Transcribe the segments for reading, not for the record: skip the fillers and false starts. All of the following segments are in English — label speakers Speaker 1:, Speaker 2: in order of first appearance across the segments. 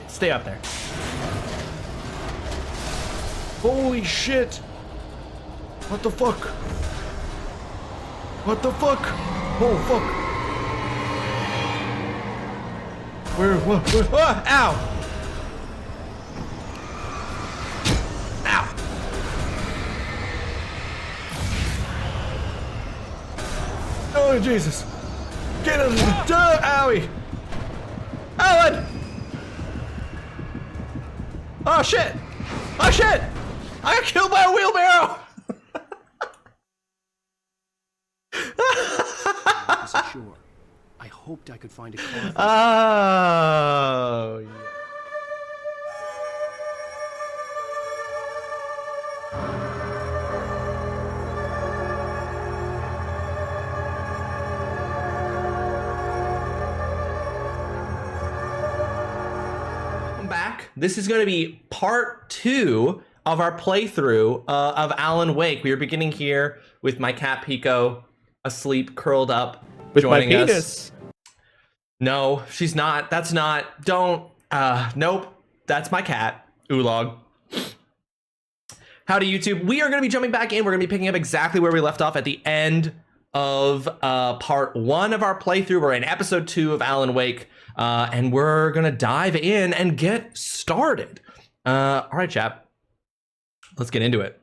Speaker 1: Stay up there. Holy shit! What the fuck? What the fuck? Oh fuck! Where? Ah, ow! Ow! Oh Jesus! Get out of the door! Owie! Alan! Oh shit! Oh shit! I got killed by a wheelbarrow!
Speaker 2: I wasn't sure. I hoped I could find a car.
Speaker 1: Oh, yeah. Back. This is going to be part 2 of our playthrough of Alan Wake. We are beginning here with my cat Pico asleep, curled up,
Speaker 3: with
Speaker 1: joining
Speaker 3: my penis.
Speaker 1: us. No, she's not. That's not. Don't. Nope. That's my cat, Oolong. Howdy, YouTube. We are going to be jumping back in. We're going to be picking up exactly where we left off at the end of part 1 of our playthrough. We're in episode 2 of Alan Wake. And we're gonna dive in and get started. All right, chap. Let's get into it.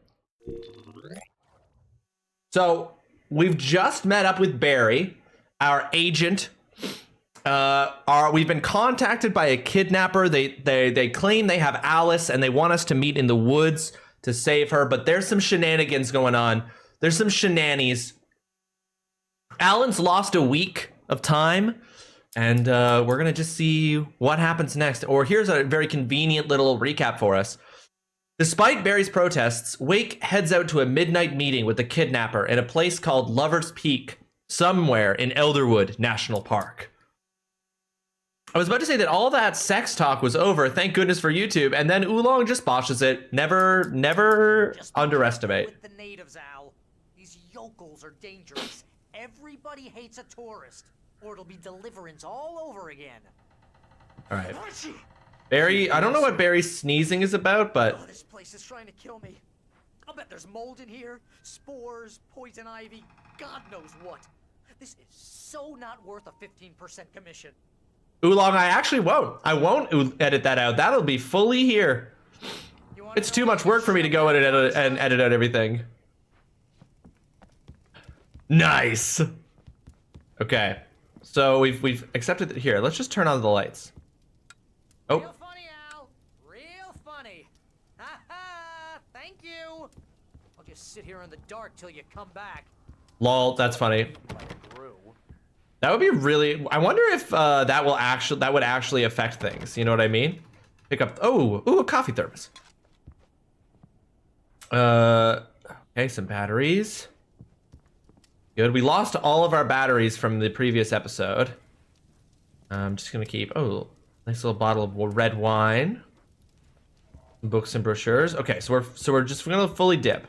Speaker 1: So we've just met up with Barry, our agent. We've been contacted by a kidnapper. They claim they have Alice and they want us to meet in the woods to save her. But there's some shenanigans going on. There's some shenanies. Alan's lost a week of time. And we're going to just see what happens next. Or here's a very convenient little recap for us. Despite Barry's protests, Wake heads out to a midnight meeting with the kidnapper in a place called Lover's Peak, somewhere in Elderwood National Park. I was about to say that all that sex talk was over, thank goodness for YouTube, and then Oolong just botches it. Never
Speaker 4: Just
Speaker 1: underestimate.
Speaker 4: with the natives, Al. These yokels are dangerous. Everybody hates a tourist. Or it'll be deliverance all over again.
Speaker 1: All right. Barry, I don't know what Barry's sneezing is about, but...
Speaker 4: Oh, this place is trying to kill me. I'll bet there's mold in here, spores, poison ivy, God knows what. This is so not worth a 15% commission.
Speaker 1: Oolong, I actually won't. I won't edit that out. That'll be fully here. It's too much work for me to go in and edit out everything. Nice. Okay. So we've accepted it here. Let's just turn on the lights. Oh.
Speaker 4: Real funny, Al. Real funny. Ha ha. Thank you. I'll just sit here in the dark till you come back.
Speaker 1: Lol, that's funny. That would be really... I wonder if that would actually affect things. You know what I mean? Pick up... Oh, ooh, a coffee thermos. Okay, some batteries. Good. We lost all of our batteries from the previous episode. I'm just gonna keep... Oh, nice little bottle of red wine. Books and brochures. Okay, so we're just gonna fully dip.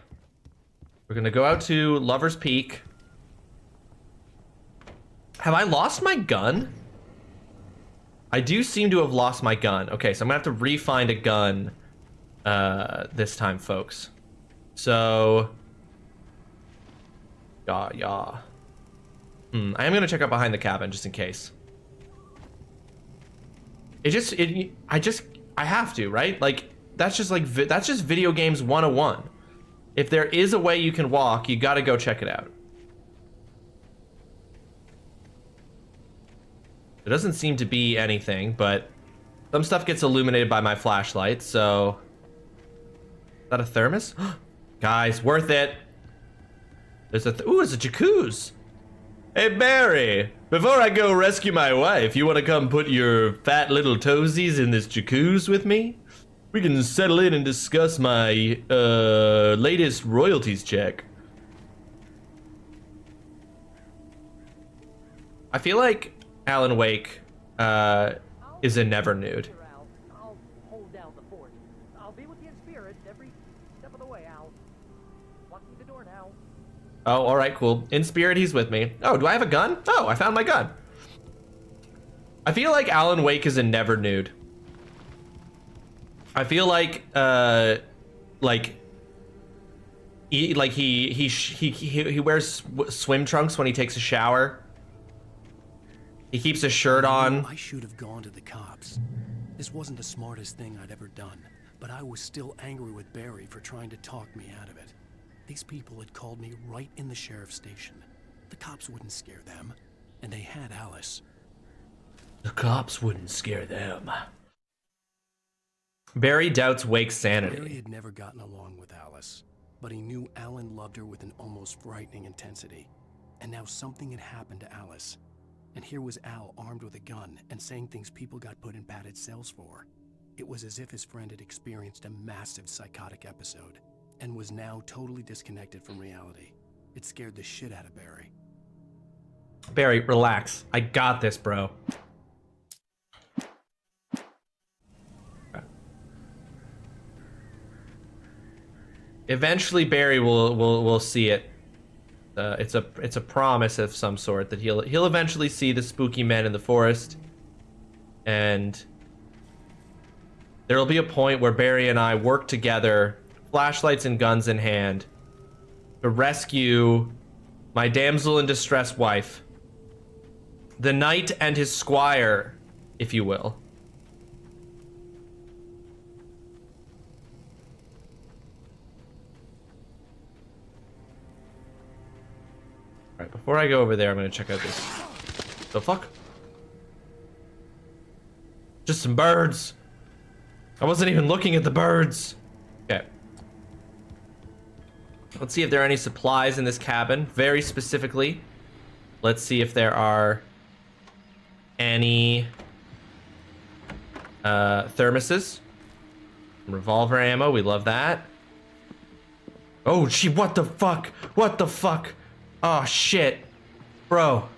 Speaker 1: We're gonna go out to Lover's Peak. Have I lost my gun? I do seem to have lost my gun. Okay, so I'm gonna have to re-find a gun this time, folks. So... Yeah. I am gonna check out behind the cabin just in case. I have to, right? Like, that's just video games 101. If there is a way you can walk, you gotta go check it out. There doesn't seem to be anything, but some stuff gets illuminated by my flashlight, so... Is that a thermos? Guys, worth it! There's ooh, it's a jacuzzi. Hey, Barry, before I go rescue my wife, you want to come put your fat little toesies in this jacuzzi with me? We can settle in and discuss my latest royalties check. I feel like Alan Wake is a never nude.
Speaker 4: I'll hold down the fort. I'll be with you in spirit every step of the way, Al. Locking the door now.
Speaker 1: Oh, all right, cool. In spirit, he's with me. Oh, do I have a gun? Oh, I found my gun. I feel like Alan Wake is a never nude. I feel like he wears swim trunks when he takes a shower. He keeps a shirt on.
Speaker 2: I should have gone to the cops. This wasn't the smartest thing I'd ever done, but I was still angry with Barry for trying to talk me out of it. These people had called me right in the sheriff's station. The cops wouldn't scare them, and they had Alice.
Speaker 1: The cops wouldn't scare them. Barry doubts Wake's sanity.
Speaker 2: Barry had never gotten along with Alice, but he knew Alan loved her with an almost frightening intensity. And now something had happened to Alice. And here was Al armed with a gun and saying things people got put in padded cells for. It was as if his friend had experienced a massive psychotic episode and was now totally disconnected from reality. It scared the shit out of Barry.
Speaker 1: Barry, relax. I got this, bro. Eventually, Barry will see it. It's a promise of some sort that he'll eventually see the spooky men in the forest, and there'll be a point where Barry and I work together, flashlights and guns in hand, to rescue my damsel in distress wife, the knight and his squire, if you will. Alright, before I go over there, I'm gonna check out this. The fuck? Just some birds. I wasn't even looking at the birds. Okay. Let's see if there are any supplies in this cabin. Very specifically, let's see if there are any thermoses. Revolver ammo, we love that. Oh, gee, what the fuck? What the fuck? Oh, shit. Bro.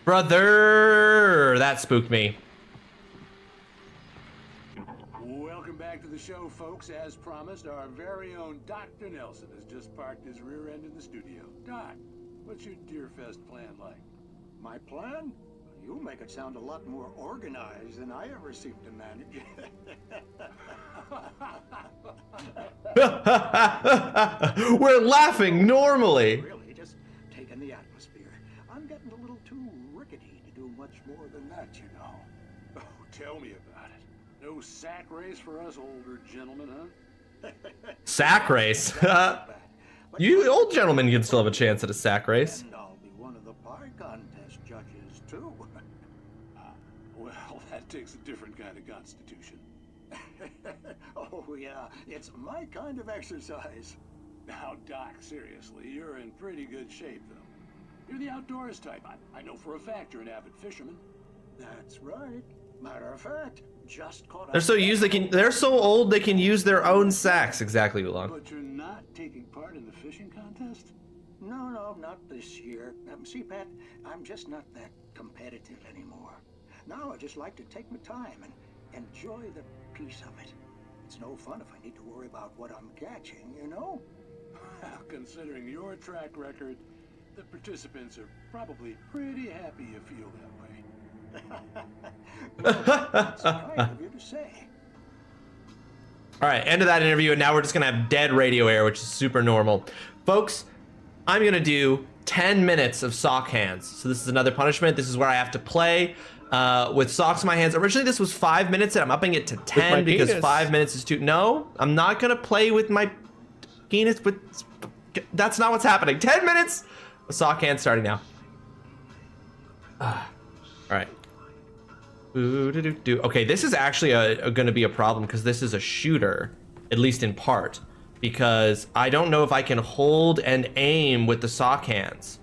Speaker 1: Brother! That spooked me.
Speaker 3: Welcome back to the show, folks. As promised, our very own Dr. Nelson has just parked his rear end in the studio. Doc, what's your Deerfest plan like?
Speaker 5: My plan? You make it sound a lot more organized than I ever seem to manage.
Speaker 1: We're laughing normally.
Speaker 5: Really, just taking the atmosphere. I'm getting a little too rickety to do much more than that, you know.
Speaker 3: Oh, tell me about it. No sack race for us older gentlemen, huh?
Speaker 1: Sack race. You old gentlemen can still have a chance at a sack race.
Speaker 5: And I'll be one of the pie contest judges, too.
Speaker 3: Well, that takes a different kind of constitution.
Speaker 5: Oh, yeah, it's my kind of exercise.
Speaker 3: Now, Doc, seriously, you're in pretty good shape, though. You're the outdoors type. I know for a fact you're an avid fisherman.
Speaker 5: That's right. Matter of fact, just caught up.
Speaker 1: They're so old they can use their own sacks. Exactly, Oolong.
Speaker 3: But you're not taking part in the fishing contest?
Speaker 5: No, not this year. See, Pat, I'm just not that competitive anymore. Now I just like to take my time and enjoy the peace of it. It's no fun if I need to worry about what I'm catching, you know?
Speaker 3: Well, considering your track record, the participants are probably pretty happy you feel that way.
Speaker 5: Well, that's kind of you to say.
Speaker 1: All right, end of that interview, and now we're just gonna have dead radio air, which is super normal. Folks, I'm gonna do 10 minutes of sock hands. So this is another punishment. This is where I have to play with socks in my hands. Originally, this was 5 minutes, and I'm upping it to 10 because
Speaker 6: penis.
Speaker 1: 5 minutes is too... No, I'm not gonna play with my penis. That's not what's happening. 10 minutes of sock hands starting now. All right. Okay, this is actually gonna be a problem because this is a shooter, at least in part, because I don't know if I can hold and aim with the sock hands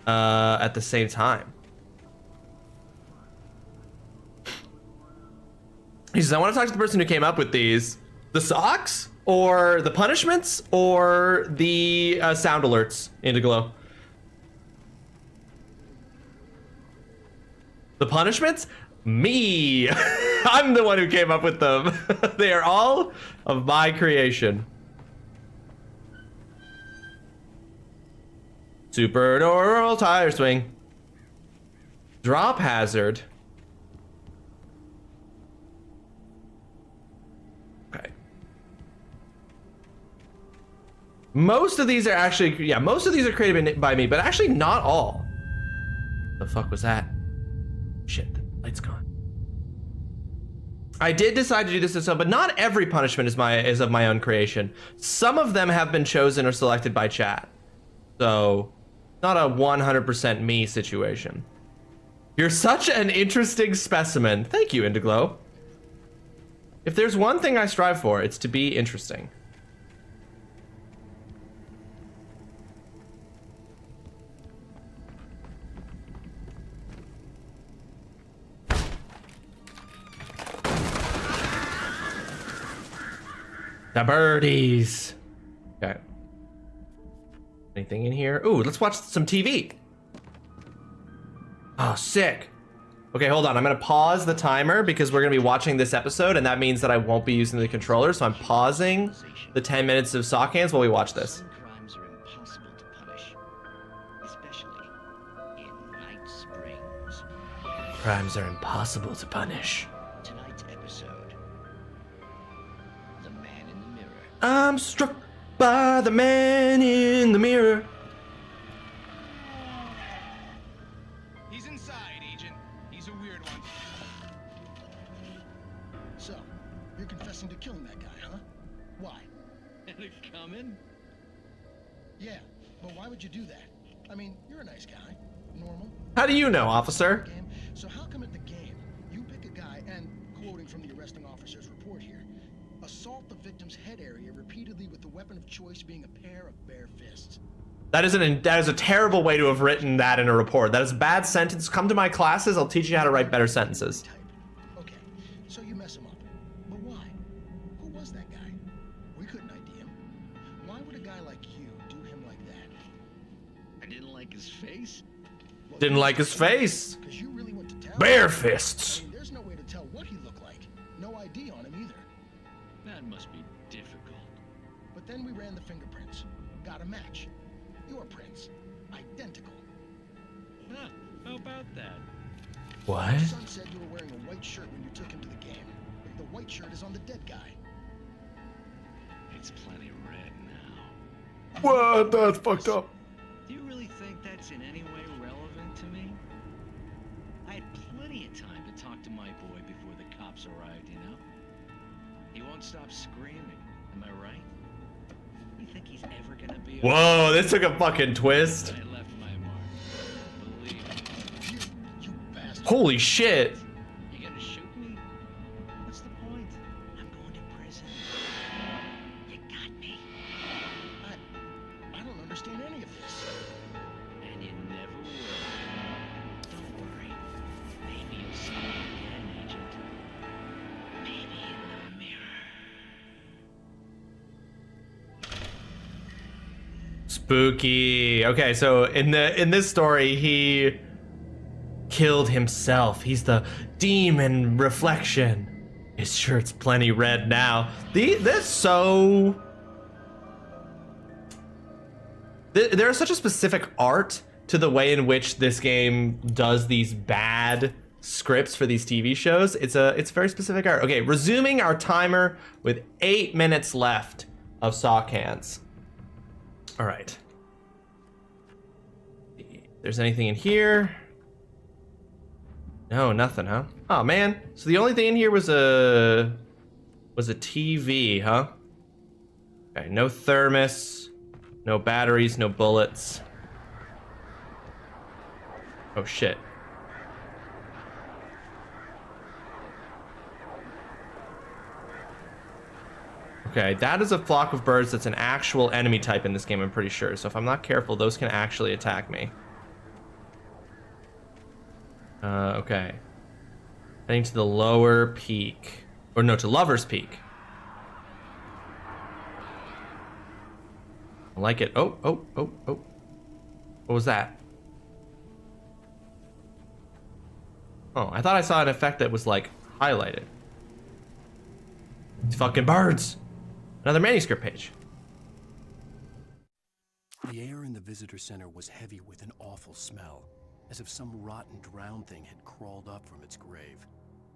Speaker 1: at the same time. He says, I want to talk to the person who came up with these. The socks? Or the punishments? Or the sound alerts, Indiglow? The punishments? Me! I'm the one who came up with them. They are all of my creation. Supernaural tire swing. Drop hazard. Most of these are actually, yeah, most of these are created by me, but actually not all. The fuck was that? Shit, the light's gone. I did decide to do this but not every punishment is of my own creation. Some of them have been chosen or selected by chat. So, not a 100% me situation. You're such an interesting specimen. Thank you, Indiglow. If there's one thing I strive for, it's to be interesting. The birdies. Okay. Anything in here? Ooh, let's watch some TV. Oh, sick. Okay, hold on. I'm gonna pause the timer because we're gonna be watching this episode, and that means that I won't be using the controller. So I'm pausing the 10 minutes of sock hands while we watch this.
Speaker 6: Crimes are impossible to punish, especially in Night Springs.
Speaker 1: Crimes are impossible to punish.
Speaker 6: Tonight's episode: The Man in the Mirror.
Speaker 1: I'm struck by the man in the mirror.
Speaker 7: He's inside, Agent. He's a weird one.
Speaker 8: So, you're confessing to killing that guy, huh? Why?
Speaker 6: And it coming?
Speaker 8: Yeah, but why would you do that? I mean, you're a nice guy. Normal.
Speaker 1: How do you know, officer?
Speaker 8: Game. So how come at the game, you pick a guy and, quoting from the arresting officer's report here, assault the victim's head area repeatedly with the weapon of choice being a pair of bare fists?
Speaker 1: That is a terrible way to have written that in a report. That is a bad sentence. Come to my classes. I'll teach you how to write better sentences.
Speaker 8: Type. Okay, so you mess him up. But why? Who was that guy? We couldn't ID him. Why would a guy like you do him like that?
Speaker 6: I didn't like his face.
Speaker 8: Well,
Speaker 1: Didn't like his face.
Speaker 8: Because you really went to town.
Speaker 1: Bare
Speaker 8: I
Speaker 1: fists.
Speaker 8: mean, there's no way to tell what he looked like. No ID on him either.
Speaker 6: That must be difficult.
Speaker 8: But then we ran the fingerprints. Got a match. Your prints. Identical.
Speaker 6: Huh, how about that?
Speaker 1: What?
Speaker 8: Your son said you were wearing a white shirt when you took him to the game. The white shirt is on the dead guy.
Speaker 6: It's plenty red now.
Speaker 1: What? That's fucked up.
Speaker 6: Do you really think that's in any way relevant to me? I had plenty of time to talk to my boy before the cops arrived, you know? He won't stop screaming, am I right? You think he's ever gonna be okay?
Speaker 1: Whoa, this took a fucking twist.
Speaker 6: I left my mark. Believe me.
Speaker 8: You bastard.
Speaker 1: Holy shit.
Speaker 6: You gonna shoot me? What's the point? I'm going to prison. You got me.
Speaker 8: I don't understand any of this.
Speaker 6: And you never will. Don't worry. Maybe you'll see me again, Agent. Maybe in the mirror.
Speaker 1: Spooky. Okay, so in this story, he killed himself. He's demon reflection. His shirt's plenty red now. There's such a specific art to the way in which this game does these bad scripts for these TV shows. It's very specific art. Okay, resuming our timer with 8 minutes left of sock hands. All right. There's anything in here? No, nothing, huh? Oh man. So the only thing in here was a TV, huh? Okay, no thermos, no batteries, no bullets. Oh shit. Okay, that is a flock of birds that's an actual enemy type in this game, I'm pretty sure. So if I'm not careful, those can actually attack me. Okay. Heading to the lower peak. Or no, to Lover's Peak. I like it. Oh. What was that? Oh, I thought I saw an effect that was like highlighted. These fucking birds. Another manuscript page.
Speaker 2: The air in the visitor center was heavy with an awful smell, as if some rotten drowned thing had crawled up from its grave.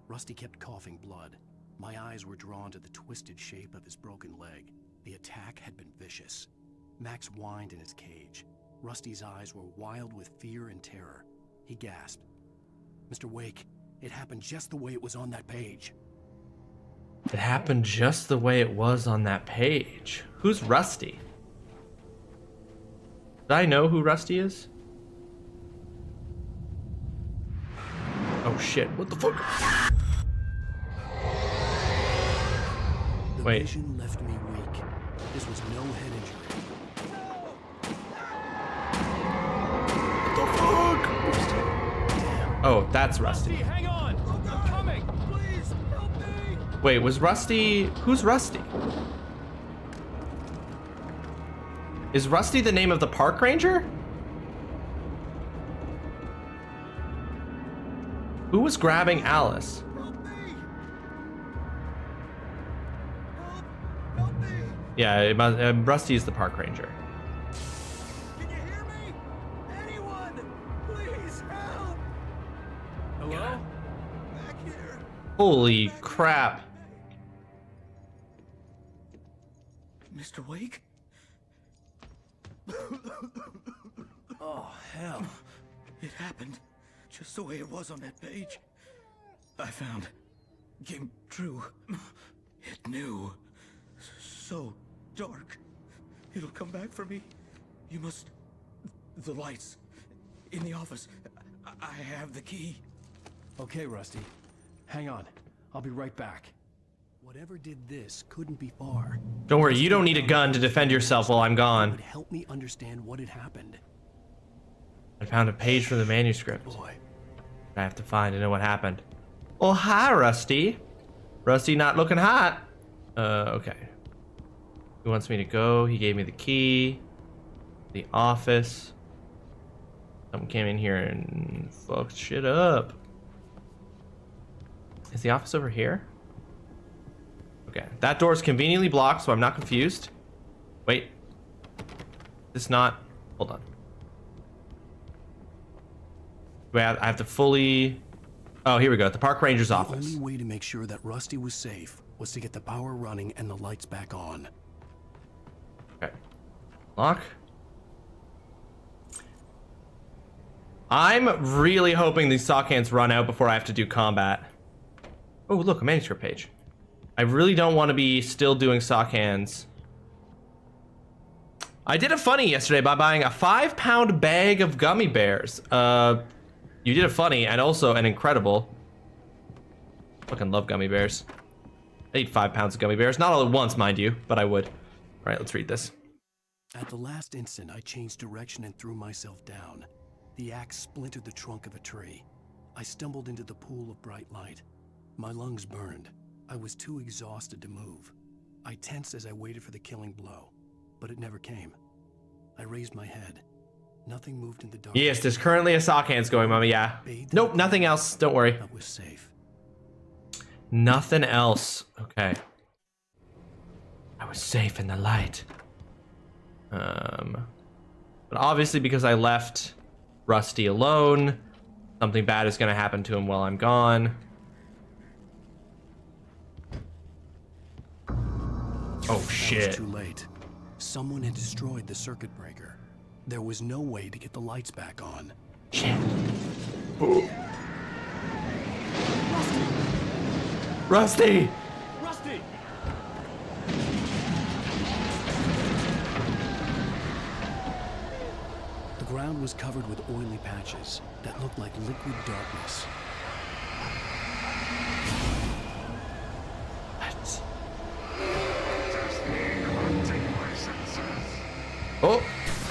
Speaker 2: Rusty kept coughing blood. My eyes were drawn to the twisted shape of his broken leg. The attack had been vicious. Max whined in his cage. Rusty's eyes were wild with fear and terror. He gasped. Mr. Wake, it happened just the way it was on that page.
Speaker 1: It happened just the way it was on that page. Who's Rusty? Did I know who Rusty is? Oh shit, what the fuck?
Speaker 2: The
Speaker 1: Wait.
Speaker 2: vision left me weak. This was no head injury.
Speaker 1: What the fuck? Oh, that's Rusty.
Speaker 7: Hang on! I'm coming! Please, help me!
Speaker 1: Wait, was Rusty... Who's Rusty? Is Rusty the name of the park ranger? Who was grabbing Alice?
Speaker 7: Help me! Help me!
Speaker 1: Yeah, Rusty is the park ranger.
Speaker 7: Can you hear me? Anyone! Please help! Hello? Back here.
Speaker 1: Holy crap.
Speaker 5: Mr. Wake?
Speaker 2: Oh, hell.
Speaker 5: It happened just the way it was on that page. I found. Came true. It knew. So dark. It'll come back for me. You must... The lights. In the office. I have the key.
Speaker 2: Okay, Rusty. Hang on. I'll be right back. Whatever did this couldn't be far.
Speaker 1: Don't worry, you don't need a gun to defend yourself while I'm
Speaker 2: It
Speaker 1: gone.
Speaker 2: would help me understand what had happened.
Speaker 1: I found a page from the manuscript.
Speaker 2: Boy.
Speaker 1: I have to find to know what happened. Oh, hi, Rusty. Rusty not looking hot. Okay. He wants me to go. He gave me the key. The office. Someone came in here and fucked shit up. Is the office over here? Okay. That door is conveniently blocked, so I'm not confused. Wait. This not... Hold on. Wait, I have to fully... Oh, here we go. The park ranger's
Speaker 2: The
Speaker 1: office.
Speaker 2: only way to make sure that Rusty was safe was to get the power running and the lights back on.
Speaker 1: Okay. Lock. I'm really hoping these sock hands run out before I have to do combat. Oh, look, a manuscript page. I really don't want to be still doing sock hands. I did a funny yesterday by buying a 5-pound bag of gummy bears. You did a funny and also an incredible. Fucking love gummy bears. I eat 5 pounds of gummy bears. Not all at once, mind you, but I would. All right, let's read this.
Speaker 2: At the last instant, I changed direction and threw myself down. The axe splintered the trunk of a tree. I stumbled into the pool of bright light. My lungs burned. I was too exhausted to move. I tensed as I waited for the killing blow, but it never came. I raised my head. Nothing moved in the dark.
Speaker 1: Yes, there's currently a sock hands going, Mama. Yeah. Nope, nothing else. Don't worry.
Speaker 2: I was safe.
Speaker 1: Nothing else. Okay. I was safe in the light. But obviously because I left Rusty alone, something bad is going to happen to him while I'm gone. Oh,
Speaker 2: It was
Speaker 1: shit.
Speaker 2: too late. Someone had destroyed the circuit breaker. There was no way to get the lights back on.
Speaker 1: Shit. Rusty!
Speaker 7: Rusty!
Speaker 2: The ground was covered with oily patches that looked like liquid darkness.
Speaker 1: What? Oh!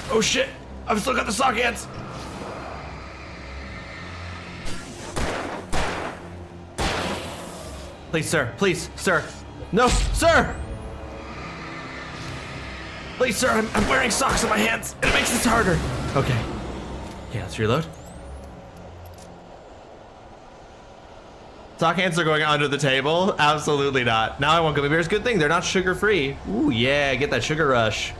Speaker 1: Oh shit! I've still got the sock hands! Please, sir. Please, sir. No, sir! Please, sir, I'm wearing socks on my hands, and it makes this harder. Okay. Okay, let's reload. Sock hands are going under the table? Absolutely not. Now I want gummy bears. Good thing they're not sugar-free. Ooh, yeah, get that sugar rush.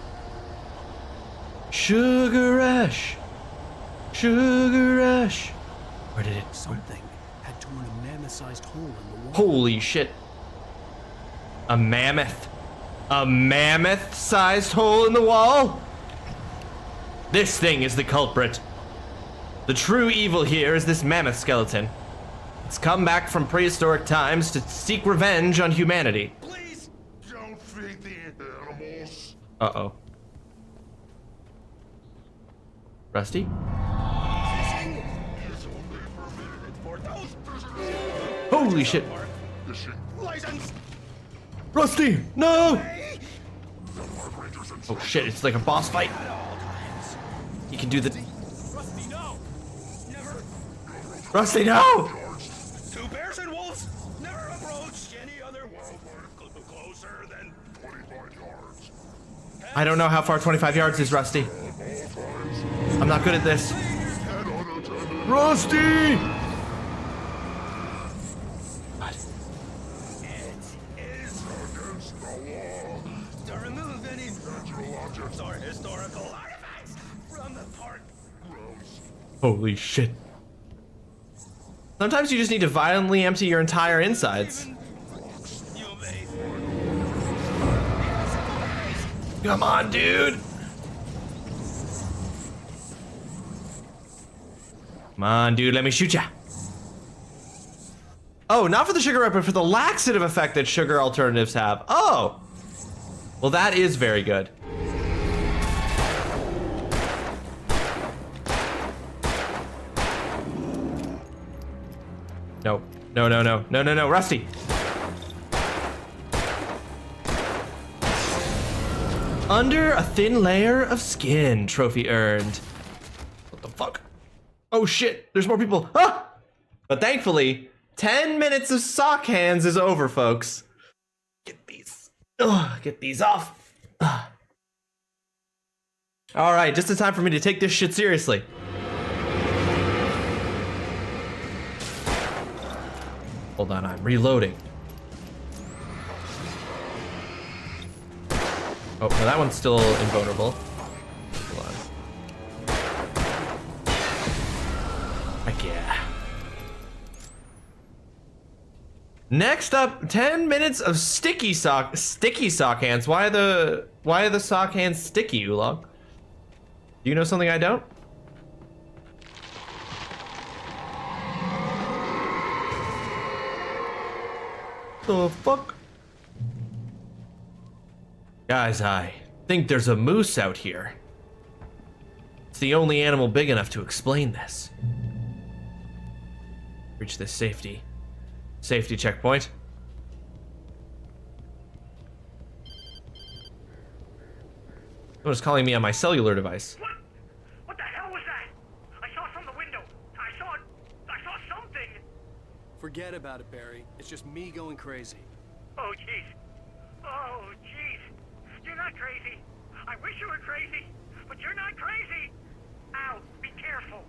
Speaker 1: Sugar rush. Sugar rush. Where did it?
Speaker 2: Something had torn a mammoth-sized hole in the wall.
Speaker 1: Holy shit. A mammoth. A mammoth-sized hole in the wall? This thing is the culprit. The true evil here is this mammoth skeleton. It's come back from prehistoric times to seek revenge on humanity.
Speaker 7: Please don't feed the animals.
Speaker 1: Uh-oh. Rusty? Holy shit.
Speaker 7: License.
Speaker 1: Rusty, no! Oh shit, it's like a boss fight. You can do the...
Speaker 7: Rusty, no. Never.
Speaker 1: Rusty, no!
Speaker 7: 2 bears and wolves. Never approach any other wildlife closer than 25 yards.
Speaker 1: I don't know how far 25 yards is, Rusty. I'm not good at this. Rusty! What?
Speaker 7: It is against the law to remove any natural objects or historical artifacts from the park.
Speaker 1: Holy shit. Sometimes you just need to violently empty your entire insides.
Speaker 7: You may.
Speaker 1: Come on, dude. Come on, dude, let me shoot ya. Oh, not for the sugar, but for the laxative effect that sugar alternatives have. Oh! Well, that is very good. No, no, no, no, no, no, no, Rusty. Under a thin layer of skin, trophy earned. What the fuck? Oh shit, there's more people. Ah! But thankfully, 10 minutes of sock hands is over, folks. Get these off. Ugh. All right, just in time for me to take this shit seriously. Hold on, I'm reloading. Oh, no, that one's still invulnerable. Hold on. Heck yeah. Next up, 10 minutes of sticky sock hands. Why are the sock hands sticky, Oolong? Do you know something I don't? The fuck? Guys, I think there's a moose out here. It's the only animal big enough to explain this. Reach this safety checkpoint. Someone's calling me on my cellular device.
Speaker 9: What? What the hell was that? I saw from the window. I saw something.
Speaker 2: Forget about it, Barry. It's just me going crazy.
Speaker 9: Oh, jeez. Oh, jeez. You're not crazy. I wish you were crazy, but you're not crazy. Ow, be careful.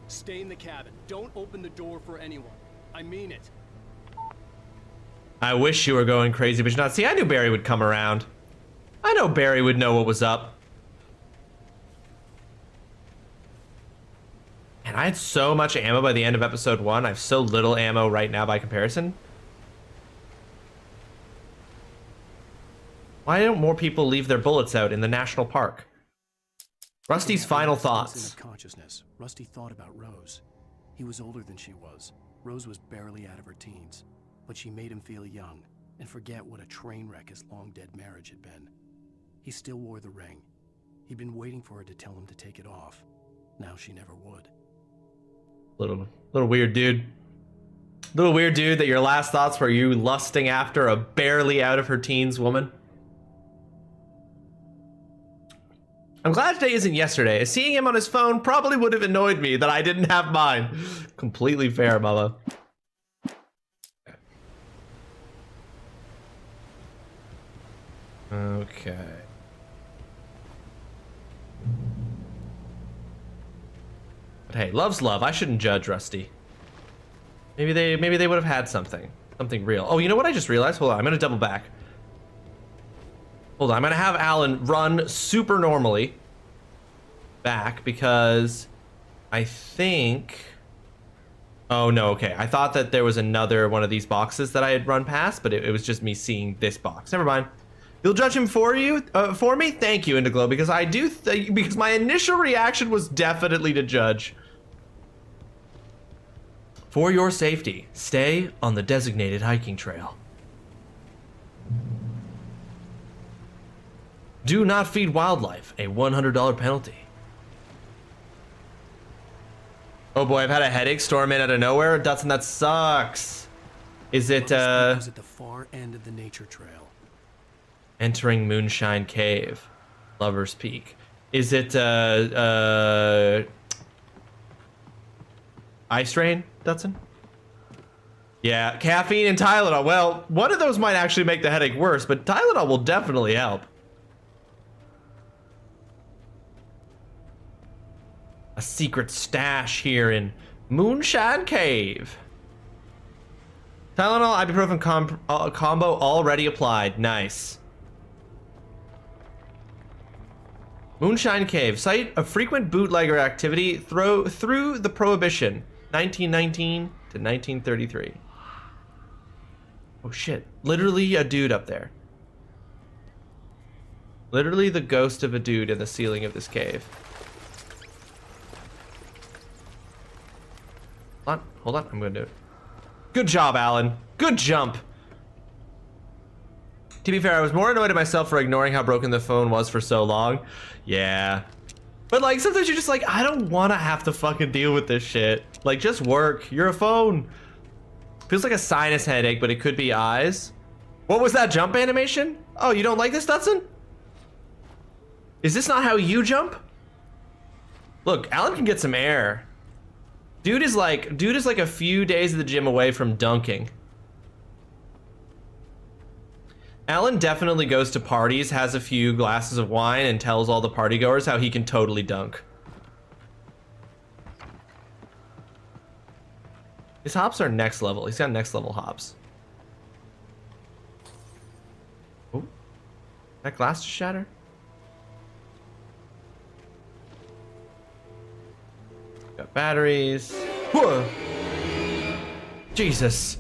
Speaker 2: Stay in the cabin. Don't open the door for anyone. I mean it.
Speaker 1: I wish you were going crazy, but you're not. See, I knew Barry would come around. I know Barry would know what was up. And I had so much ammo by the end of episode 1. I have so little ammo right now by comparison. Why don't more people leave their bullets out in the national park? Rusty's final thoughts.
Speaker 2: Consciousness. Rusty thought about Rose. He was older than she was. Rose was barely out of her teens, but she made him feel young and forget what a train wreck his long-dead marriage had been. He still wore the ring. He'd been waiting for her to tell him to take it off. Now she never would.
Speaker 1: Little weird dude. Little weird dude that your last thoughts were you lusting after a barely out of her teens woman. I'm glad today isn't yesterday. Seeing him on his phone probably would have annoyed me that I didn't have mine. Completely fair, Mama. Okay. But hey, love's love. I shouldn't judge Rusty. Maybe they would have had something real. Oh, you know what I just realized? Hold on, I'm gonna double back. Hold on, I'm gonna have Alan run super normally back because I think. Oh no, okay. I thought that there was another one of these boxes that I had run past, but it was just me seeing this box. Never mind. You'll judge him for me? Thank you, Indiglo, because I do because my initial reaction was definitely to judge. For your safety, stay on the designated hiking trail. Do not feed wildlife, a $100 penalty. Oh boy, I've had a headache storm in out of nowhere. Dutson, that sucks. Is it,
Speaker 2: was at the far end of the nature trail.
Speaker 1: Entering Moonshine Cave. Lover's Peak. Is it, Ice Rain, Dutson? Yeah, caffeine and Tylenol. Well, one of those might actually make the headache worse, but Tylenol will definitely help. A secret stash here in Moonshine Cave. Tylenol, ibuprofen combo already applied. Nice. Moonshine Cave, site of frequent bootlegger activity through the Prohibition, 1919 to 1933. Oh shit, literally a dude up there. Literally the ghost of a dude in the ceiling of this cave. Hold on, I'm gonna do it. Good job, Alan. Good jump. To be fair, I was more annoyed at myself for ignoring how broken the phone was for so long. Yeah. But like, sometimes you're just like, I don't wanna have to fucking deal with this shit. Like, just work. You're a phone. Feels like a sinus headache, but it could be eyes. What was that jump animation? Oh, you don't like this, Dutson? Is this not how you jump? Look, Alan can get some air. Dude is like a few days at the gym away from dunking. Alan definitely goes to parties, has a few glasses of wine, and tells all the partygoers how he can totally dunk. His hops are next level. He's got next level hops. Oh, that glass just shattered? Got batteries. Whoa. Jesus.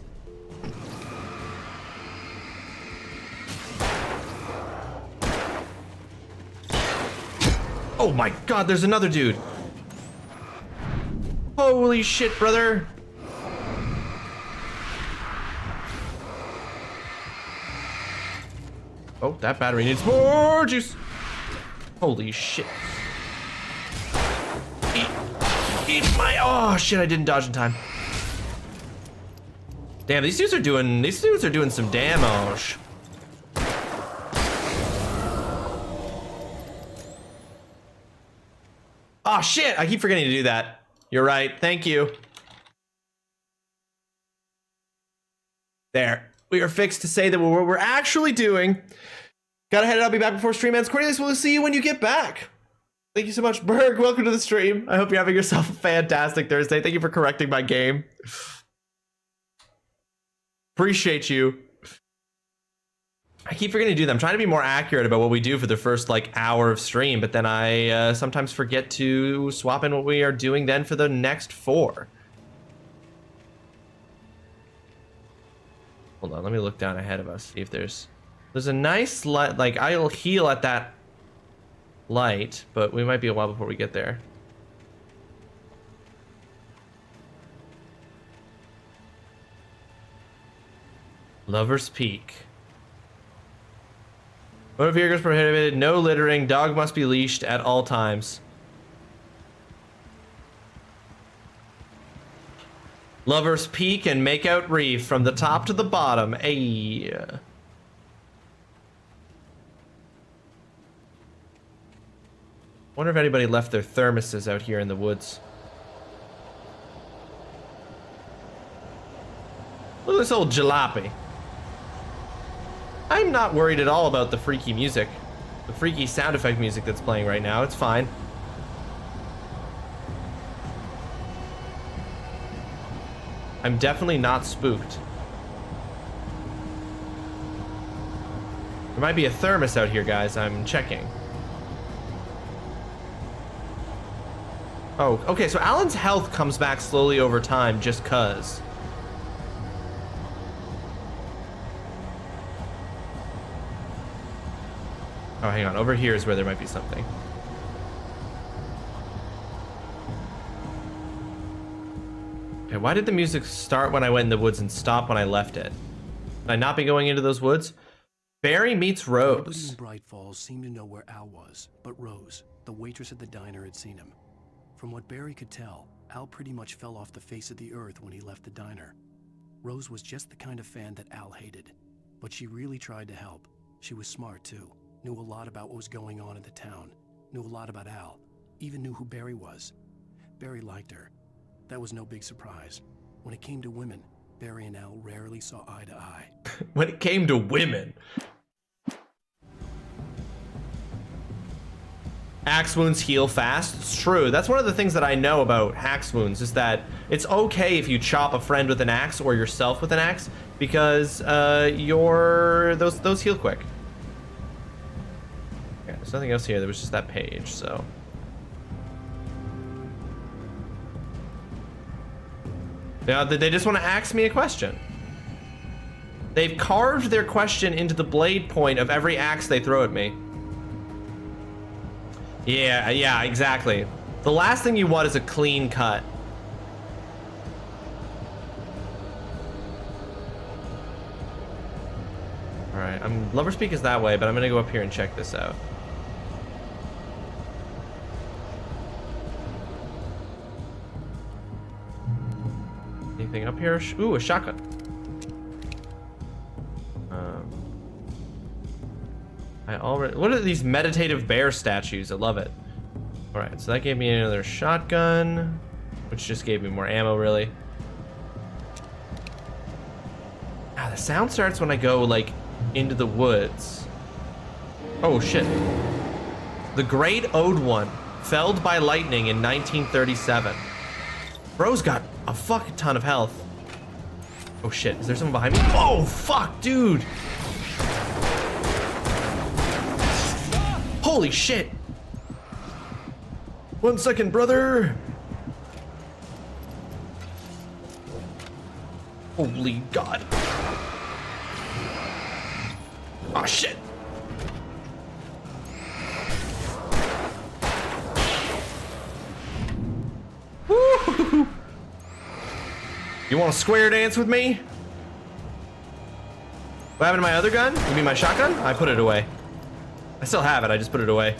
Speaker 1: Oh my god, there's another dude. Holy shit, brother. Oh, that battery needs more juice. Holy shit. Eat my, oh shit, I didn't dodge in time. Damn, these dudes are doing some damage. Oh shit, I keep forgetting to do that. You're right, thank you. There, we are fixed to say that what we're actually doing. Gotta head it, I'll be back before stream ends. Cornelius, we'll see you when you get back. Thank you so much, Berg. Welcome to the stream. I hope you're having yourself a fantastic Thursday. Thank you for correcting my game. Appreciate you. I keep forgetting to do that. I'm trying to be more accurate about what we do for the first like hour of stream, but then I sometimes forget to swap in what we are doing then for the next 4. Hold on, let me look down ahead of us, see if there's a nice light. Like, I'll heal at that light, but we might be a while before we get there. Lover's Peak. Motor vehicles prohibited, no littering, dog must be leashed at all times. Lover's Peak and Makeout Reef from the top to the bottom. Ayy. Wonder if anybody left their thermoses out here in the woods. Look at this old jalopy. I'm not worried at all about the freaky music. The freaky sound effect music that's playing right now. It's fine. I'm definitely not spooked. There might be a thermos out here, guys. I'm checking. Oh, okay, so Alan's health comes back slowly over time just cuz. Oh, hang on. Over here is where there might be something. Okay, why did the music start when I went in the woods and stop when I left it? Should I not be going into those woods? Barry meets
Speaker 2: Nobody
Speaker 1: Rose.
Speaker 2: in Bright Falls seemed to know where Al was, but Rose, the waitress at the diner, had seen him. From what Barry could tell, Al pretty much fell off the face of the earth when he left the diner. Rose was just the kind of fan that Al hated, but she really tried to help. She was smart too, knew a lot about what was going on in the town, knew a lot about Al, even knew who Barry was. Barry liked her. That was no big surprise. When it came to women, Barry and Al rarely saw eye to eye.
Speaker 1: When it came to women. Axe wounds heal fast. It's true. That's one of the things that I know about axe wounds is that it's okay if you chop a friend with an axe or yourself with an axe because those heal quick. Okay, there's nothing else here. There was just that page, so. Now, they just want to ask me a question. They've carved their question into the blade point of every axe they throw at me. Yeah, exactly. The last thing you want is a clean cut. Alright, Lover's Peak is that way, but I'm gonna go up here and check this out. Anything up here? Ooh, a shotgun. What are these meditative bear statues? I love it. All right, so that gave me another shotgun, which just gave me more ammo, really. Ah, the sound starts when I go like into the woods. Oh shit! The Great Ode One, felled by lightning in 1937. Bro's got a fucking ton of health. Oh shit! Is there someone behind me? Oh fuck, dude! Holy shit! 1 second, brother! Holy god. Oh shit! Woo! You want to square dance with me? What happened to my other gun? You mean my shotgun? I put it away. I still have it, I just put it away.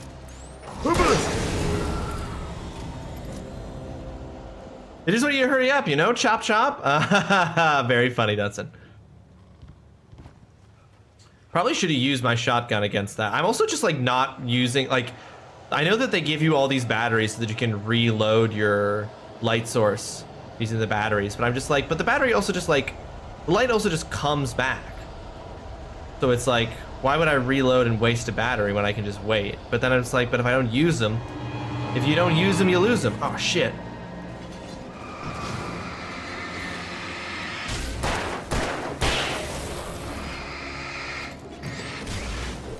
Speaker 1: It is when you hurry up, you know? Chop chop. Very funny, Dudson. Probably should have used my shotgun against that. I'm also just like not using, like, I know that they give you all these batteries so that you can reload your light source using the batteries, but I'm just like, but the battery also just like, the light also just comes back. So it's like, why would I reload and waste a battery when I can just wait? But then it's like, but if I don't use them, if you don't use them, you lose them. Oh shit.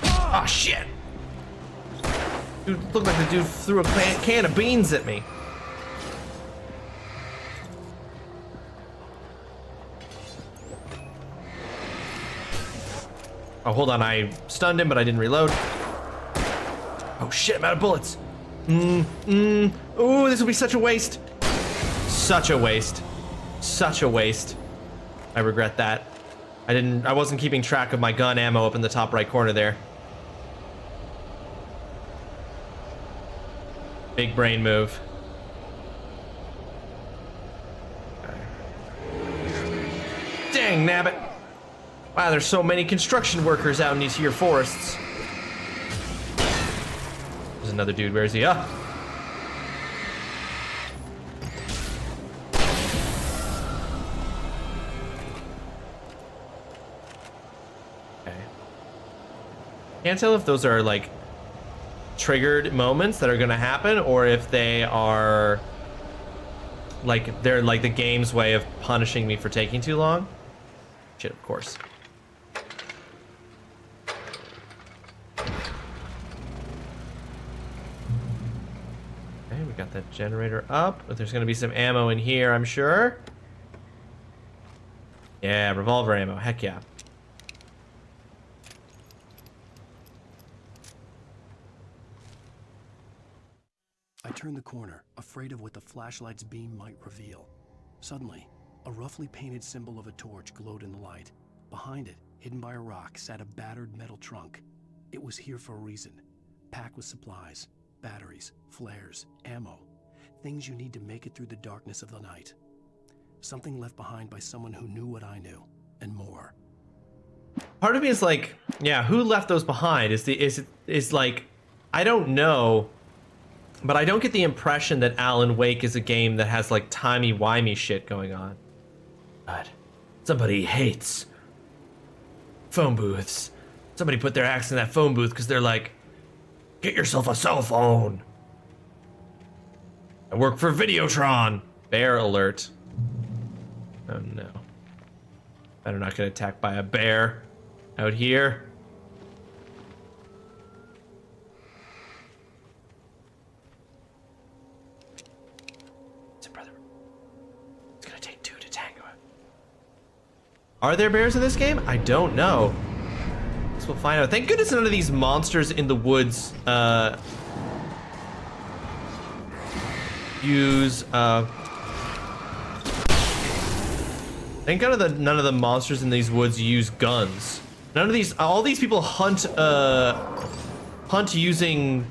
Speaker 1: Oh shit. Dude, looked like the dude threw a can of beans at me. Oh, hold on, I stunned him, but I didn't reload. Oh shit, I'm out of bullets. Ooh, this will be such a waste. Such a waste. Such a waste. I regret that. I wasn't keeping track of my gun ammo up in the top right corner there. Big brain move. Dang, nabbit. Wow, there's so many construction workers out in these here forests. There's another dude. Where is he? Ah. Okay. Can't tell if those are like triggered moments that are gonna happen or if they are like they're like the game's way of punishing me for taking too long. Shit, of course. Okay, we got that generator up. But there's gonna be some ammo in here, I'm sure. Yeah, revolver ammo. Heck yeah.
Speaker 2: turned the corner, afraid of what the flashlight's beam might reveal. Suddenly, a roughly painted symbol of a torch glowed in the light. Behind it, hidden by a rock, sat a battered metal trunk. It was here for a reason, packed with supplies, batteries, flares, ammo, things you need to make it through the darkness of the night. Something left behind by someone who knew what I knew, and more.
Speaker 1: Part of me is like, yeah, who left those behind? Is like, I don't know, but I don't get the impression that Alan Wake is a game that has like timey-wimey shit going on. God, somebody hates phone booths. Somebody put their axe in that phone booth because they're like, get yourself a cell phone. I work for Videotron. Bear alert. Oh no. Better not get attacked by a bear out here. Listen, brother. It's gonna take two to tango. Are there bears in this game? I don't know. Guess we'll find out. Thank goodness none of these monsters in the woods use thank God none of the monsters in these woods use guns. None of these, all these people hunt using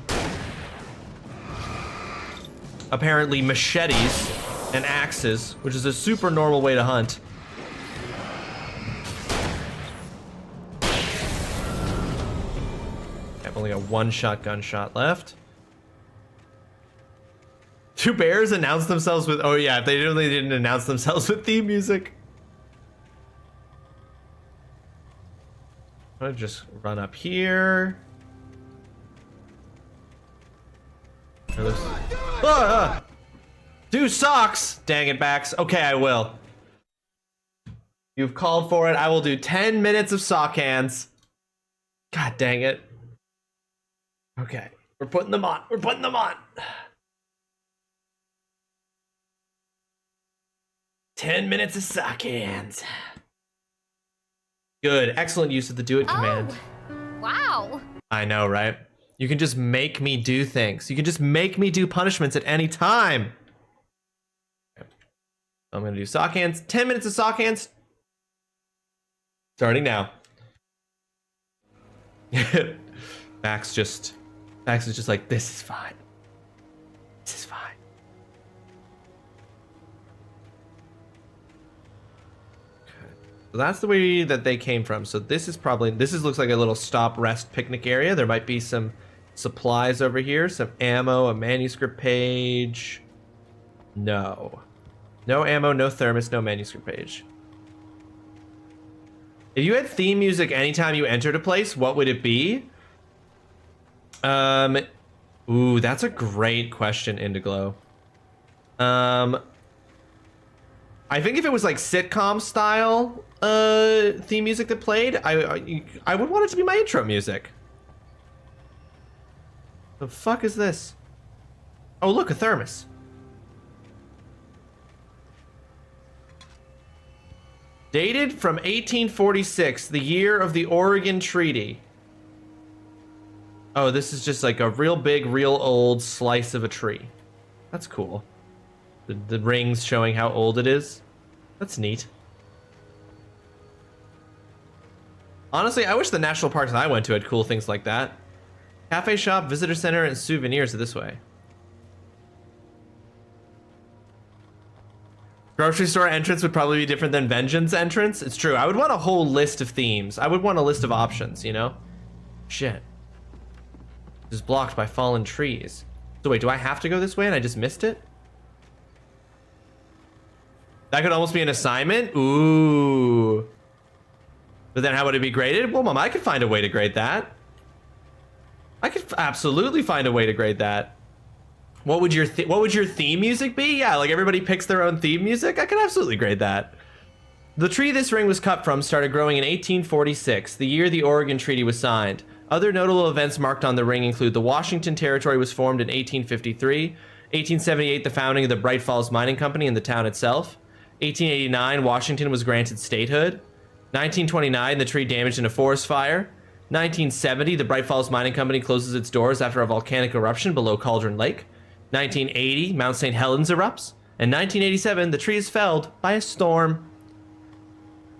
Speaker 1: apparently machetes and axes, which is a super normal way to hunt. I've only got one shotgun shot left. Two bears announced themselves with, oh yeah, they didn't announce themselves with theme music. I'm gonna just run up here. Do socks! Dang it, Bax. Okay, I will. You've called for it. I will do 10 minutes of sock hands. God dang it. Okay, we're putting them on. We're putting them on. 10 minutes of sock hands. Good. Excellent use of the do it command.
Speaker 10: Wow.
Speaker 1: I know, right? You can just make me do things. You can just make me do punishments at any time. Okay. I'm going to do sock hands. 10 minutes of sock hands. Starting now. Max is just like, this is fine. This is fine. So that's the way that they came from. So this looks like a little stop rest picnic area. There might be some supplies over here, some ammo, a manuscript page. No ammo, no thermos, no manuscript page. If you had theme music anytime you entered a place, what would it be? Ooh, that's a great question, Indiglo. I think if it was like sitcom style theme music that played, I would want it to be my intro music. The fuck is this? Oh, look, a thermos. Dated from 1846, the year of the Oregon Treaty. Oh, this is just like a real big, real old slice of a tree. That's cool. The rings showing how old it is. That's neat. Honestly, I wish the national parks I went to had cool things like that. Cafe shop, visitor center, and souvenirs are this way. Grocery store entrance would probably be different than Vengeance entrance. It's true. I would want a whole list of themes. I would want a list of options, you know? Shit. This is blocked by fallen trees. So wait, do I have to go this way and I just missed it? That could almost be an assignment. Ooh. But then how would it be graded? Well, Mom, I could find a way to grade that. I could absolutely find a way to grade that. What would your theme music be? Yeah, like everybody picks their own theme music. I could absolutely grade that. The tree this ring was cut from started growing in 1846, the year the Oregon Treaty was signed. Other notable events marked on the ring include the Washington Territory was formed in 1853, 1878 the founding of the Bright Falls Mining Company in the town itself, 1889 Washington was granted statehood, 1929 the tree damaged in a forest fire, 1970 the Bright Falls Mining Company closes its doors after a volcanic eruption below Cauldron Lake, 1980, Mount St. Helens erupts. In 1987, the tree is felled by a storm.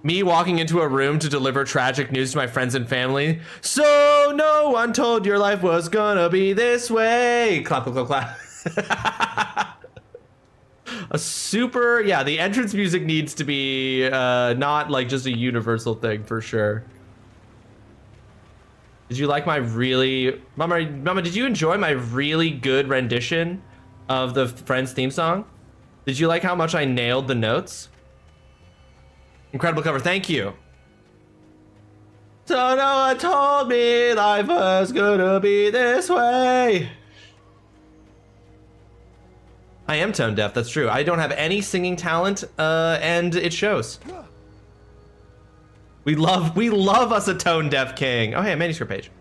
Speaker 1: Me walking into a room to deliver tragic news to my friends and family. So no one told your life was gonna be this way. Clap, clap, clap, clap. A super, yeah, the entrance music needs to be not like just a universal thing for sure. Did you like my really, Mama, did you enjoy my really good rendition of the Friends theme song? Did you like how much I nailed the notes? Incredible cover, thank you. So no one told me life was gonna be this way. I am tone deaf, that's true. I don't have any singing talent, and it shows. We love us a tone deaf king. Oh hey, a manuscript page.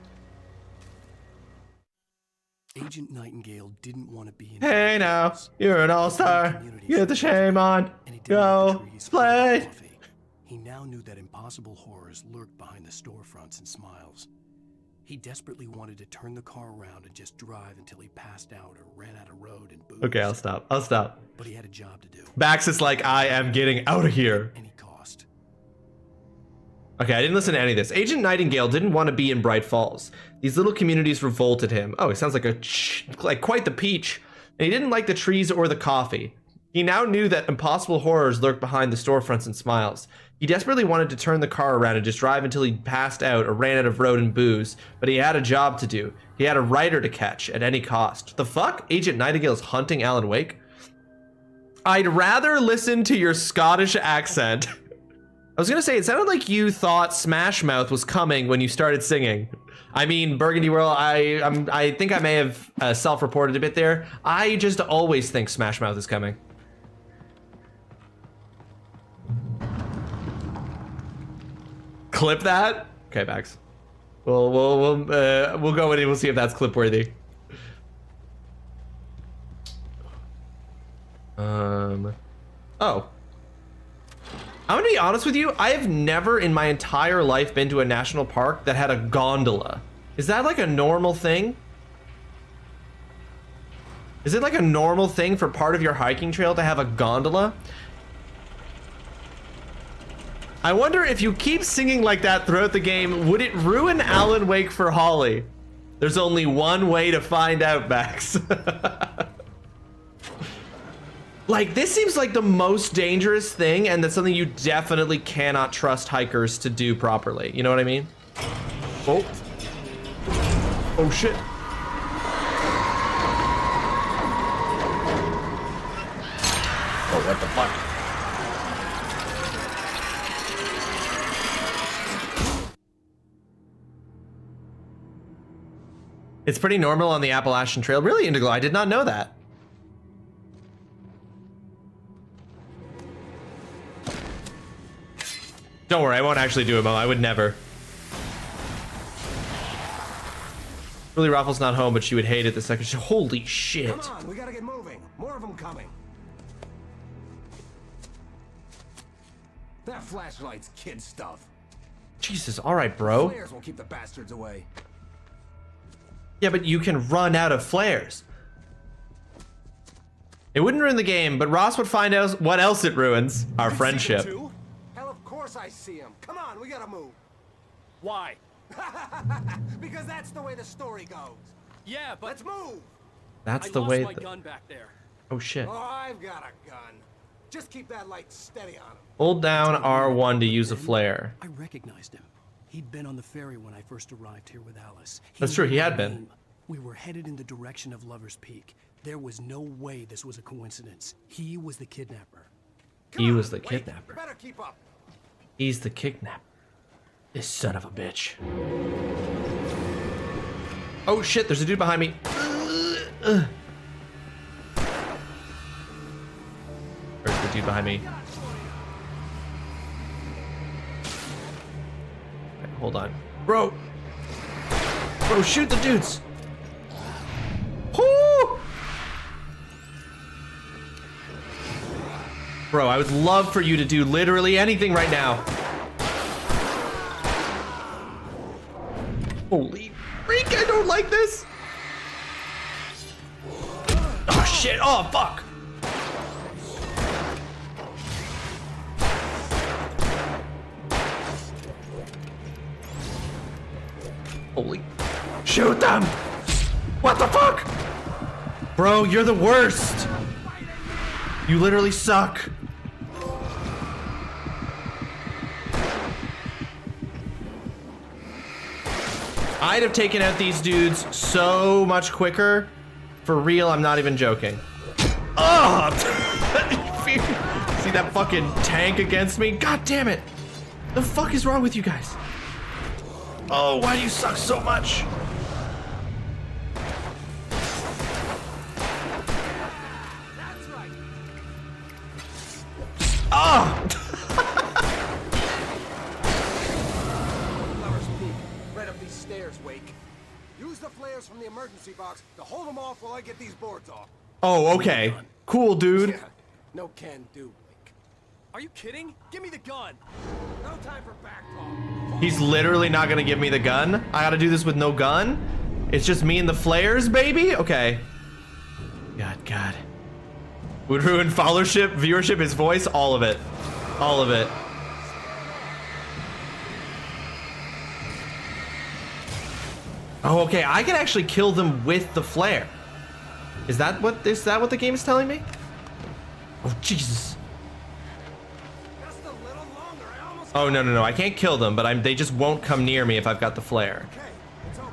Speaker 2: Agent Nightingale didn't want to be in.
Speaker 1: Hey now, you're an all-star. Get the shame on. Go play.
Speaker 2: He now knew that impossible horrors lurked behind the storefronts and smiles. He desperately wanted to turn the car around and just drive until he passed out or ran out of road and booze.
Speaker 1: Okay, I'll stop. I'll stop.
Speaker 2: But he had a job to do.
Speaker 1: Bax is like, I am getting out of here.
Speaker 2: Any cost.
Speaker 1: Okay, I didn't listen to any of this. Agent Nightingale didn't want to be in Bright Falls. These little communities revolted him. Oh, he sounds like quite the peach. And he didn't like the trees or the coffee. He now knew that impossible horrors lurked behind the storefronts and smiles. He desperately wanted to turn the car around and just drive until he passed out or ran out of road and booze, but he had a job to do. He had a writer to catch at any cost. The fuck? Agent Nightingale's hunting Alan Wake? I'd rather listen to your Scottish accent. I was gonna say, it sounded like you thought Smash Mouth was coming when you started singing. I mean, Burgundy Whirl, I think I may have self-reported a bit there. I just always think Smash Mouth is coming. Clip that? Okay, Bax. We'll go in and we'll see if that's clip worthy. Oh. I'm gonna be honest with you. I have never in my entire life been to a national park that had a gondola. Is that like a normal thing? Is it like a normal thing for part of your hiking trail to have a gondola? I wonder if you keep singing like that throughout the game, would it ruin Alan Wake for Holly? There's only one way to find out, Max. Like, this seems like the most dangerous thing, and that's something you definitely cannot trust hikers to do properly. You know what I mean? Oh. Oh, shit. Oh, what the fuck? It's pretty normal on the Appalachian Trail. Really, Indigo? I did not know that. Don't worry, I won't actually do it, Mo. I would never. Really, Raffle's not home, but she would hate it the second she... Holy shit.
Speaker 7: Come on, we gotta get moving. More of them coming. That flashlight's kid stuff.
Speaker 1: Jesus, all right, bro.
Speaker 7: Flares will keep the bastards away.
Speaker 1: Yeah, but you can run out of flares. It wouldn't ruin the game, but Ross would find out what else it ruins. Our friendship.
Speaker 7: Hell, of course I see him. Come on, we gotta move.
Speaker 10: Why?
Speaker 7: Because that's the way the story goes.
Speaker 10: Yeah, but
Speaker 7: Let's move.
Speaker 1: That's
Speaker 10: I
Speaker 1: the
Speaker 10: lost
Speaker 1: way...
Speaker 10: my gun back there.
Speaker 1: Oh, shit.
Speaker 7: Oh, I've got a gun. Just keep that light steady on him.
Speaker 1: Hold down R1 to use a flare.
Speaker 2: I recognized him. He'd been on the ferry when I first arrived here with Alice.
Speaker 1: That's true, he
Speaker 2: knew
Speaker 1: had
Speaker 2: my
Speaker 1: been.
Speaker 2: name. We were headed in the direction of Lover's Peak. There was no way this was a coincidence. He was the kidnapper.
Speaker 1: He was the kidnapper.
Speaker 7: Better keep up.
Speaker 1: He's the kidnapper. This son of a bitch. Oh shit, there's a dude behind me. Where's the dude behind me? Right, hold on. Bro! Bro, shoot the dudes! Whoo! Bro, I would love for you to do literally anything right now. Holy freak, I don't like this. Oh shit. Oh, fuck. Holy. Shoot them. What the fuck? Bro, you're the worst. You literally suck. I'd have taken out these dudes so much quicker. For real, I'm not even joking. Oh! See that fucking tank against me? God damn it. The fuck is wrong with you guys? Oh, why do you suck so much?
Speaker 10: That's right.
Speaker 1: Oh!
Speaker 10: Flowers Peak. Right up these stairs, Wake. Use the flares from the emergency box to hold them off while I get these boards off.
Speaker 1: Oh, okay. Cool, dude.
Speaker 10: Yeah, no can do, Wake. Are you kidding? Give me the gun. No time for back talk.
Speaker 1: He's literally not gonna give me the gun. I gotta do this with no gun. It's just me and the flares, baby? Okay. God. Would ruin followership, viewership, his voice, all of it. All of it. Oh, okay, I can actually kill them with the flare. Is that what the game is telling me? Oh, Jesus.
Speaker 10: Just a little longer. I almost
Speaker 1: Oh, no, I can't kill them, but they just won't come near me if I've got the flare.
Speaker 10: Okay, it's open.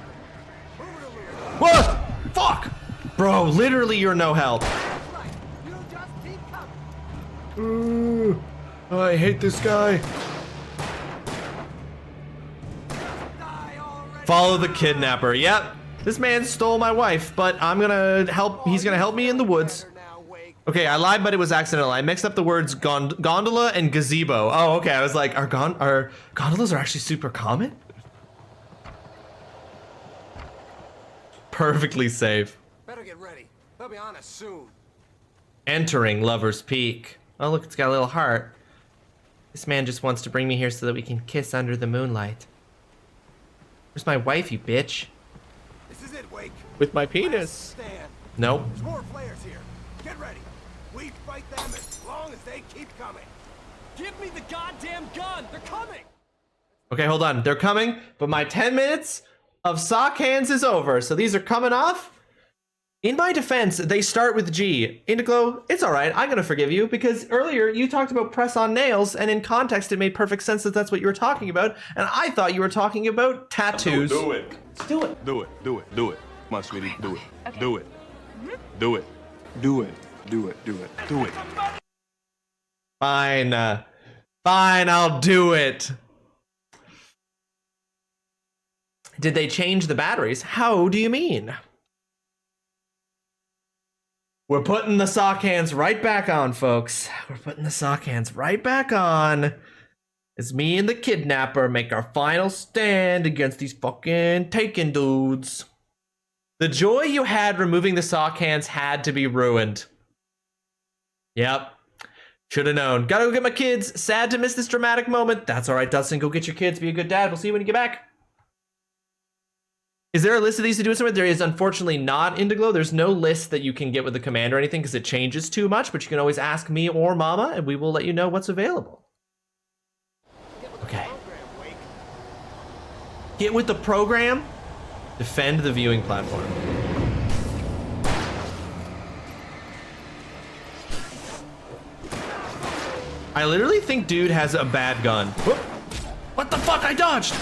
Speaker 10: Move it a little.
Speaker 1: What? Fuck! Bro, literally you're no help.
Speaker 10: That's right. You just keep coming.
Speaker 1: Oh, I hate this guy.
Speaker 10: Die already.
Speaker 1: Follow the kidnapper. Yep. This man stole my wife, but I'm gonna help. He's gonna help me in the woods.
Speaker 10: Better now, Wake.
Speaker 1: Okay, I lied, but it was accidental. I mixed up the words gondola and gazebo. Oh, okay. I was like, are gondolas are actually super common? Perfectly safe.
Speaker 10: Better get ready. They'll be on us soon.
Speaker 1: Entering Lover's Peak. Oh, look, it's got a little heart. This man just wants to bring me here so that we can kiss under the moonlight. Where's my wife, you bitch?
Speaker 10: This is it, Wake.
Speaker 1: With my
Speaker 10: Last
Speaker 1: penis.
Speaker 10: stand.
Speaker 1: Nope.
Speaker 10: There's more flares here. Get ready. We fight them as long as they keep coming. Give me the goddamn gun. They're coming.
Speaker 1: Okay, hold on. They're coming, but my 10 minutes of sock hands is over. So these are coming off. In my defense, they start with G. Indigo, it's all right. I'm going to forgive you because earlier you talked about press on nails, and in context, it made perfect sense that that's what you were talking about. And I thought you were talking about tattoos.
Speaker 11: Do it.
Speaker 1: Do it.
Speaker 11: Do it. Do it. Do it. Come on, sweetie. Do it.
Speaker 12: Okay.
Speaker 11: Do it. Do it. Do it. Do it. Do it. Do it.
Speaker 1: Fine. Fine, I'll do it. Did they change the batteries? How do you mean? We're putting the sock hands right back on, folks. We're putting the sock hands right back on. As me and the kidnapper make our final stand against these fucking taken dudes. The joy you had removing the sock hands had to be ruined. Yep. Should have known. Gotta go get my kids. Sad to miss this dramatic moment. That's all right, Dustin. Go get your kids. Be a good dad. We'll see you when you get back. Is there a list of these to do something? There is unfortunately not, Indiglo. There's no list that you can get with the command or anything because it changes too much, but you can always ask me or Mama and we will let you know what's available. Okay. Get with the program. Defend the viewing platform. I literally think dude has a bad gun. Whoop. What the fuck? I dodged.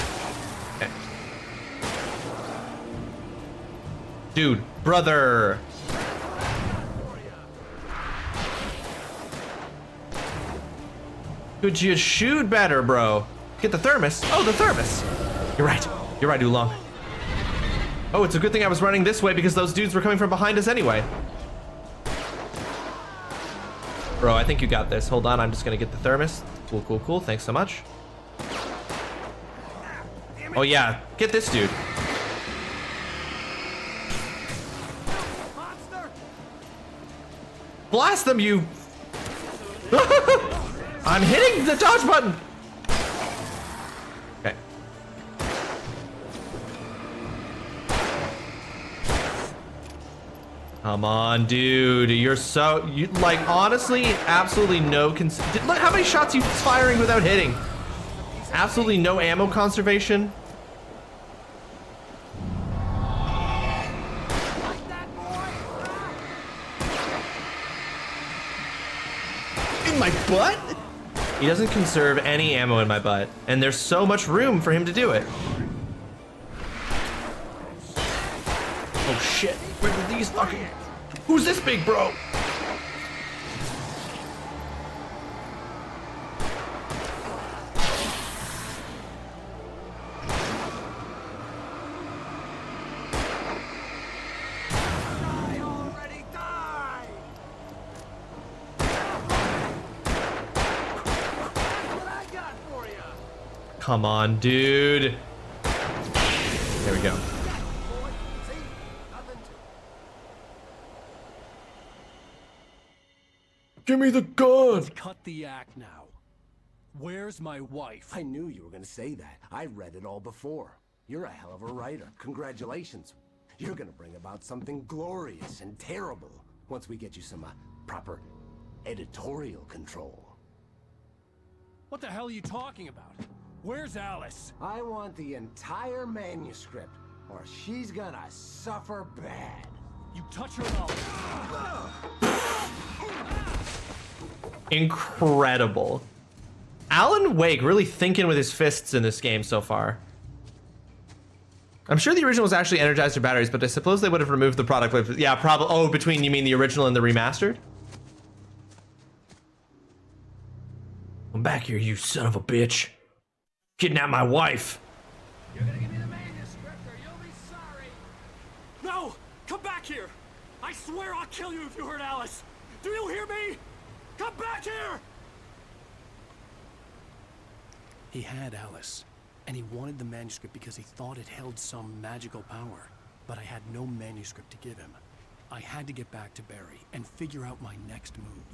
Speaker 1: Okay. Dude, brother. Could you shoot better, bro? Get the thermos. Oh, the thermos. You're right. You're right, Oolong. Oh, it's a good thing I was running this way because those dudes were coming from behind us anyway. Bro, I think you got this. Hold on, I'm just gonna get the thermos. Cool, cool, cool. Thanks so much. Oh yeah, get this dude. Blast them, you. I'm hitting the dodge button. Okay. Come on, dude. You're so... like, honestly, absolutely no... Look how many shots he's firing without hitting. Absolutely no ammo conservation. In my butt? He doesn't conserve any ammo in my butt. And there's so much room for him to do it. Oh, shit. Where did these fucking... Who's this big bro? Come on, dude. There we go. Give me the gun.
Speaker 2: Let's cut the act now. Where's my wife?
Speaker 10: I knew you were gonna say that. I read it all before. You're a hell of a writer. Congratulations. You're gonna bring about something glorious and terrible once we get you some proper editorial control.
Speaker 2: What the hell are you talking about? Where's Alice?
Speaker 10: I want the entire manuscript, or she's gonna suffer bad.
Speaker 2: You touch her and
Speaker 1: Incredible. Alan Wake really thinking with his fists in this game so far. I'm sure the original was actually energizer batteries, but I suppose they would have removed the product. Yeah, probably. Oh, between, you mean the original and the remastered? Come back here, you son of a bitch. Kidnap my wife.
Speaker 10: You're gonna give me the manuscript or you'll be sorry.
Speaker 2: No! Come back here! I swear I'll kill you if you hurt Alice! Do you hear me? Come back here! He had Alice, and he wanted the manuscript because he thought it held some magical power. But I had no manuscript to give him. I had to get back to Barry and figure out my next move.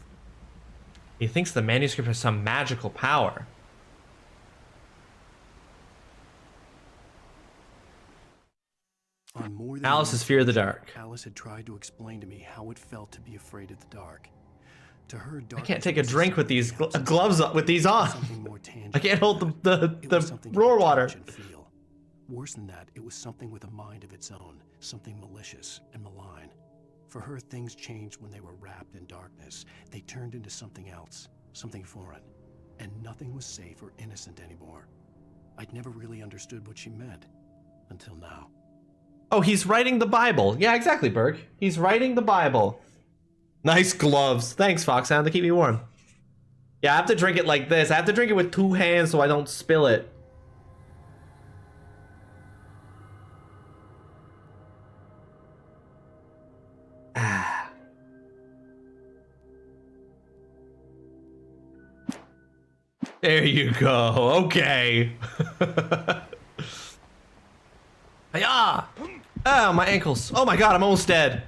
Speaker 1: He thinks the manuscript has some magical power.
Speaker 2: On more than
Speaker 1: Alice's fear of the dark.
Speaker 2: Alice had tried to explain to me how it felt to be afraid of the dark. To her,
Speaker 1: I can't take a drink with these gloves up, with these on. I can't hold the roar water.
Speaker 2: Worse than that, it was something with a mind of its own, something malicious and malign. For her, things changed when they were wrapped in darkness. They turned into something else, something foreign, and nothing was safe or innocent anymore. I'd never really understood what she meant until now.
Speaker 1: Oh, he's writing the Bible. Yeah, exactly, Berg. He's writing the Bible. Nice gloves. Thanks, Foxhound, to keep me warm. Yeah, I have to drink it like this. I have to drink it with two hands so I don't spill it. Ah. There you go. Okay. Hiya! Oh, my ankles. Oh my god, I'm almost dead.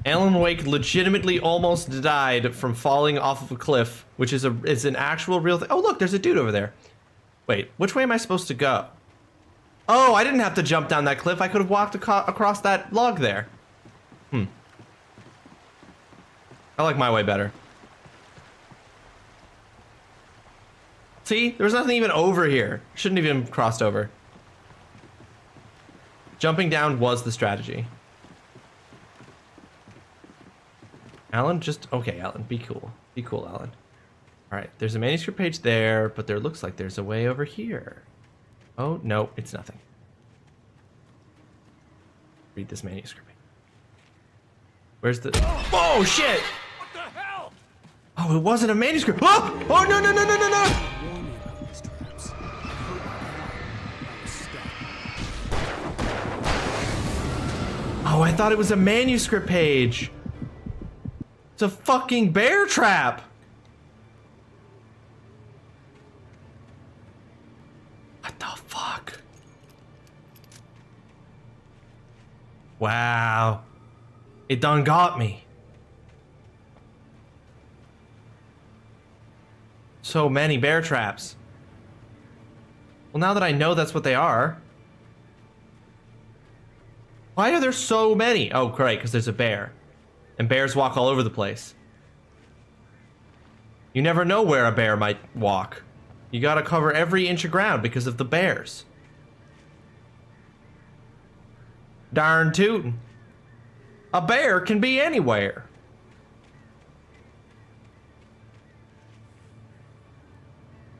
Speaker 1: Alan Wake legitimately almost died from falling off of a cliff, which is an actual real thing. Oh, look, there's a dude over there. Wait, which way am I supposed to go? Oh, I didn't have to jump down that cliff. I could have walked across that log there. I like my way better. See, there was nothing even over here. Shouldn't have even crossed over. Jumping down was the strategy. Alan, okay, Alan, be cool. Be cool, Alan. All right, there's a manuscript page there, but there looks like there's a way over here. Oh, no, it's nothing. Read this manuscript. Where's the... Oh, shit!
Speaker 10: What the hell?
Speaker 1: Oh, it wasn't a manuscript. Oh, oh no, no, no, no, no, no! Oh, I thought it was a manuscript page. It's a fucking bear trap. What the fuck? Wow. It done got me. So many bear traps. Well, now that I know that's what they are, Why are there so many? Oh, great, because there's a bear. And bears walk all over the place. You never know where a bear might walk. You gotta cover every inch of ground because of the bears. Darn tootin'. A bear can be anywhere.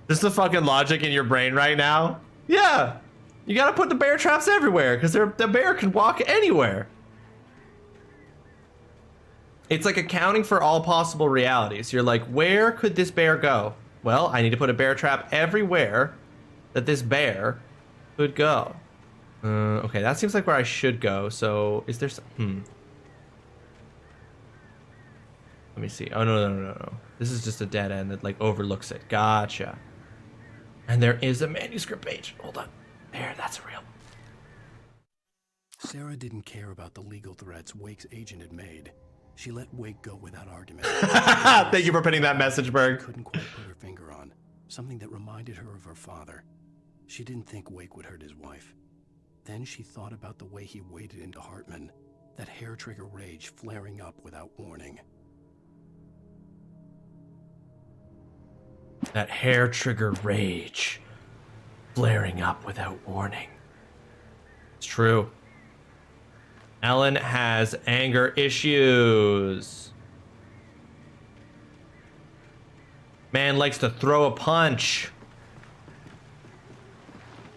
Speaker 1: This is the fucking logic in your brain right now? Yeah. You gotta put the bear traps everywhere because the bear can walk anywhere. It's like accounting for all possible realities. You're like, where could this bear go? Well, I need to put a bear trap everywhere that this bear could go. Okay, that seems like where I should go. So, is there some... Let me see. Oh, no. This is just a dead end that, like, overlooks it. Gotcha. And there is a manuscript page. Hold on. There, that's real.
Speaker 2: Sarah didn't care about the legal threats Wake's agent had made. She let Wake go without argument.
Speaker 1: Thank you for putting that message, Berg.
Speaker 2: Couldn't quite put her finger on something that reminded her of her father. She didn't think Wake would hurt his wife. Then she thought about the way he waded into Hartman, that hair-trigger rage flaring up without warning.
Speaker 1: That hair-trigger rage flaring up without warning. It's true. Alan has anger issues. Man likes to throw a punch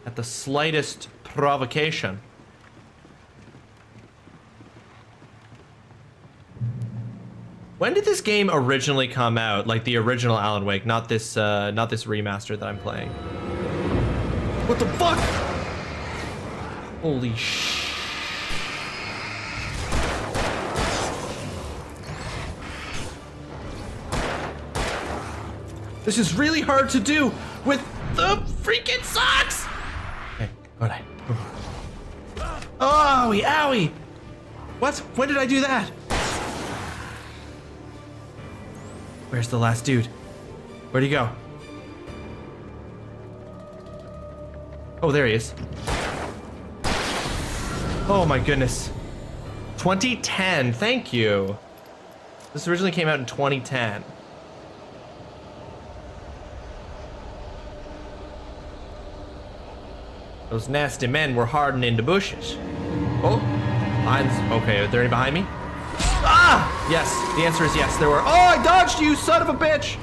Speaker 1: at the slightest provocation. When did this game originally come out? Like the original Alan Wake, not this remaster that I'm playing. What the fuck? Holy sh! This is really hard to do with the freaking socks! Okay, alright. Oh, owie! What? When did I do that? Where's the last dude? Where'd he go? Oh, there he is. Oh my goodness. 2010, thank you. This originally came out in 2010. Those nasty men were hiding in the bushes. Oh, okay, are there any behind me? Ah! Yes, the answer is yes, there were. Oh, I dodged you, son of a bitch!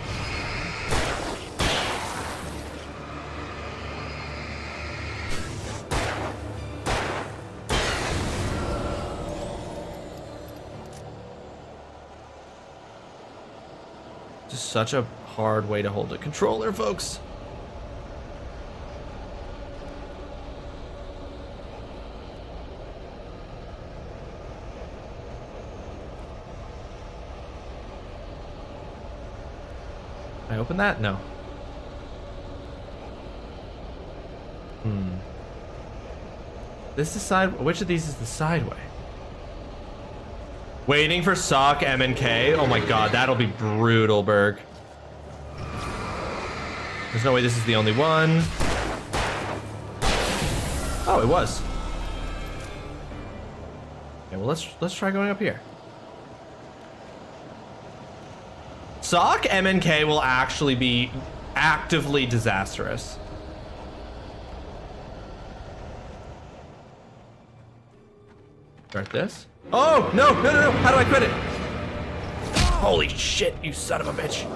Speaker 1: Just such a hard way to hold a controller, folks. Can I open that? No. This is side. Which of these is the side way? Waiting for Sock M and K. Oh my god, that'll be brutal, Berg. There's no way this is the only one. Oh, it was. Okay, well let's try going up here. Sock M and K will actually be actively disastrous. Start this. Oh, no. How do I quit it? Holy shit, you son of a bitch.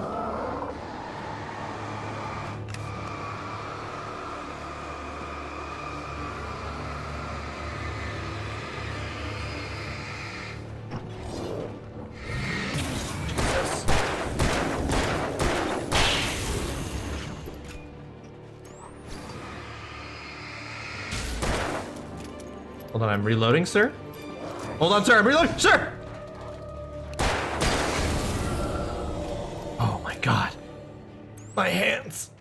Speaker 1: Hold on, I'm reloading, sir. Hold on, sir, I'm reloading, sir! Oh my god. My hands.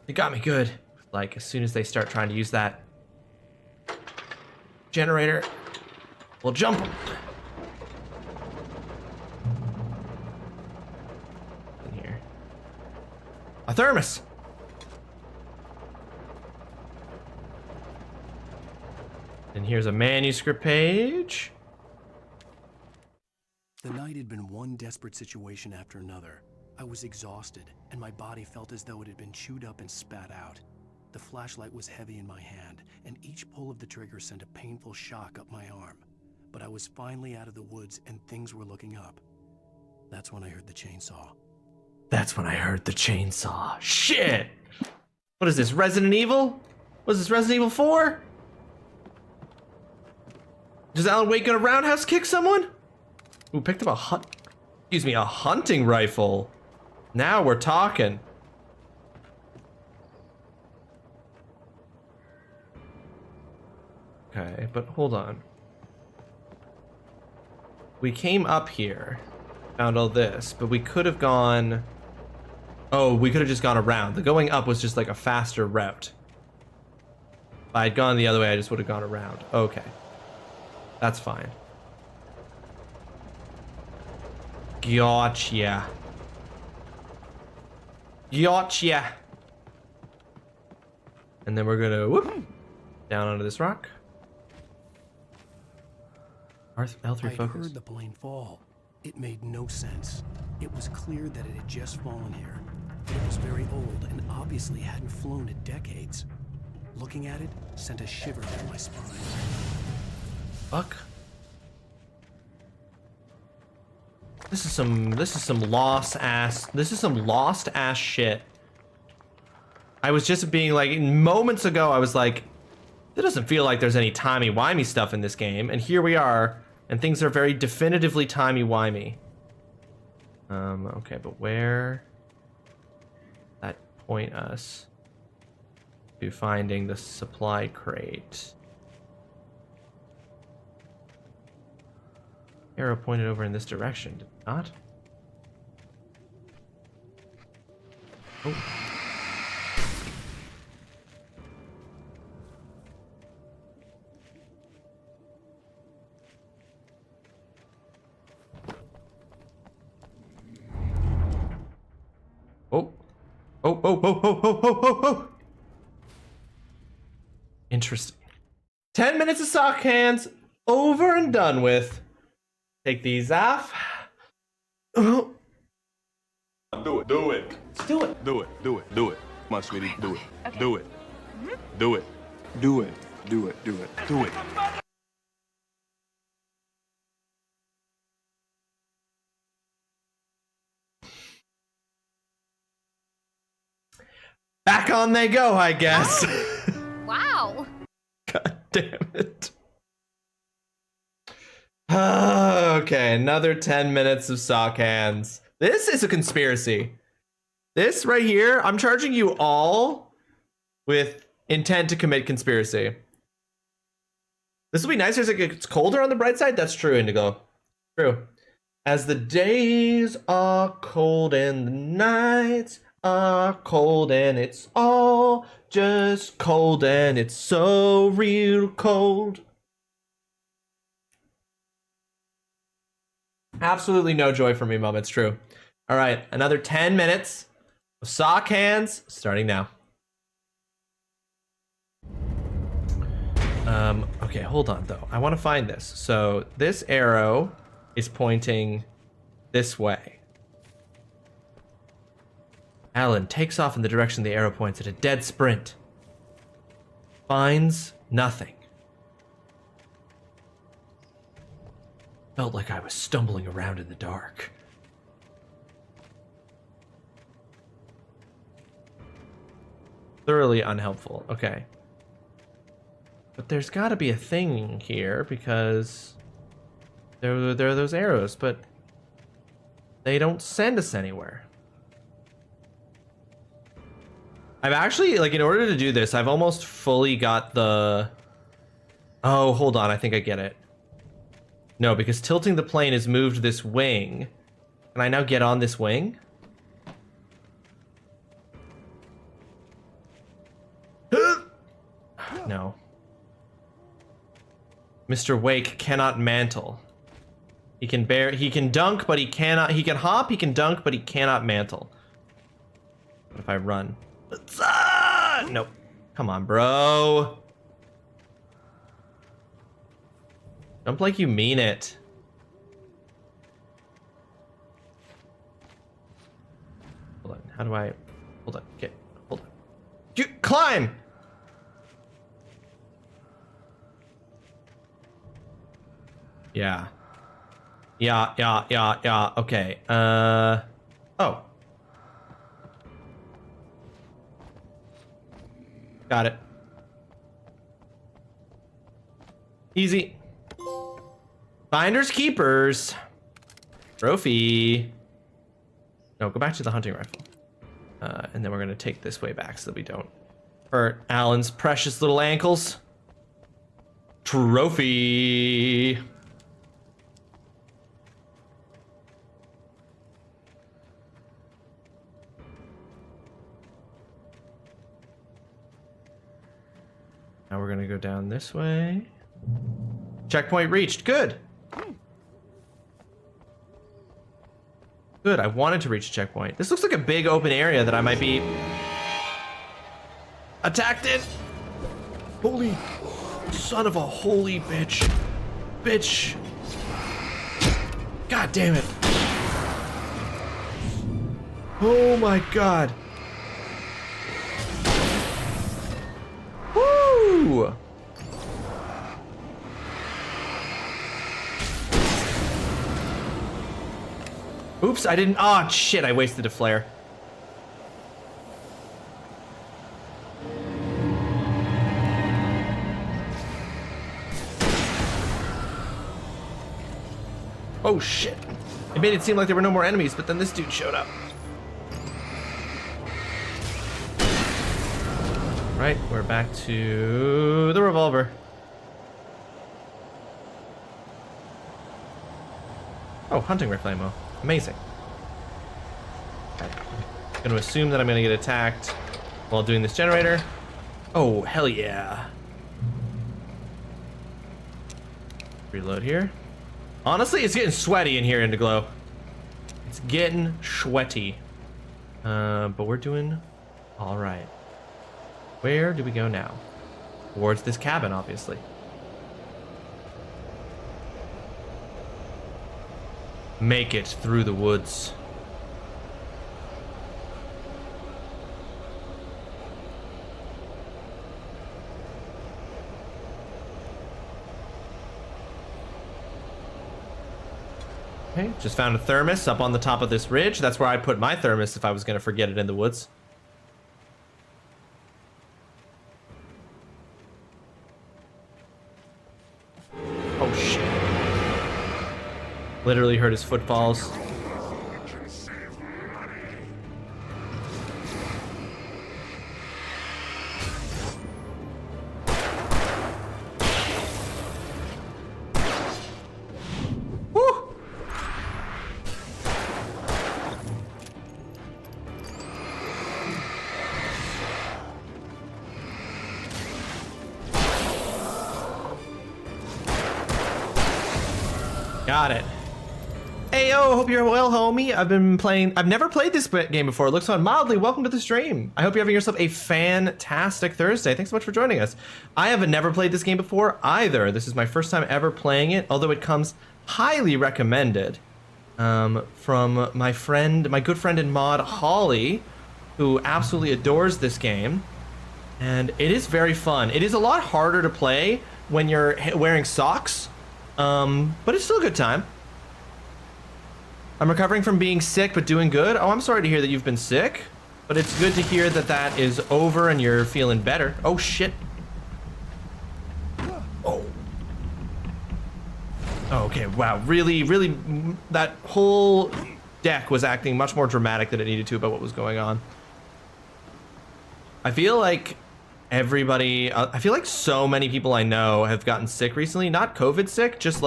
Speaker 1: They got me good. Like, as soon as they start trying to use that generator, we'll jump them. In here. A thermos! here's a manuscript page.
Speaker 2: The night had been one desperate situation after another. I was exhausted, and my body felt as though it had been chewed up and spat out. The flashlight was heavy in my hand, and each pull of the trigger sent a painful shock up my arm. But I was finally out of the woods, and things were looking up. That's when I heard the chainsaw.
Speaker 1: That's when I heard the chainsaw. Shit! What is this, Resident Evil? Was this Resident Evil 4? Does Alan Wake gonna roundhouse kick someone? Ooh, picked up a hunting rifle. Now we're talking. Okay, but hold on. We came up here, found all this, but we could have gone... Oh, we could have just gone around. The going up was just like a faster route. If I had gone the other way, I just would have gone around. Okay. That's fine. Gotcha. Gotcha. And then we're gonna whoop down onto this rock. L3 focus.
Speaker 2: I heard the plane fall. It made no sense. It was clear that it had just fallen here. But it was very old and obviously hadn't flown in decades. Looking at it sent a shiver down my spine.
Speaker 1: Fuck. This is some lost ass shit. I was just being like, moments ago I was like, it doesn't feel like there's any timey-wimey stuff in this game, and here we are, and things are very definitively timey-wimey. Okay, but where that point us to finding the supply crate? Arrow pointed over in this direction, did it not? Oh. Oh. Oh, oh, oh, oh, oh, oh, oh, oh. Interesting. 10 minutes of sock hands, over and done with. Take these off. Oh.
Speaker 11: Do it. Do it.
Speaker 5: Let's do it.
Speaker 11: Do it. Do it. Do it. Come on, sweetie. Do it.
Speaker 12: Okay.
Speaker 11: Do it. Do it. Do it. Do it. Do it. Do it.
Speaker 1: Back on they go, I guess.
Speaker 12: Oh. Wow.
Speaker 1: God damn it. Okay, another 10 minutes of sock hands. This is a conspiracy. This right here, I'm charging you all with intent to commit conspiracy. This will be nicer as it's colder on the bright side. That's true, Indigo. True. As the days are cold and the nights are cold and it's all just cold and it's so real cold. Absolutely no joy for me, Mom. It's true. All right, another 10 minutes of sock hands starting now. Okay, hold on though. I want to find this. So this arrow is pointing this way. Alan takes off in the direction the arrow points at a dead sprint. Finds nothing. Felt like I was stumbling around in the dark. Thoroughly unhelpful. Okay. But there's got to be a thing here because there are those arrows, but they don't send us anywhere. I've actually, like, in order to do this, I've almost fully got the... Oh, hold on. I think I get it. No, because tilting the plane has moved this wing. Can I now get on this wing? No. Mr. Wake cannot mantle. He can dunk, but he cannot, he can hop, he can dunk, but he cannot mantle. What if I run? Nope. Come on, bro. Jump like you mean it. Hold on. How do I... Hold on. Okay. Hold on. You climb! Yeah. Yeah. Okay. Oh. Got it. Easy. Finders keepers. Trophy. No, go back to the hunting rifle. And then we're gonna take this way back so that we don't hurt Alan's precious little ankles. Trophy. Now we're gonna go down this way. Checkpoint reached. Good. Good. I wanted to reach a checkpoint. This looks like a big open area that I might be attacked in. Holy son of a holy bitch. Bitch. God damn it. Oh my god. Woo! Oops, I didn't. Oh, shit, I wasted a flare. Oh, shit. It made it seem like there were no more enemies, but then this dude showed up. Right, we're back to the revolver. Oh, hunting rifle ammo. Amazing. Okay. I'm gonna assume that I'm gonna get attacked while doing this generator. Oh, hell yeah. Reload here. Honestly, it's getting sweaty in here, Indiglo. It's getting sweaty. But we're doing all right. Where do we go now? Towards this cabin, obviously. Make it through the woods. Okay, just found a thermos up on the top of this ridge. That's where I put my thermos if I was gonna forget it in the woods. Oh shit. Literally heard his footfalls. Woo! Got it. Ayo, hope you're well, homie. I've never played this game before. It looks fun. Mildly, welcome to the stream. I hope you're having yourself a fantastic Thursday. Thanks so much for joining us. I have never played this game before either. This is my first time ever playing it, although it comes highly recommended from my good friend and mod, Holly, who absolutely adores this game. And it is very fun. It is a lot harder to play when you're wearing socks, but it's still a good time. I'm recovering from being sick, but doing good. Oh, I'm sorry to hear that you've been sick, but it's good to hear that that is over and you're feeling better. Oh, shit. Oh. Oh, okay, wow. Really, that whole deck was acting much more dramatic than it needed to about what was going on. I feel like I feel like so many people I know have gotten sick recently. Not COVID sick, just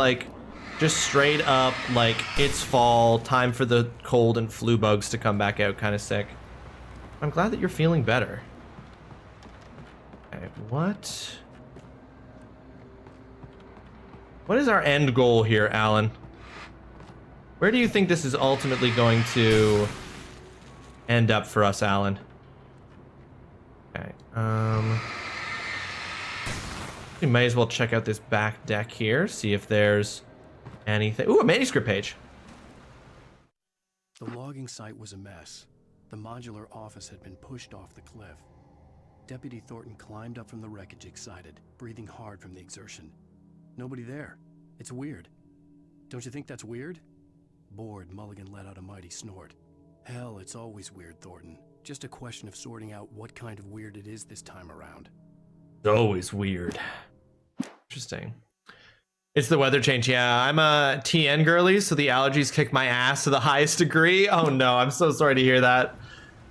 Speaker 1: straight up, like, it's fall, time for the cold and flu bugs to come back out kind of sick. I'm glad that you're feeling better. Okay, what is our end goal here, Alan? Where do you think this is ultimately going to end up for us, Alan? Okay, We may as well check out this back deck here, see if there's anything. Ooh, a manuscript page.
Speaker 2: The logging site was a mess. The modular office had been pushed off the cliff. Deputy Thornton climbed up from the wreckage excited, breathing hard from the exertion. Nobody there. It's weird. Don't you think that's weird? Bored, Mulligan let out a mighty snort. Hell, it's always weird, Thornton. Just a question of sorting out what kind of weird it is this time around.
Speaker 1: It's always weird. Interesting. It's the weather change. Yeah, I'm a TN girly, so the allergies kick my ass to the highest degree. Oh no, I'm so sorry to hear that.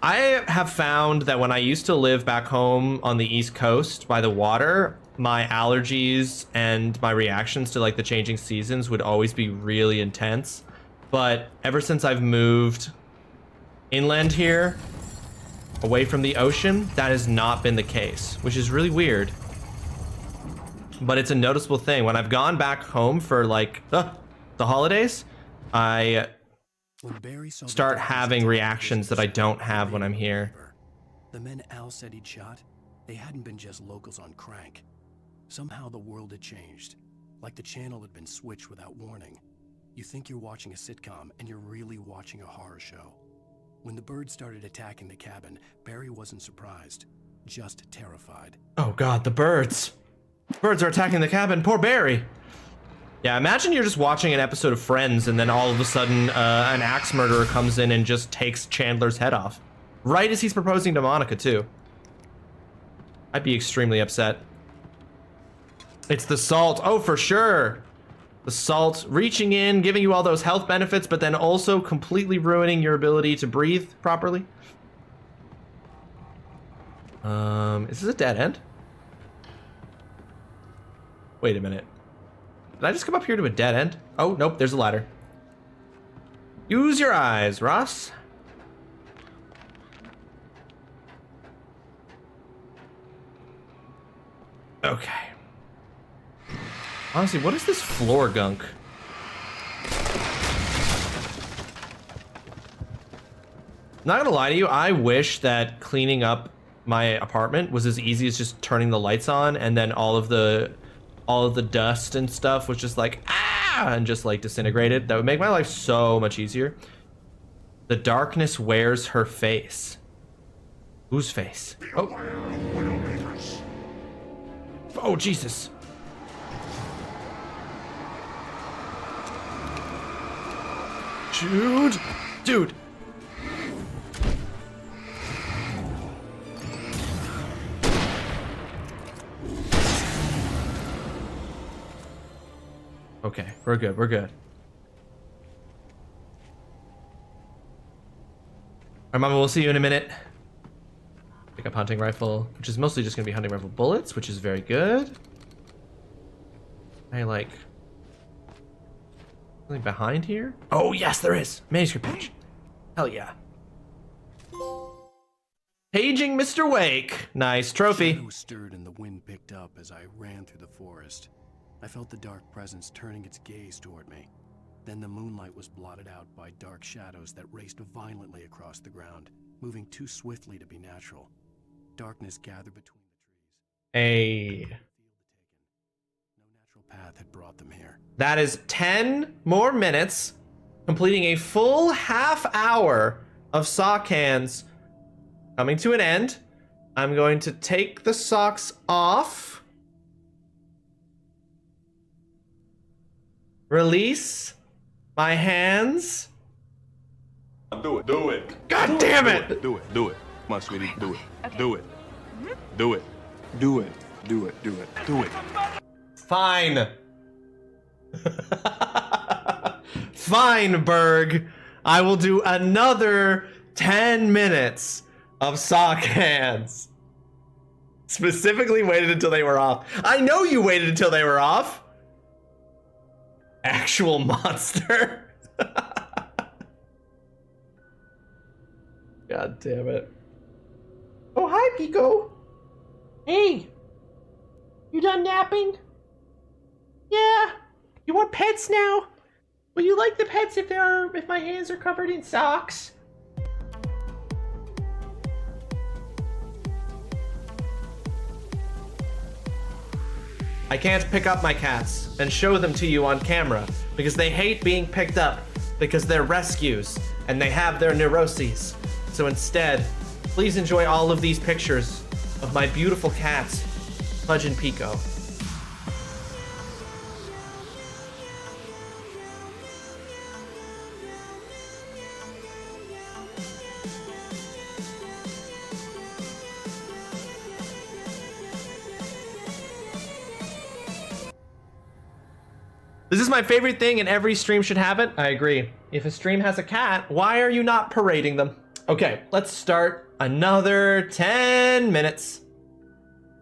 Speaker 1: I have found that when I used to live back home on the East Coast by the water, my allergies and my reactions to like the changing seasons would always be really intense. But ever since I've moved inland here, away from the ocean, that has not been the case, which is really weird. But it's a noticeable thing. When I've gone back home for like the holidays, I start having reactions that I don't have when I'm here.
Speaker 2: The men Al said he'd shot, they hadn't been just locals on crank. Somehow the world had changed, like the channel had been switched without warning. You think you're watching a sitcom, and you're really watching a horror show. When the birds started attacking the cabin, Barry wasn't surprised, just terrified.
Speaker 1: Oh god, the birds. Birds are attacking the cabin. Poor Barry. Yeah, imagine you're just watching an episode of Friends and then all of a sudden an axe murderer comes in and just takes Chandler's head off. Right as he's proposing to Monica, too. I'd be extremely upset. It's the salt. Oh, for sure. The salt reaching in, giving you all those health benefits, but then also completely ruining your ability to breathe properly. Is this a dead end? Wait a minute. Did I just come up here to a dead end? Oh, nope, there's a ladder. Use your eyes, Ross. Okay. Honestly, what is this floor gunk? Not gonna lie to you, I wish that cleaning up my apartment was as easy as just turning the lights on and then all of the dust and stuff was just like, ah, and just like disintegrated. That would make my life so much easier. The darkness wears her face. Whose face? Oh. Oh, Jesus. Dude. Okay, we're good. All right, Mama, we'll see you in a minute. Pick up hunting rifle, which is mostly just gonna be hunting rifle bullets, which is very good. I like something behind here. Oh yes, there is manuscript page. Hell yeah. Paging Mr. Wake. Nice trophy.
Speaker 2: Shadows stirred and the wind picked up as I ran through the forest. I felt the dark presence turning its gaze toward me. Then the moonlight was blotted out by dark shadows that raced violently across the ground, moving too swiftly to be natural. Darkness gathered between the trees.
Speaker 1: Hey.
Speaker 2: No natural path had brought them here.
Speaker 1: That is 10 more minutes, completing a full half hour of sock hands coming to an end. I'm going to take the socks off. Release my hands.
Speaker 11: Do it.
Speaker 1: God damn it!
Speaker 11: Do it. Come on, sweetie. Do it.
Speaker 12: Okay.
Speaker 11: Do it.
Speaker 1: Fine. Fine, Berg. I will do another 10 minutes of sock hands. Specifically waited until they were off. I know you waited until they were off. Actual monster. God damn it. Oh, hi, Pico. Hey. You done napping? Yeah. You want pets now? Will you like the pets if my hands are covered in socks? I can't pick up my cats and show them to you on camera because they hate being picked up because they're rescues and they have their neuroses. So instead, please enjoy all of these pictures of my beautiful cats, Pudge and Pico. This is my favorite thing and every stream should have it. I agree. If a stream has a cat, why are you not parading them? Okay, let's start another 10 minutes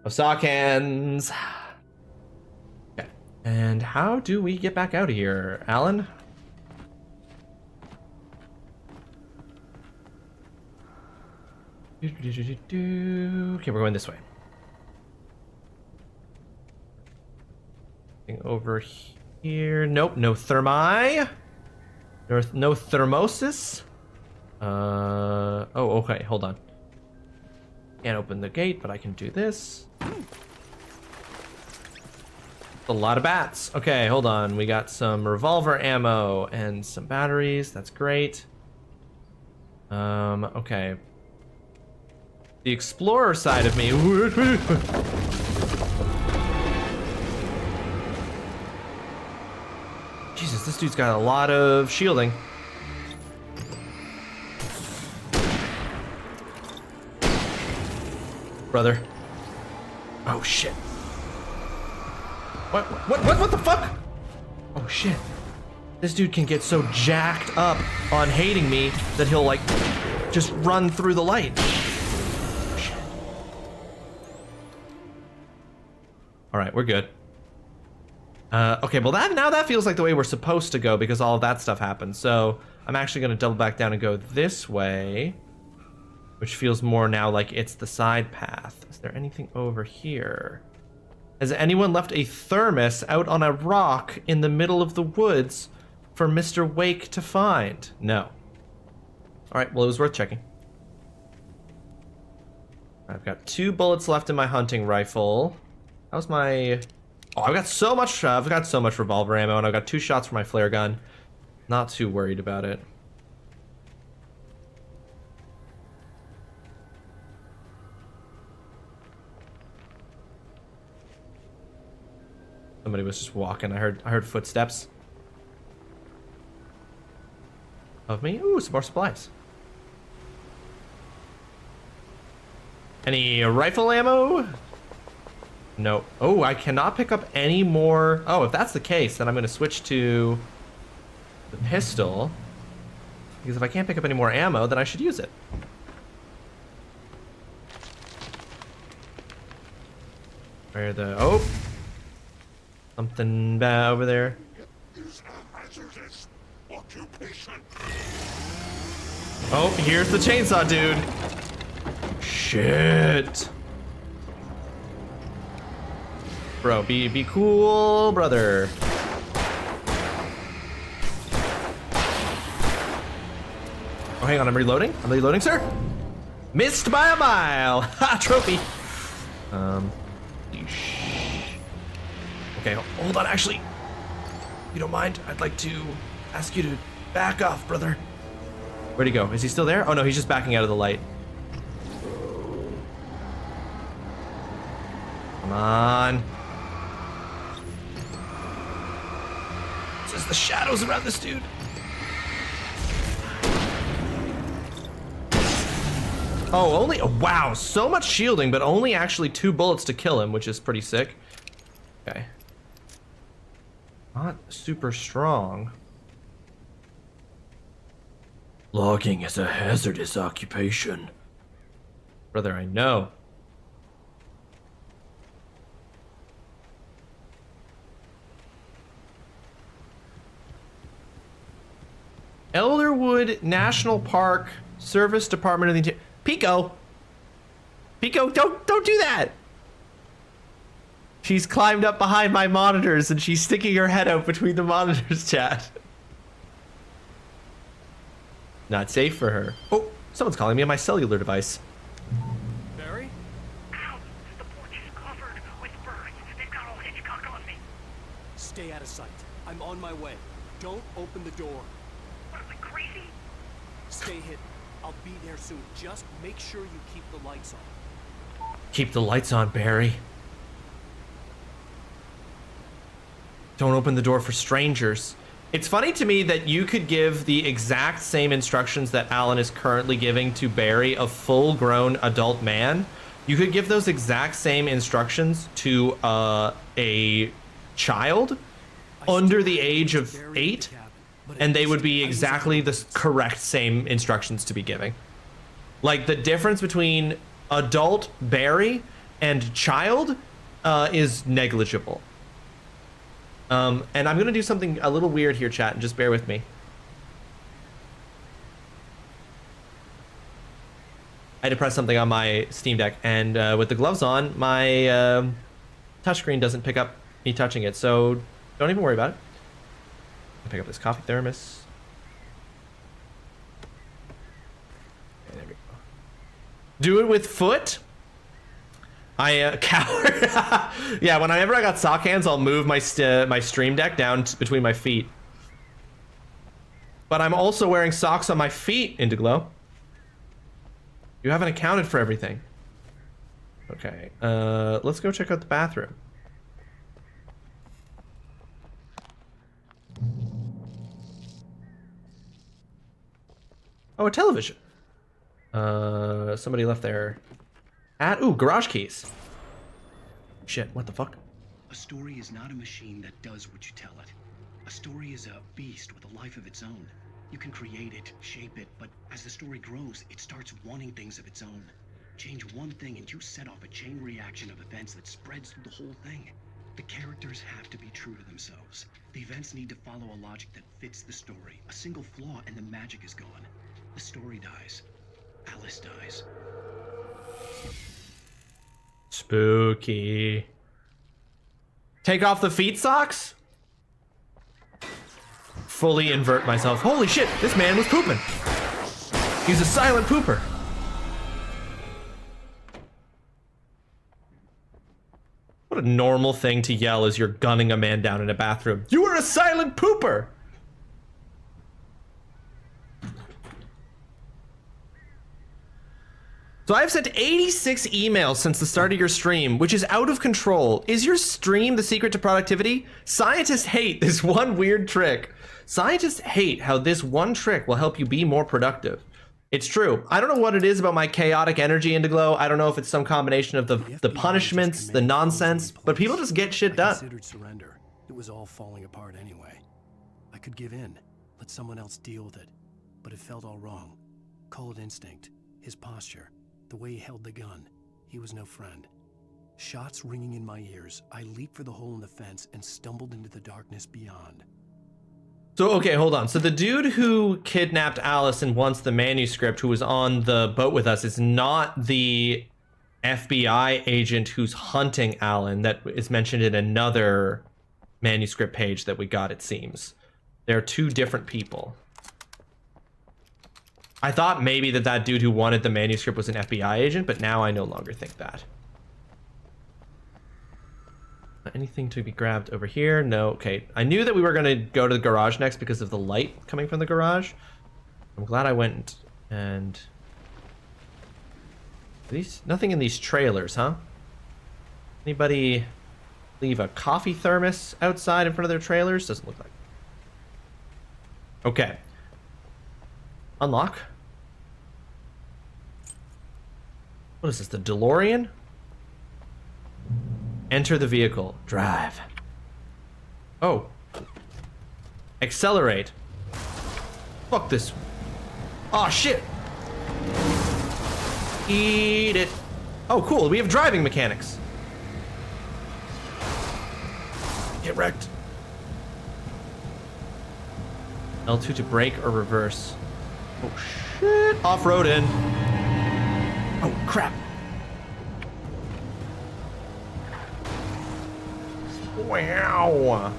Speaker 1: of saw cans. Okay, and how do we get back out of here, Alan? Okay, we're going this way. Over here. Nope, no thermi. No thermosis. Oh, okay, hold on. Can't open the gate, but I can do this. A lot of bats. Okay, hold on. We got some revolver ammo and some batteries. That's great. Okay. The explorer side of me. Jesus, this dude's got a lot of shielding. Brother. Oh shit. What the fuck? Oh shit. This dude can get so jacked up on hating me that he'll like just run through the light. Shit. All right, we're good. Okay, well now that feels like the way we're supposed to go because all of that stuff happened. So I'm actually gonna double back down and go this way, which feels more now like it's the side path. Is there anything over here? Has anyone left a thermos out on a rock in the middle of the woods for Mr. Wake to find? No. All right, well, it was worth checking. I've got 2 bullets left in my hunting rifle. How's my... Oh, I've got so much revolver ammo, and I've got 2 shots for my flare gun. Not too worried about it. Somebody was just walking. I heard footsteps. Of me? Ooh, some more supplies. Any rifle ammo? No. Oh, I cannot pick up any more. Oh, if that's the case, then I'm going to switch to the pistol. Because if I can't pick up any more ammo, then I should use it. Where the... Oh! Something bad over there. Oh, here's the chainsaw dude. Shit. Bro, be cool, brother. Oh, hang on, I'm reloading. I'm reloading, sir. Missed by a mile. Ha, trophy. Okay, hold on, actually. If you don't mind, I'd like to ask you to back off, brother. Where'd he go? Is he still there? Oh no, he's just backing out of the light. Come on. It's just the shadows around this dude. Oh, only, wow, so much shielding, but only actually 2 bullets to kill him, which is pretty sick. Okay. Not super strong. Logging is a hazardous occupation. Brother, I know. Elderwood National Park Service Department of the Interior. Pico! Pico, don't do that! She's climbed up behind my monitors and she's sticking her head out between the monitors, chat. Not safe for her. Oh, someone's calling me on my cellular device.
Speaker 8: Barry?
Speaker 9: Ow! The porch is covered with birds. They've got all Hitchcock
Speaker 2: Stay out of sight. I'm on my way. Don't open the door.
Speaker 9: What, am I crazy?
Speaker 2: Stay hidden. I'll be there soon. Just make sure you keep the lights on.
Speaker 1: Keep the lights on, Barry. Don't open the door for strangers. It's funny to me that you could give the exact same instructions that Alan is currently giving to Barry, a full-grown adult man. You could give those exact same instructions to a child under the age of 8, and they would be exactly the correct same instructions to be giving. Like, the difference between adult Barry and child is negligible. And I'm going to do something a little weird here, chat, and just bear with me. I had to press something on my Steam Deck, and with the gloves on, my touchscreen doesn't pick up me touching it, so don't even worry about it. I'll pick up this coffee thermos. Okay, there we go. Do it with foot? I coward. Yeah, whenever I got sock hands, I'll move my Stream Deck down between my feet. But I'm also wearing socks on my feet, Indiglow. You haven't accounted for everything. Okay, let's go check out the bathroom. Oh, a television. Somebody left their ooh, garage keys. Shit, what the fuck?
Speaker 2: A story is not a machine that does what you tell it. A story is a beast with a life of its own. You can create it, shape it, but as the story grows, it starts wanting things of its own. Change one thing and you set off a chain reaction of events that spreads through the whole thing. The characters have to be true to themselves. The events need to follow a logic that fits the story. A single flaw and the magic is gone. The story dies. Alice dies.
Speaker 1: Spooky. Take off the feet socks? Fully invert myself. Holy shit, this man was pooping. He's a silent pooper. What a normal thing to yell as you're gunning a man down in a bathroom. You are a silent pooper! So I've sent 86 emails since the start of your stream, which is out of control. Is your stream the secret to productivity? Scientists hate this one weird trick. Scientists hate how this one trick will help you be more productive. It's true. I don't know what it is about my chaotic energy, Indiglow. I don't know if it's some combination of the punishments, the nonsense, but people just get shit done.
Speaker 2: I considered surrender. It was all falling apart anyway. I could give in, let someone else deal with it, but it felt all wrong. Call it instinct, his posture, the way he held the gun. He was no friend. Shots ringing in my ears, I leaped for the hole in the fence and stumbled into the darkness beyond.
Speaker 1: So, okay, hold on. So the dude who kidnapped Alice and wants the manuscript, who was on the boat with us, is not the FBI agent who's hunting Alan that is mentioned in another manuscript page that we got, it seems. They're two different people. I thought maybe that dude who wanted the manuscript was an FBI agent, but now I no longer think that. Anything to be grabbed over here? No. Okay. I knew that we were going to go to the garage next because of the light coming from the garage. I'm glad I went and... Nothing in these trailers, huh? Anybody leave a coffee thermos outside in front of their trailers? Doesn't look like. Okay. Unlock. What is this, the DeLorean? Enter the vehicle. Drive. Oh. Accelerate. Fuck this. Oh, shit. Eat it. Oh, cool. We have driving mechanics. Get wrecked. L2 to brake or reverse. Oh, shit. Off-roading. Oh, crap. Wow.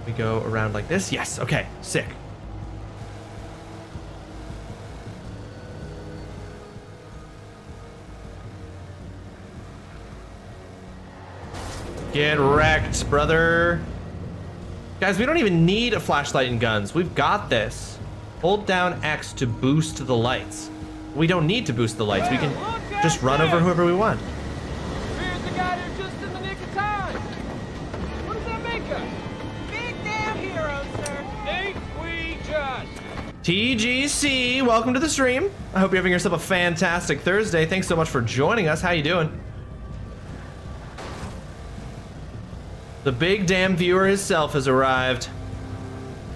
Speaker 1: We go around like this. Yes. Okay. Sick. Get wrecked, brother. Guys, we don't even need a flashlight and guns. We've got this. Hold down X to boost the lights. We don't need to boost the lights. We can just run over whoever we want.
Speaker 12: Here's the guy there just in the nick of time. What does that make us? Big damn heroes, sir. Ain't we just?
Speaker 1: TGC, welcome to the stream. I hope you're having yourself a fantastic Thursday. Thanks so much for joining us. How you doing? The big damn viewer himself has arrived.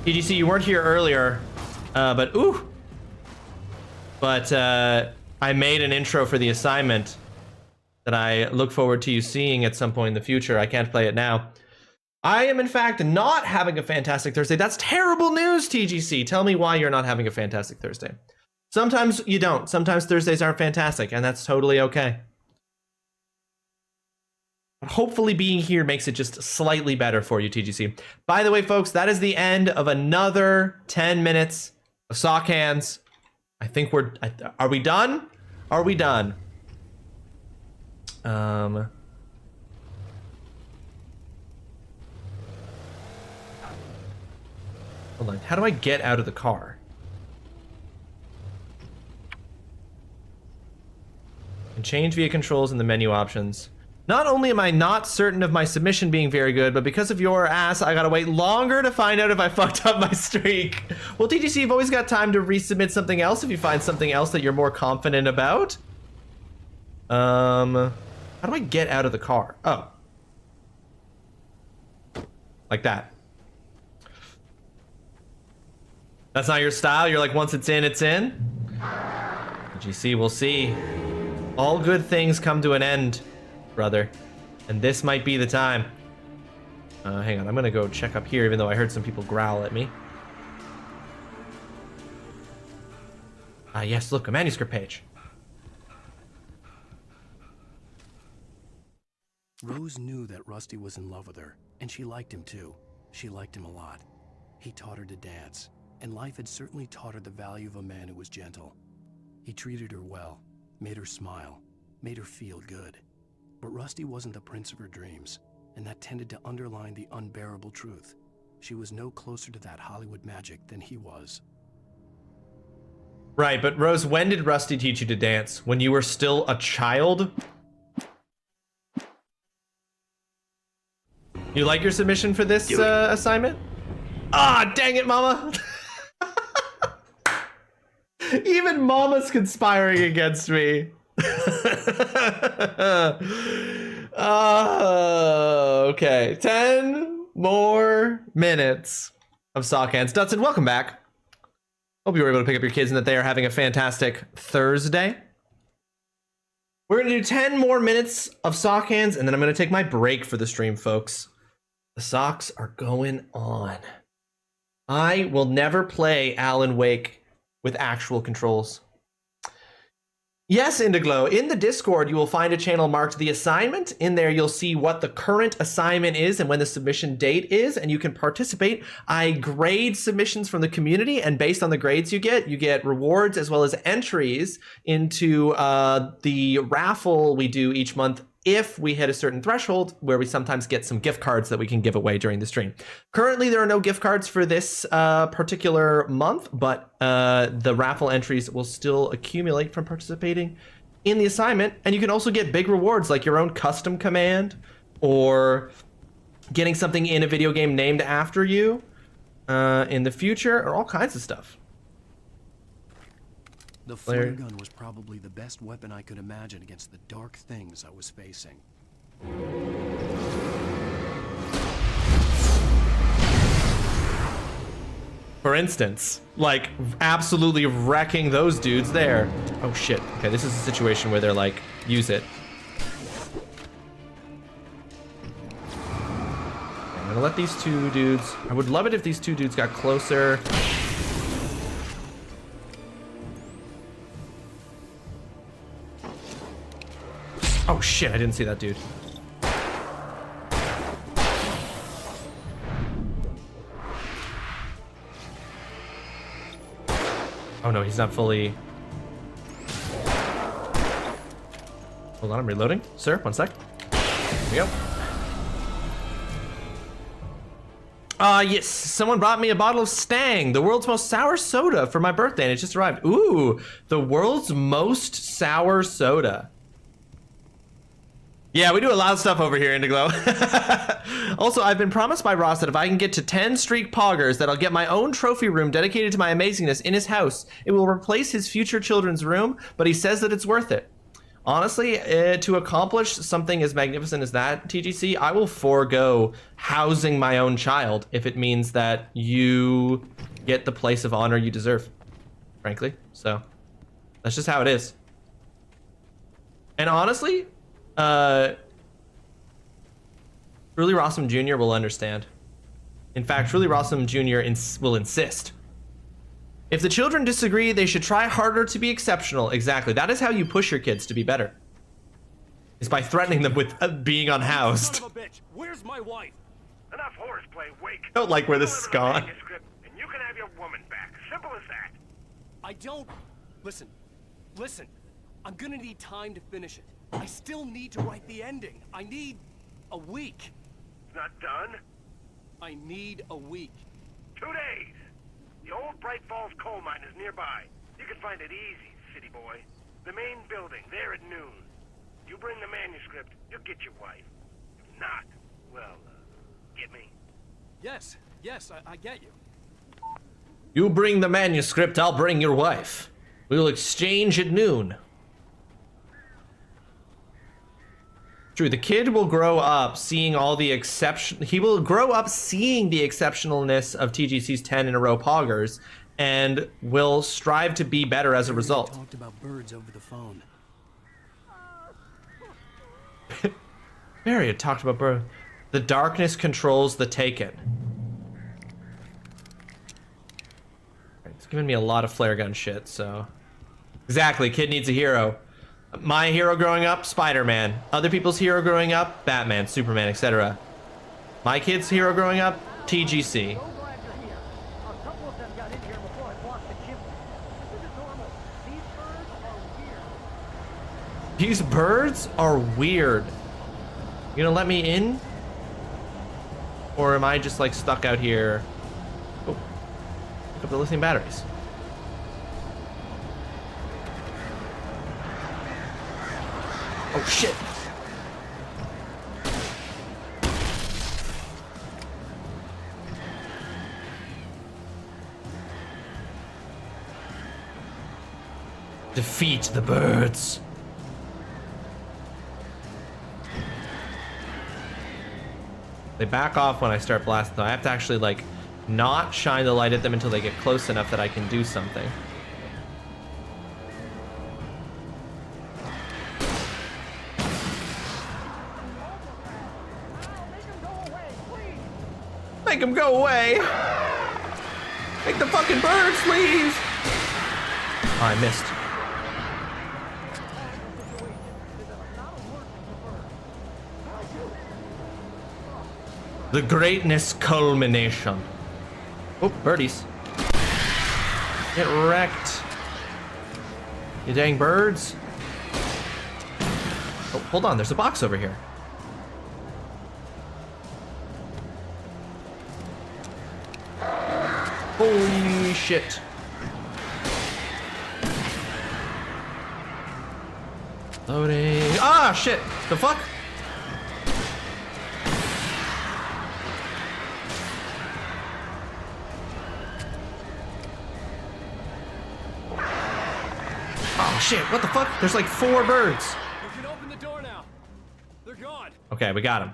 Speaker 1: TGC, you weren't here earlier, but I made an intro for the assignment that I look forward to you seeing at some point in the future. I can't play it now. I am, in fact, not having a fantastic Thursday. That's terrible news, TGC. Tell me why you're not having a fantastic Thursday. Sometimes you don't. Sometimes Thursdays aren't fantastic, and that's totally okay. Hopefully being here makes it just slightly better for you, TGC. By the way, folks, that is the end of another 10 minutes of sock hands. I think are we done? Are we done? Hold on, how do I get out of the car? And change via controls in the menu options. Not only am I not certain of my submission being very good, but because of your ass, I gotta wait longer to find out if I fucked up my streak. Well, TGC, you've always got time to resubmit something else if you find something else that you're more confident about. How do I get out of the car? Oh. Like that. That's not your style? You're like, once it's in, it's in? TGC, we'll see. All good things come to an end, brother, and this might be the time. Hang on, I'm gonna go check up here, even though I heard some people growl at me. Yes, look, a manuscript page.
Speaker 2: Rose knew that Rusty was in love with her, and she liked him too. She liked him a lot. He taught her to dance, and life had certainly taught her the value of a man who was gentle. He treated her well, made her smile, made her feel good. But Rusty wasn't the prince of her dreams, and that tended to underline the unbearable truth. She was no closer to that Hollywood magic than he was.
Speaker 1: Right, but Rose, when did Rusty teach you to dance? When you were still a child? You like your submission for this assignment? Ah, dang it, Mama! Even Mama's conspiring against me. Okay, 10 more minutes of sock hands. Dutson, welcome back. Hope you were able to pick up your kids and that they are having a fantastic Thursday. We're gonna do 10 more minutes of sock hands, and then I'm gonna take my break for the stream, folks. The socks are going on. I will never play Alan Wake with actual controls. Yes, Indiglow, in the Discord, you will find a channel marked The Assignment. In there, you'll see what the current assignment is and when the submission date is, and you can participate. I grade submissions from the community, and based on the grades you get rewards as well as entries into the raffle we do each month if we hit a certain threshold, where we sometimes get some gift cards that we can give away during the stream. Currently, there are no gift cards for this particular month, but the raffle entries will still accumulate from participating in the assignment. And you can also get big rewards like your own custom command or getting something in a video game named after you in the future, or all kinds of stuff.
Speaker 2: The flare gun was probably the best weapon I could imagine against the dark things I was facing.
Speaker 1: For instance, like absolutely wrecking those dudes there. Oh shit. Okay, this is a situation where they're like, use it. I'm gonna let these two dudes, I would love it if these two dudes got closer. Oh shit, I didn't see that dude. Oh no, he's not fully... Hold on, I'm reloading. Sir, one sec. Here we go. Yes, someone brought me a bottle of Stang, the world's most sour soda, for my birthday, and it just arrived. Ooh, the world's most sour soda. Yeah, we do a lot of stuff over here, Indiglo. Also, I've been promised by Ross that if I can get to 10 streak poggers, that I'll get my own trophy room dedicated to my amazingness in his house. It will replace his future children's room, but he says that it's worth it. Honestly, to accomplish something as magnificent as that, TGC, I will forego housing my own child if it means that you get the place of honor you deserve, frankly. So, that's just how it is. And honestly, TrulyRawesome Jr. will understand. In fact, TrulyRawesome Jr. will insist. If the children disagree, they should try harder to be exceptional. Exactly. That is how you push your kids to be better. Is by threatening them with being unhoused.
Speaker 7: Son of a bitch, where's my wife?
Speaker 9: Enough horseplay, Wake.
Speaker 1: I don't like where this is
Speaker 9: Deliver the
Speaker 1: gone.
Speaker 9: manuscript, and you can have your woman back. Simple as that.
Speaker 2: I don't... Listen. I'm gonna need time to finish it. I still need to write the ending. I need a week.
Speaker 9: It's not done.
Speaker 2: I need a week.
Speaker 9: 2 days. The old Bright Falls coal mine is nearby. You can find it easy, city boy. The main building, there at noon. You bring the manuscript, you'll get your wife. If not, well, get me.
Speaker 2: Yes, I get you.
Speaker 1: You bring the manuscript, I'll bring your wife. We'll exchange at noon. True, the kid will grow up seeing all the he will grow up seeing the exceptionalness of TGC's 10 in a row poggers and will strive to be better as a result.
Speaker 2: We talked about birds over the phone.
Speaker 1: Barry had talked about birds. The darkness controls the taken. It's giving me a lot of flare gun shit, so. Exactly, kid needs a hero. My hero growing up, Spider-Man. Other people's hero growing up, Batman, Superman, etc. My kid's hero growing up, TGC.
Speaker 4: So glad you're here. A couple of them got in here before I blocked the chimney. This isn't normal. These birds are weird.
Speaker 1: These birds are weird. You gonna let me in? Or am I just like stuck out here? Oh, pick up the lithium batteries. Oh shit. Defeat the birds. They back off when I start blasting though. I have to actually like not shine the light at them until they get close enough that I can do something. Make them go away. Make the fucking birds leave. Oh, I missed. The greatness culmination. Oh, birdies. Get wrecked. You dang birds. Oh, hold on. There's a box over here. Holy shit. Loading. Ah, shit. The fuck? Oh, shit. What the fuck? There's like 4 birds.
Speaker 2: You can open the door now. They're gone.
Speaker 1: Okay, we got him.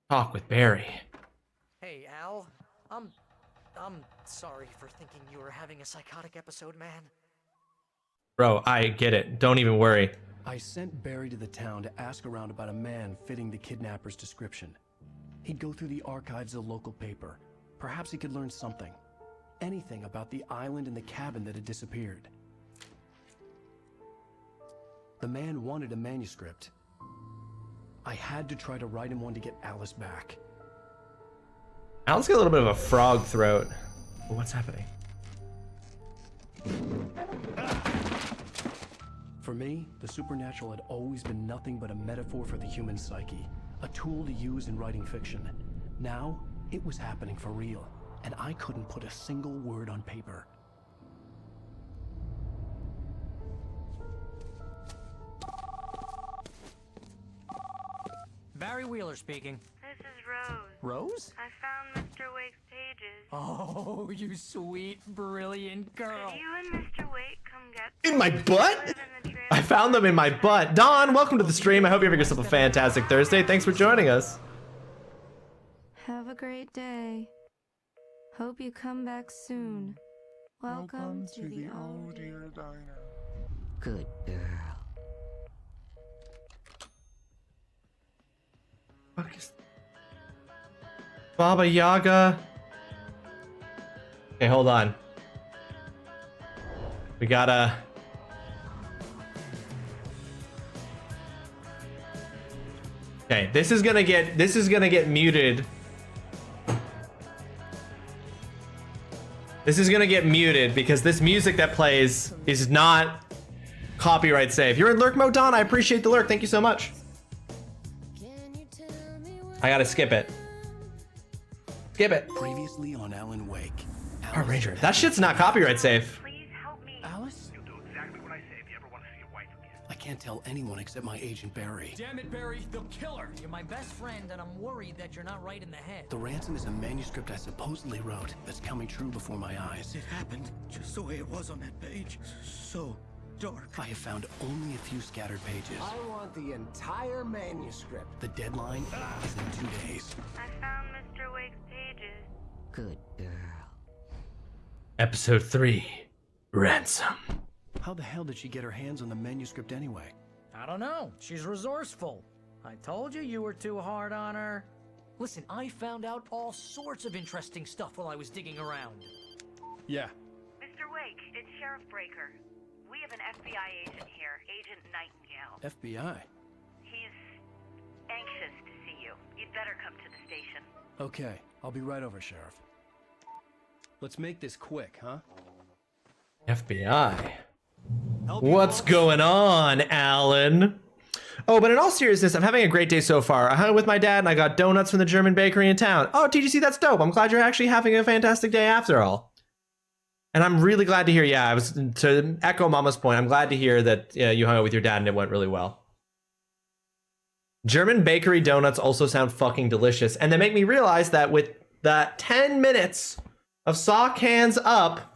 Speaker 1: Talk with Barry.
Speaker 4: Hey, Al. I'm sorry for thinking you were having a psychotic episode, man.
Speaker 1: Bro, I get it. Don't even worry.
Speaker 2: I sent Barry to the town to ask around about a man fitting the kidnapper's description. He'd go through the archives of the local paper. Perhaps he could learn something. Anything about the island and the cabin that had disappeared. The man wanted a manuscript. I had to try to write him one to get Alice back.
Speaker 1: Alice got a little bit of a frog throat. What's happening?
Speaker 2: For me, the supernatural had always been nothing but a metaphor for the human psyche, a tool to use in writing fiction. Now, it was happening for real, and I couldn't put a single word on paper.
Speaker 4: Barry Wheeler speaking.
Speaker 13: This is Rose.
Speaker 4: Rose?
Speaker 13: I found Mr. Wake's pages.
Speaker 4: Oh, you sweet, brilliant girl.
Speaker 13: Could you and Mr. Wake come get
Speaker 1: In my
Speaker 13: them?
Speaker 1: butt?
Speaker 13: Live in the trailer.
Speaker 1: I found them in my butt. Dawn, welcome to the stream. I hope you have yourself a fantastic Thursday. Thanks for joining us.
Speaker 14: Have a great day. Hope you come back soon. Welcome to the old dear diner.
Speaker 15: Good girl.
Speaker 1: Fuck is Baba Yaga? Okay, hold on. We gotta. Okay, this is gonna get muted. This is gonna get muted because this music that plays is not copyright safe. You're in lurk mode, Don. I appreciate the lurk. Thank you so much. I gotta skip it. Skip it.
Speaker 2: Previously on Alan Wake.
Speaker 1: Power Ranger. That shit's not copyright safe.
Speaker 13: Please help me.
Speaker 2: Alice?
Speaker 9: You'll do exactly what I say if you ever want to see your wife again.
Speaker 2: I can't tell anyone except my agent Barry.
Speaker 4: Damn it, Barry, they'll kill her. You're my best friend, and I'm worried that you're not right in the head.
Speaker 2: The ransom is a manuscript I supposedly wrote that's coming true before my eyes.
Speaker 5: It happened just the way it was on that page. So dark.
Speaker 2: I have found only a few scattered pages.
Speaker 10: I want the entire manuscript.
Speaker 2: The deadline is in 2 days.
Speaker 13: I found Mr. Wake's pages.
Speaker 15: Good girl.
Speaker 1: Episode 3. Ransom.
Speaker 2: How the hell did she get her hands on the manuscript anyway?
Speaker 4: I don't know. She's resourceful. I told you you were too hard on her. Listen, I found out all sorts of interesting stuff while I was digging around.
Speaker 2: Yeah.
Speaker 13: Mr. Wake, it's Sheriff Breaker. We have an FBI agent here, Agent Nightingale.
Speaker 2: FBI?
Speaker 13: He's anxious to see you. You'd better come to the station.
Speaker 2: Okay, I'll be right over, Sheriff. Let's make this quick, huh?
Speaker 1: FBI. What's going on, Alan? Oh, but in all seriousness, I'm having a great day so far. I hung out with my dad and I got donuts from the German bakery in town. Oh, TGC, that's dope. I'm glad you're actually having a fantastic day after all. And I'm really glad to hear, yeah, I was to echo Mama's point, I'm glad to hear that you hung out with your dad and it went really well. German bakery donuts also sound fucking delicious. And they make me realize that with the 10 minutes of sock hands up,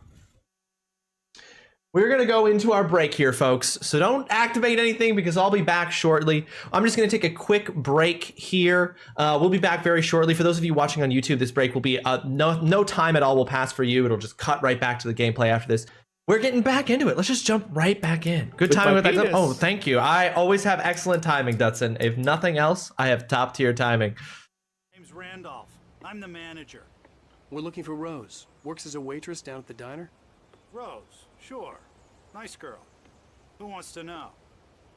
Speaker 1: we're going to go into our break here, folks. So don't activate anything because I'll be back shortly. I'm just going to take a quick break here. We'll be back very shortly. For those of you watching on YouTube, this break will be no time at all will pass for you. It'll just cut right back to the gameplay after this. We're getting back into it. Let's just jump right back in. Good timing with that clip. Oh, thank you. I always have excellent timing, Dutson. If nothing else, I have top tier timing.
Speaker 16: My name's Randolph. I'm the manager.
Speaker 2: We're looking for Rose. Works as a waitress down at the diner?
Speaker 16: Rose, sure. Nice girl. Who wants to know?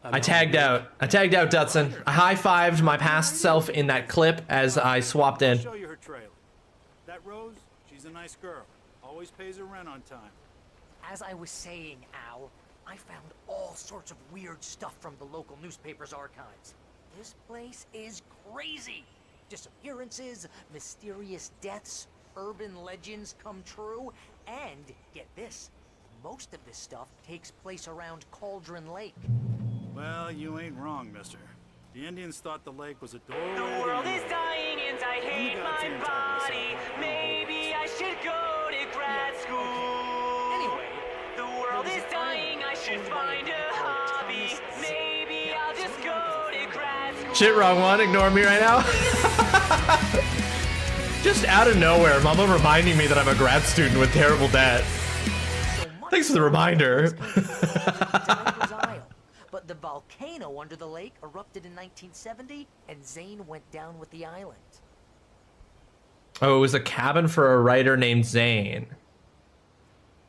Speaker 1: I tagged out, Dutson. I high-fived my past self in that clip as I swapped in.
Speaker 16: I'll show you her trailer. That Rose, she's a nice girl. Always pays her rent on time.
Speaker 4: As I was saying, Al, I found all sorts of weird stuff from the local newspaper's archives. This place is crazy. Disappearances, mysterious deaths, urban legends come true, and get this, most of this stuff takes place around Cauldron Lake.
Speaker 16: Well, you ain't wrong, mister. The Indians thought the lake was a doorway.
Speaker 12: The world is dying and I hate my body. Maybe I should go to grad school.
Speaker 4: Anyway,
Speaker 12: the world is dying, I should find a hobby. Maybe I'll just go to grad school.
Speaker 1: Shit, wrong one. Ignore me right now. Just out of nowhere, Mama reminding me that I'm a grad student with terrible debt. Thanks for the reminder.
Speaker 4: But the volcano under the lake erupted in 1970, and Zane went down with the island.
Speaker 1: Oh, it was a cabin for a writer named Zane.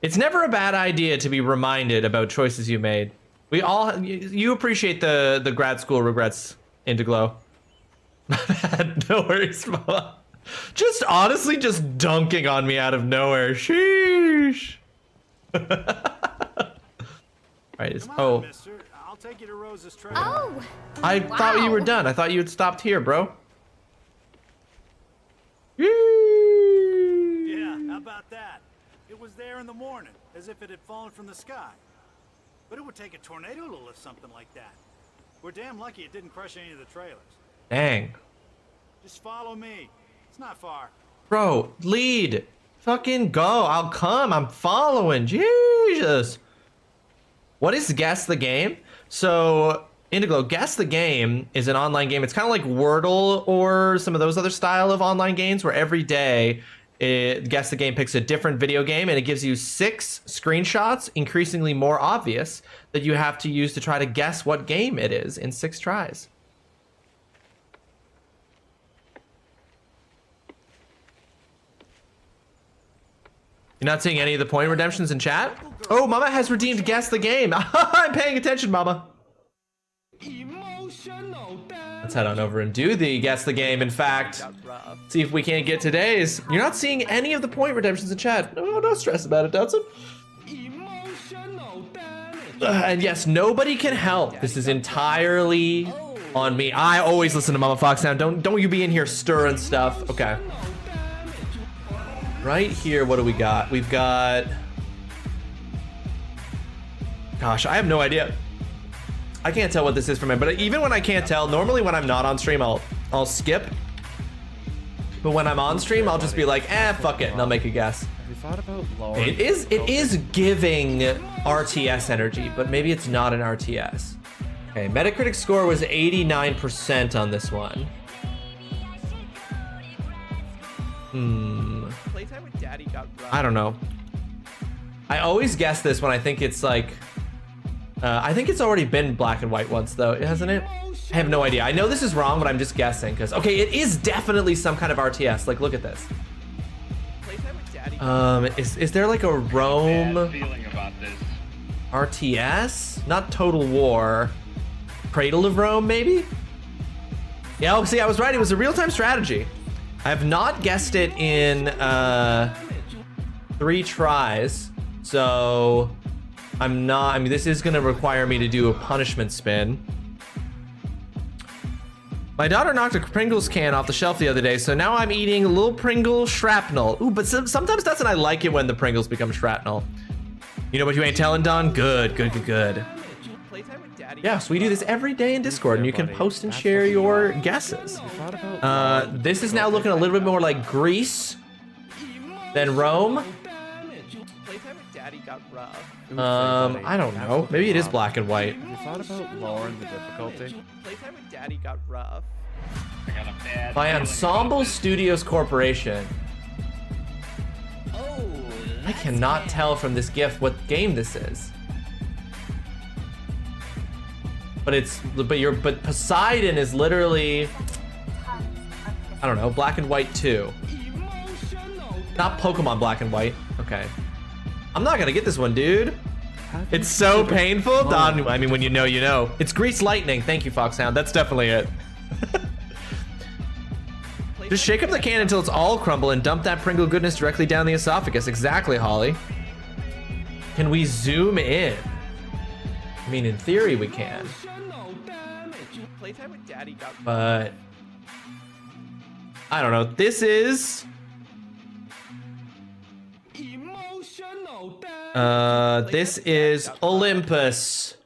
Speaker 1: It's never a bad idea to be reminded about choices you made. We all, you appreciate the grad school regrets, Indiglow. No worries, Mama. Just honestly just dunking on me out of nowhere. Sheesh. Right,
Speaker 16: Come on, mister. I'll take you to Rose's trailer.
Speaker 17: Oh!
Speaker 1: I thought you were done. I thought you had stopped here, bro.
Speaker 16: Yeah, how about that? It was there in the morning, as if it had fallen from the sky. But it would take a tornado to lift something like that. We're damn lucky it didn't crush any of the trailers.
Speaker 1: Dang.
Speaker 16: Just follow me. It's not far.
Speaker 1: Bro, lead. Fucking go. I'll come. I'm following. Jesus. What is Guess the Game? So, Indigo, Guess the Game is an online game. It's kind of like Wordle or some of those other style of online games where every day Guess the Game picks a different video game and it gives you 6 screenshots, increasingly more obvious, that you have to use to try to guess what game it is in 6 tries. You're not seeing any of the point redemptions in chat? Oh, Mama has redeemed Guess the Game. I'm paying attention, Mama. Let's head on over and do the Guess the Game. In fact, see if we can't get today's. You're not seeing any of the point redemptions in chat. No, don't stress about it, Dodson. And yes, nobody can help. This is entirely on me. I always listen to Mama Fox now. Don't you be in here stirring stuff. Okay. Right here, what do we got? We've got... Gosh, I have no idea. I can't tell what this is from it, but even when I can't tell, normally when I'm not on stream, I'll skip. But when I'm on stream, I'll just be like, fuck it, and I'll make a guess.
Speaker 18: Have you thought about lowering?
Speaker 1: It is giving RTS energy, but maybe it's not an RTS. Okay, Metacritic score was 89% on this one.
Speaker 18: Playtime with Daddy got rough.
Speaker 1: I don't know. I always guess this when I think it's like... I think it's already been black and white once, though, hasn't it? I have no idea. I know this is wrong, but I'm just guessing, because... Okay, it is definitely some kind of RTS. Like, look at this. Is there like a Rome RTS? Not Total War. Cradle of Rome, maybe? Yeah, oh, see, I was right. It was a real-time strategy. I have not guessed it in 3 tries, so I'm not. I mean, this is going to require me to do a punishment spin. My daughter knocked a Pringles can off the shelf the other day, so now I'm eating a little Pringle shrapnel. Ooh, but sometimes doesn't I like it when the Pringles become shrapnel. You know what you ain't telling, Don? Good, good, good, good. Yes, we do this every day in Discord, and you can post and share your guesses. This is now looking a little bit more like Greece than Rome. I don't know. Maybe it is black and white.
Speaker 18: Have you thought about lowering the difficulty?
Speaker 12: Playtime with Daddy got rough.
Speaker 1: By Ensemble Studios Corporation. I cannot tell from this GIF what game this is. But Poseidon is literally, I don't know, black and white too. Not Pokemon black and white. Okay. I'm not gonna get this one, dude. It's so painful. Don, I mean, when you know, you know. It's Grease Lightning. Thank you, Foxhound. That's definitely it. Just shake up the can until it's all crumble and dump that Pringle goodness directly down the esophagus. Exactly, Holly. Can we zoom in? I mean, in theory, we can.
Speaker 12: Playtime with Daddy got rough.
Speaker 1: But I don't know. This is Olympus.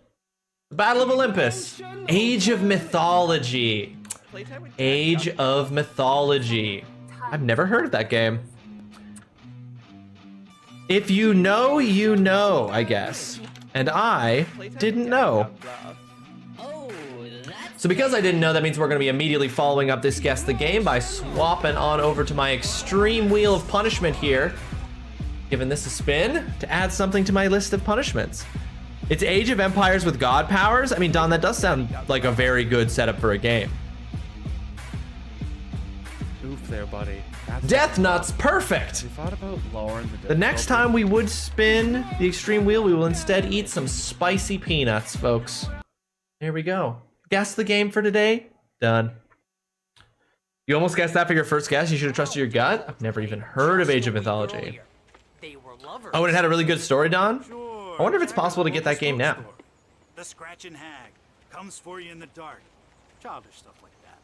Speaker 1: The Battle of Olympus. Age of Mythology. Age of Mythology. I've never heard of that game. If you know, you know, I guess. And I didn't know. So because I didn't know, that means we're going to be immediately following up this Guess the Game by swapping on over to my extreme wheel of punishment here. Giving this a spin to add something to my list of punishments. It's Age of Empires with God powers. I mean, Don, that does sound like a very good setup for a game.
Speaker 18: Oof there, buddy.
Speaker 1: Death Nuts, perfect.
Speaker 18: You thought about lowering the
Speaker 1: The next time we would spin the extreme wheel, we will instead eat some spicy peanuts, folks. Here we go. Guess the game for today. Done. You almost guessed that for your first guess. You should have trusted your gut. I've never even heard of Age of Mythology. Oh, and it had a really good story, Don? I wonder if it's possible to get that game now.
Speaker 16: The scratching hag. Comes for you in the dark. Childish stuff like that.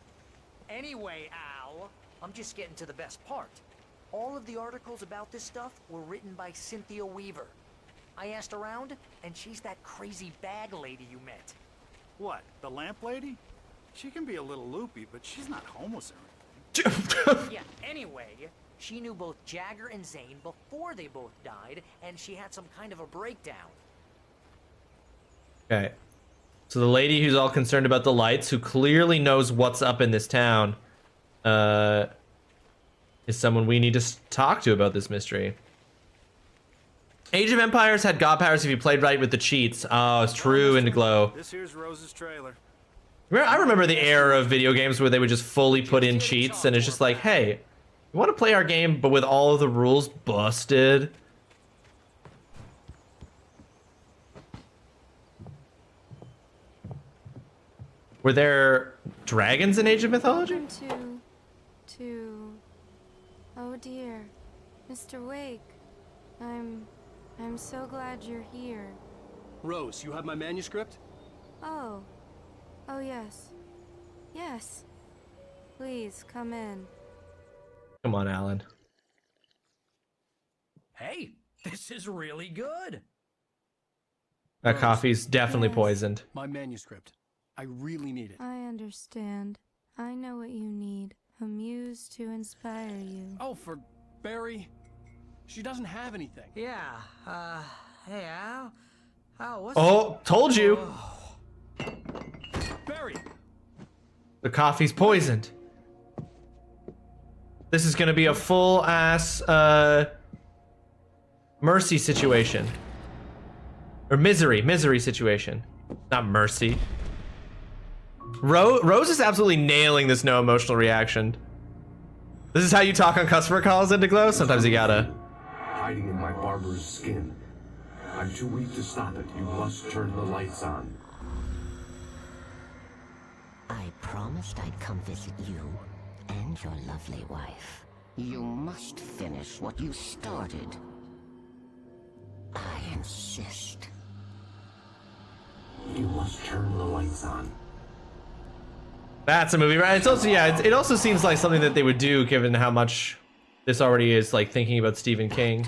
Speaker 4: Anyway, Al, I'm just getting to the best part. All of the articles about this stuff were written by Cynthia Weaver. I asked around, and she's that crazy bag lady you met.
Speaker 16: What, the lamp lady? She can be a little loopy, but she's not homeless or anything.
Speaker 4: Yeah, anyway, she knew both Jagger and Zane before they both died, and she had some kind of a breakdown.
Speaker 1: Okay. So the lady who's all concerned about the lights, who clearly knows what's up in this town, is someone we need to talk to about this mystery. Age of Empires had god powers if you played right with the cheats. Oh, it's true, Indiglow.
Speaker 16: This here's Rose's trailer.
Speaker 1: I remember the era of video games where they would just fully put in cheats, and it's just like, hey, you want to play our game, but with all of the rules busted? Were there dragons in Age of Mythology?
Speaker 14: Welcome to... Oh dear, Mr. Wake. I'm so glad you're here.
Speaker 17: Rose, you have my manuscript?
Speaker 14: Oh. Oh yes. Yes. Please, come in.
Speaker 1: Come on, Alan.
Speaker 19: Hey, this is really good.
Speaker 1: That coffee's definitely poisoned.
Speaker 17: My manuscript. I really need it.
Speaker 14: I understand. I know what you need. A muse to inspire you.
Speaker 17: Oh, for Barry? She doesn't have anything.
Speaker 4: Yeah, hey, Al? Al, what's...
Speaker 1: Oh, told you!
Speaker 17: Barry!
Speaker 1: The coffee's poisoned. This is gonna be a full-ass, mercy situation. Or misery situation. Not mercy. Rose is absolutely nailing this no emotional reaction. This is how you talk on customer calls, Indiglow? Sometimes you gotta.
Speaker 10: Hiding in my barber's skin. I'm too weak to stop it. You must turn the lights on.
Speaker 15: I promised I'd come visit you and your lovely wife. You must finish what you started. I insist.
Speaker 10: You must turn the lights on.
Speaker 1: That's a movie, right? It's also, yeah, it also seems like something that they would do given how much this already is like thinking about Stephen King.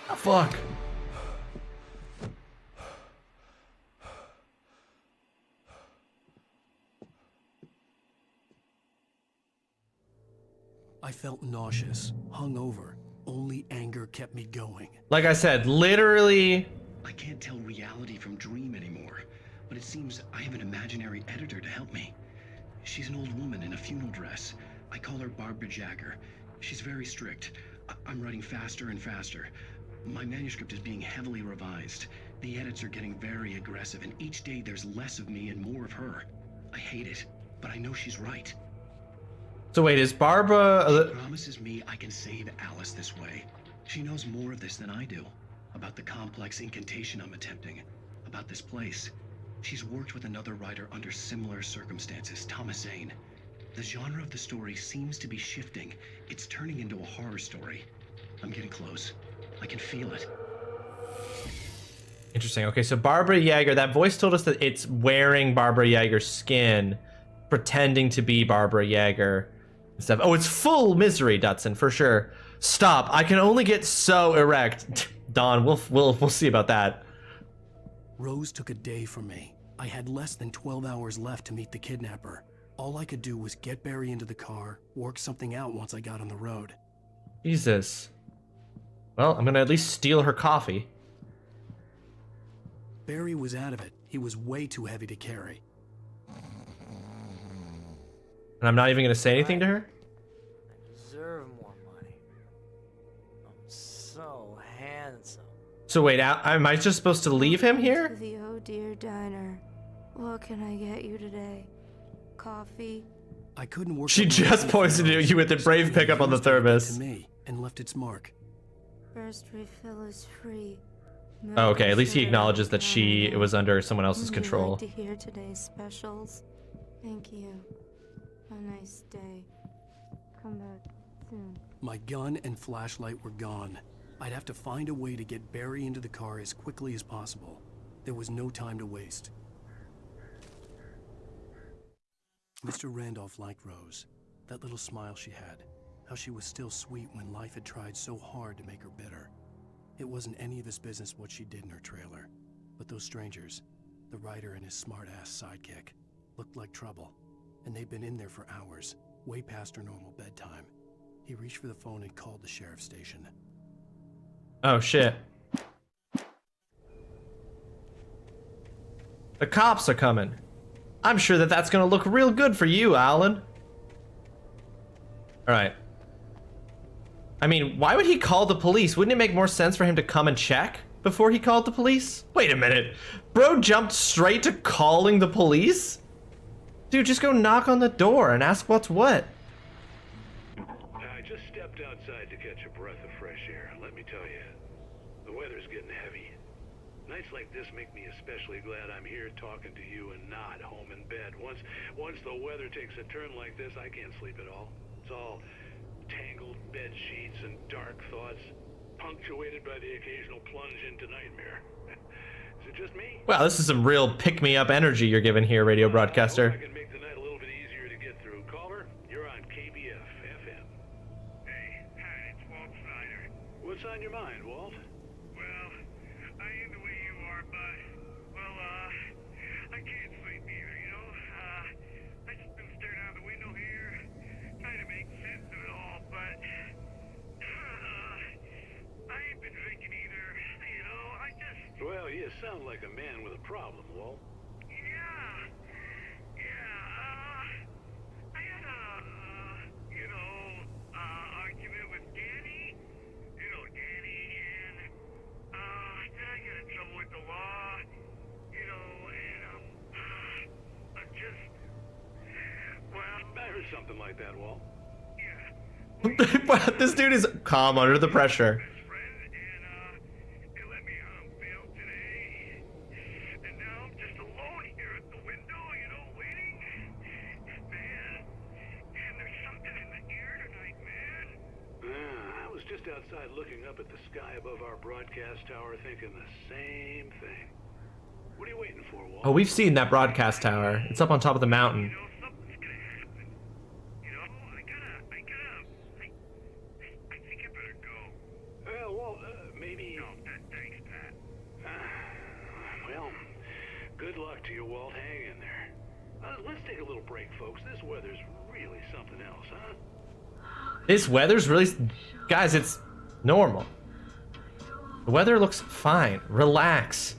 Speaker 1: Oh, fuck.
Speaker 2: I felt nauseous, hungover. Only anger kept me going.
Speaker 1: Like I said, literally.
Speaker 20: I can't tell reality from dream anymore, but it seems I have an imaginary editor to help me. She's an old woman in a funeral dress. I call her Barbara Jagger. She's very strict. I'm writing faster and faster. My manuscript is being heavily revised. The edits are getting very aggressive, and each day there's less of me and more of her. I hate it, but I know she's right.
Speaker 1: So wait, is Barbara...
Speaker 20: She promises me I can save Alice this way. She knows more of this than I do. About the complex incantation I'm attempting. About this place. She's worked with another writer under similar circumstances, Thomas Zane. The genre of the story seems to be shifting. It's turning into a horror story. I'm getting close. I can feel it.
Speaker 1: Interesting. Okay, so Barbara Yeager, that voice told us that it's wearing Barbara Yeager's skin, pretending to be Barbara Yeager and stuff. Oh, it's full misery, Dutson, for sure. Stop. I can only get so erect. Don, we'll see about that.
Speaker 2: Rose took a day from me. I had less than 12 hours left to meet the kidnapper. All I could do was get Barry into the car, work something out once I got on the road.
Speaker 1: Jesus. Well, I'm gonna at least steal her coffee.
Speaker 2: Barry was out of it. He was way too heavy to carry.
Speaker 1: And I'm not even gonna say anything to her?
Speaker 4: I deserve more money. I'm so handsome.
Speaker 1: So wait, am I just supposed to leave him here?
Speaker 14: To the Oh Dear Diner. What can I get you today? Coffee?
Speaker 2: I couldn't work.
Speaker 1: She just poisoned you with the brave pickup on the thermos.
Speaker 2: To me and left its mark.
Speaker 14: First refill is free.
Speaker 1: Oh, okay, at least he acknowledges that it was under someone else's
Speaker 14: Would
Speaker 1: control.
Speaker 14: you like to hear today's specials? Thank you. A nice day. Come back soon.
Speaker 2: My gun and flashlight were gone. I'd have to find a way to get Barry into the car as quickly as possible. There was no time to waste. Mr. Randolph liked Rose. That little smile she had. How she was still sweet when life had tried so hard to make her bitter. It wasn't any of his business what she did in her trailer. But those strangers, the writer and his smart-ass sidekick, looked like trouble. And they'd been in there for hours, way past her normal bedtime. He reached for the phone and called the sheriff's station.
Speaker 1: Oh, shit. The cops are coming. I'm sure that that's gonna look real good for you, Alan. Alright. I mean, why would he call the police? Wouldn't it make more sense for him to come and check before he called the police? Wait a minute. Bro jumped straight to calling the police? Dude, just go knock on the door and ask what's what.
Speaker 3: I just stepped outside to catch a breath of fresh air. Let me tell you, the weather's getting heavy. Nights like this make me especially glad I'm here talking to you and not home in bed. Once the weather takes a turn like this, I can't sleep at all. It's all tangled bed sheets and dark thoughts, punctuated by the occasional plunge into nightmare. Is it just me?
Speaker 1: Wow, this is some real pick-me-up energy you're giving here, radio broadcaster.
Speaker 3: I can make the night a little bit easier to get through. Caller, you're on KBF FM. Hey, hi, it's Walt Snyder. What's on your mind, Walt? Well, I ain't the way you are, but, well, I can't sleep either, you know? I just been staring out the window here, trying to make sense of it all, but, I ain't been drinking either, you know? I just... Well, you sound like a man with a problem, Walt. I had a, argument with Danny. You know, Danny, and, then I got in trouble with the law, you know, and, I'm just, well... I heard something like that, Walt. Yeah.
Speaker 1: This dude is calm under the pressure.
Speaker 3: Outside looking up at the sky above our broadcast tower thinking the same thing. What are you waiting for, Walt?
Speaker 1: Oh, we've seen that broadcast tower. It's up on top of the mountain.
Speaker 3: Something's gonna happen. You know, I think I better go. Well, Walt, maybe... No, thanks, Pat. Well, good luck to you, Walt. Hang in there. Let's take a little break, folks. This weather's really something else, huh?
Speaker 1: This weather's really... Guys, it's normal. The weather looks fine. Relax.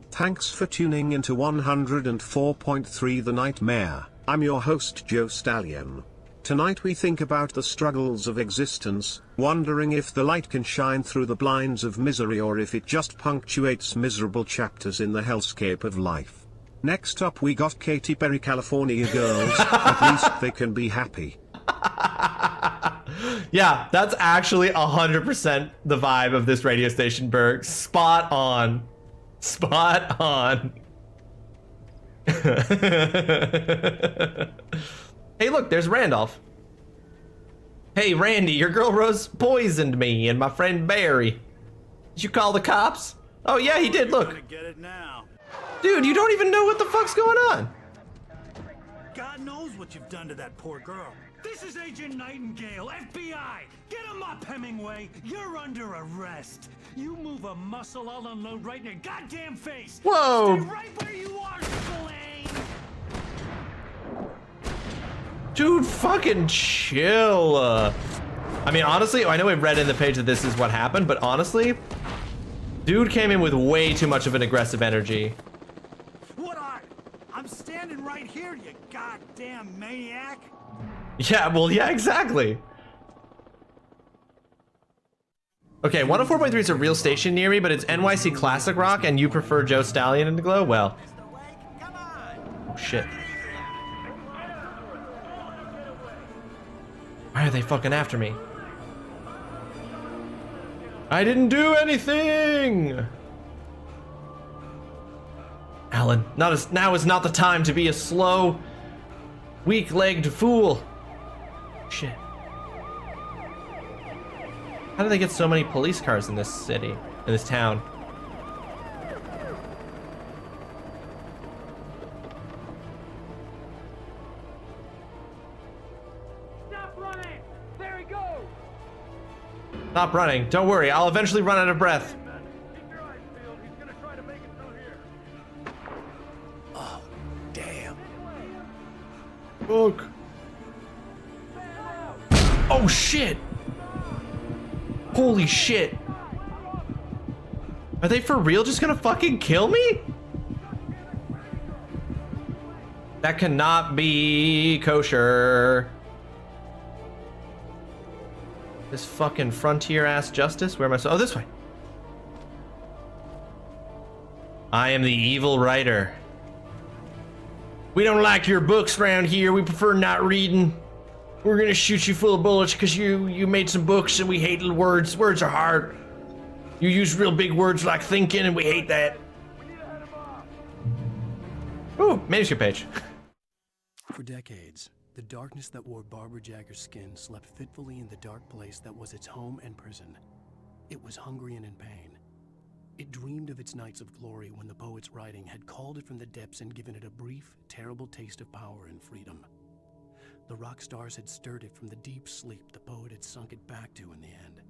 Speaker 21: Thanks for tuning into 104.3 The Nightmare. I'm your host Joe Stallion. Tonight we think about the struggles of existence, wondering if the light can shine through the blinds of misery or if it just punctuates miserable chapters in the hellscape of life. Next up we got Katy Perry California Girls. At least they can be happy.
Speaker 1: Yeah, that's actually 100% the vibe of this radio station, Berg. Spot on. Spot on. Hey, look, there's Randolph. Hey, Randy, your girl Rose poisoned me and my friend Barry. Did you call the cops? Oh, yeah, he did, look.
Speaker 16: Get it now.
Speaker 1: Dude, you don't even know what the fuck's going on.
Speaker 16: God knows what you've done to that poor girl. This is Agent Nightingale, FBI! Get him up, Hemingway! You're under arrest! You move a muscle, I'll unload right in your goddamn face!
Speaker 1: Whoa!
Speaker 16: Stay right where you are, Spillane!
Speaker 1: Dude, fucking chill. I mean, honestly, I know we read in the page that this is what happened, but honestly, dude came in with way too much of an aggressive energy.
Speaker 16: What I'm standing right here, you goddamn maniac!
Speaker 1: Yeah, well, yeah, exactly. Okay, 104.3 is a real station near me, but it's NYC Classic Rock, and you prefer Joe Stallion and the Glow? Well. Oh, shit. Why are they fucking after me? I didn't do anything! Alan, now is not the time to be a slow, weak-legged fool. Shit. How do they get so many police cars in this city, in this town? Stop running. Don't worry, I'll eventually run out of breath.
Speaker 2: Oh, damn.
Speaker 1: Look. Oh shit! Holy shit! Are they for real just gonna fucking kill me? That cannot be kosher. This fucking frontier ass justice? Where am I? Oh, this way. I am the evil writer. We don't like your books around here. We prefer not reading. We're gonna shoot you full of bullets because you made some books and we hate little words. Words are hard. You use real big words like thinking and we hate that. Ooh, manuscript page.
Speaker 2: For decades, the darkness that wore Barbara Jagger's skin slept fitfully in the dark place that was its home and prison. It was hungry and in pain. It dreamed of its nights of glory when the poet's writing had called it from the depths and given it a brief, terrible taste of power and freedom. The rock stars had stirred it from the deep sleep the poet had sunk it back to in the end.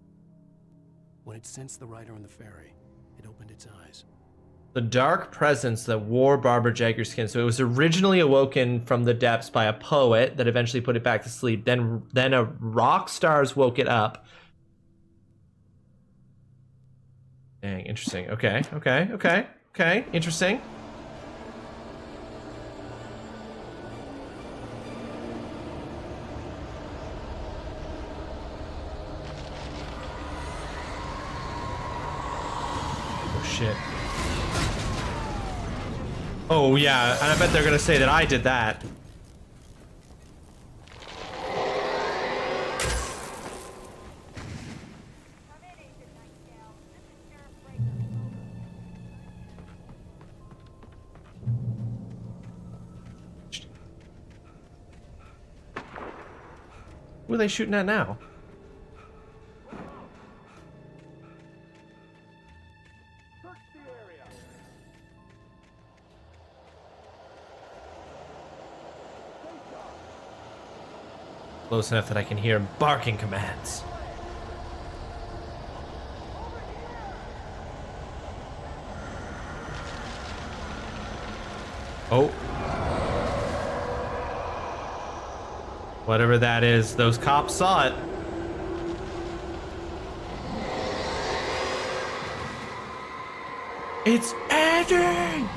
Speaker 2: When it sensed the writer on the ferry, it opened its eyes.
Speaker 1: The dark presence that wore Barbara Jagger's skin. So it was originally awoken from the depths by a poet that eventually put it back to sleep. Then a rock stars woke it up. Dang, interesting. Okay. Interesting. Oh shit. Oh yeah, and I bet they're gonna say that I did that. Who are they shooting at now? Close enough that I can hear barking commands. Oh. Whatever that is, those cops saw it. It's Andy!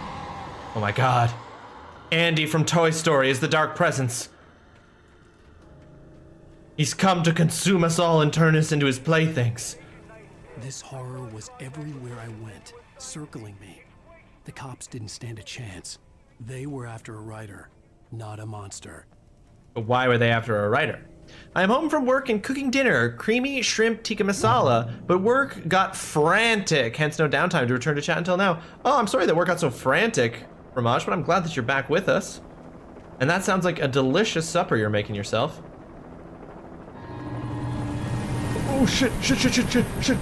Speaker 1: Oh my god. Andy from Toy Story is the dark presence. He's come to consume us all and turn us into his playthings.
Speaker 2: This horror was everywhere I went, circling me. The cops didn't stand a chance. They were after a writer, not a monster.
Speaker 1: But why were they after a writer? I am home from work and cooking dinner, creamy shrimp tikka masala, but work got frantic, hence no downtime to return to chat until now. Oh, I'm sorry that work got so frantic, Ramaj, but I'm glad that you're back with us. And that sounds like a delicious supper you're making yourself. Oh shit. Oh shit.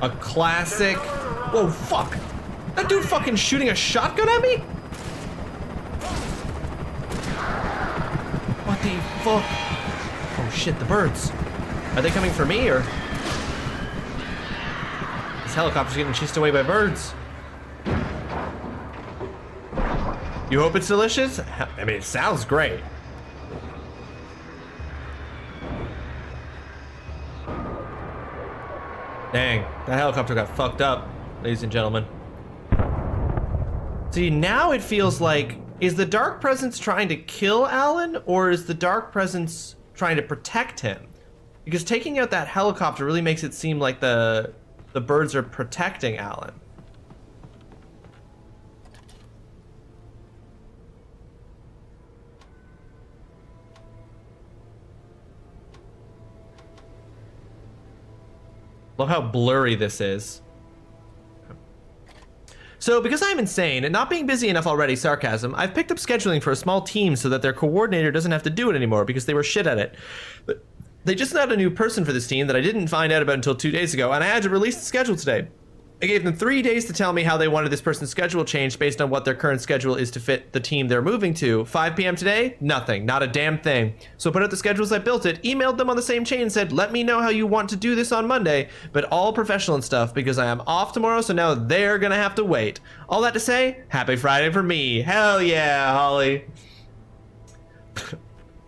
Speaker 1: A classic. Whoa, fuck. That dude fucking shooting a shotgun at me? What the fuck? Oh shit, the birds. Are they coming for me or? This helicopter's getting chased away by birds. You hope it's delicious? I mean, it sounds great. Dang, that helicopter got fucked up, ladies and gentlemen. See, now it feels like, is the Dark Presence trying to kill Alan, or is the Dark Presence trying to protect him? Because taking out that helicopter really makes it seem like the birds are protecting Alan. Love how blurry this is. So, because I'm insane and not being busy enough already, sarcasm, I've picked up scheduling for a small team so that their coordinator doesn't have to do it anymore because they were shit at it. But they just got a new person for this team that I didn't find out about until 2 days ago, and I had to release the schedule today. I gave them 3 days to tell me how they wanted this person's schedule changed based on what their current schedule is to fit the team they're moving to. 5 p.m. today? Nothing. Not a damn thing. So put out the schedules I built it, emailed them on the same chain, said, let me know how you want to do this on Monday, but all professional and stuff because I am off tomorrow, so now they're gonna have to wait. All that to say, happy Friday for me. Hell yeah, Holly.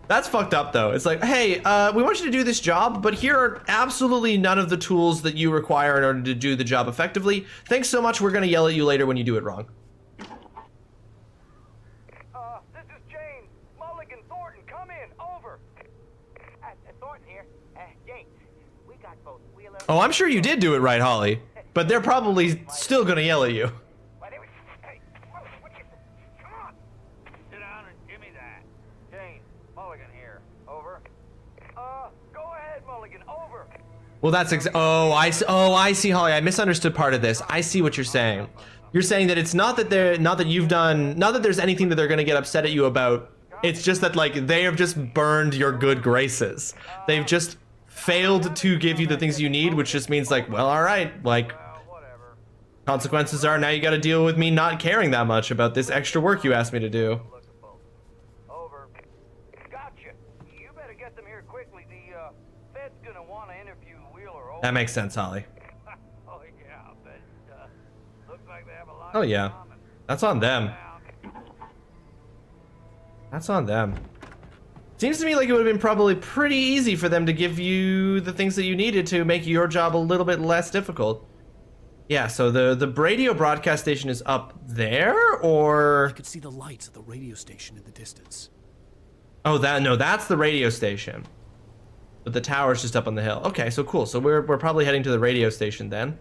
Speaker 1: That's fucked up though. It's like, hey, we want you to do this job, but here are absolutely none of the tools that you require in order to do the job effectively. Thanks so much. We're gonna yell at you later when you do it wrong.
Speaker 9: This is James. Mulligan, Thornton, come in. Over.
Speaker 4: Thornton here. James, we got both Wheeler.
Speaker 1: Oh, I'm sure you did do it right, Holly, but they're probably still gonna yell at you.
Speaker 9: Sit down and give me that. James, Mulligan here. Over. Go ahead, Mulligan. Over.
Speaker 1: Well, that's I see, Holly. I misunderstood part of this. I see what you're saying. You're saying that it's not that there's anything that they're gonna get upset at you about. It's just that like they have just burned your good graces. They've just failed to give you the things you need, which just means like, well, all right, like consequences are now you got to deal with me not caring that much about this extra work you asked me to do.
Speaker 9: Over. Gotcha. You better get them here quickly. The Fed's gonna want to interview Wheeler. Over.
Speaker 1: That makes sense, Holly.
Speaker 9: Oh yeah, but looks like they have a lot.
Speaker 1: Oh yeah, that's on them. That's on them. Seems to me like it would have been probably pretty easy for them to give you the things that you needed to make your job a little bit less difficult. Yeah, so the radio broadcast station is up there, or
Speaker 2: You could see the lights of the radio station in the distance.
Speaker 1: oh, that's the radio station. But the tower's just up on the hill. Okay, so cool. So we're probably heading to the radio station then.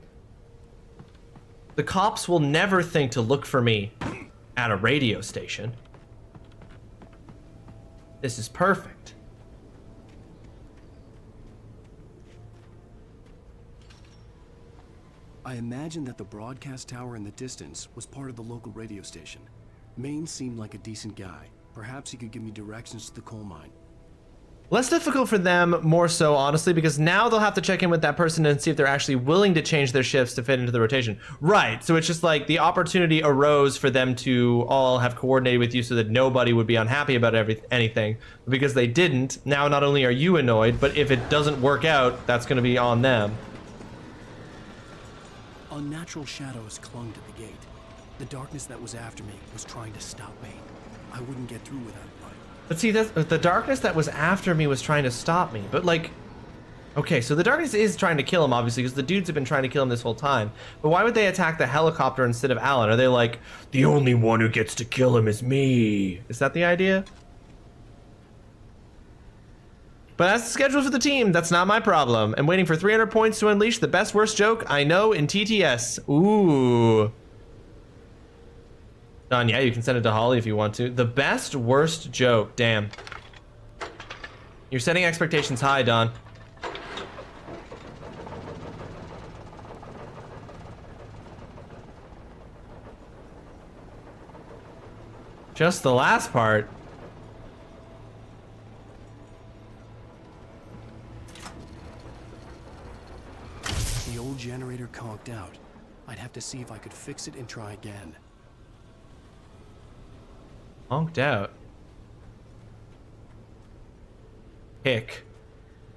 Speaker 1: The cops will never think to look for me at a radio station. This is perfect.
Speaker 2: I imagine that the broadcast tower in the distance was part of the local radio station. Maine seemed like a decent guy. Perhaps he could give me directions to the coal mine.
Speaker 1: Less difficult for them, more so, honestly, because now they'll have to check in with that person and see if they're actually willing to change their shifts to fit into the rotation. Right, so it's just like the opportunity arose for them to all have coordinated with you so that nobody would be unhappy about anything. Because they didn't, now not only are you annoyed, but if it doesn't work out, that's going to be on them.
Speaker 2: Unnatural shadows clung to the gate. The darkness that was after me was trying to stop me. I wouldn't get through without light.
Speaker 1: But see, the darkness that was after me was trying to stop me. But like, okay, so the darkness is trying to kill him, obviously, because the dudes have been trying to kill him this whole time. But why would they attack the helicopter instead of Alan? Are they like, the only one who gets to kill him is me? Is that the idea? But that's the schedule for the team. That's not my problem. I'm waiting for 300 points to unleash the best worst joke I know in TTS. Ooh. Don, yeah, you can send it to Holly if you want to. The best worst joke. Damn. You're setting expectations high, Don. Just the last part.
Speaker 2: The old generator conked out. I'd have to see if I could fix it and try again.
Speaker 1: Honked out. Hick.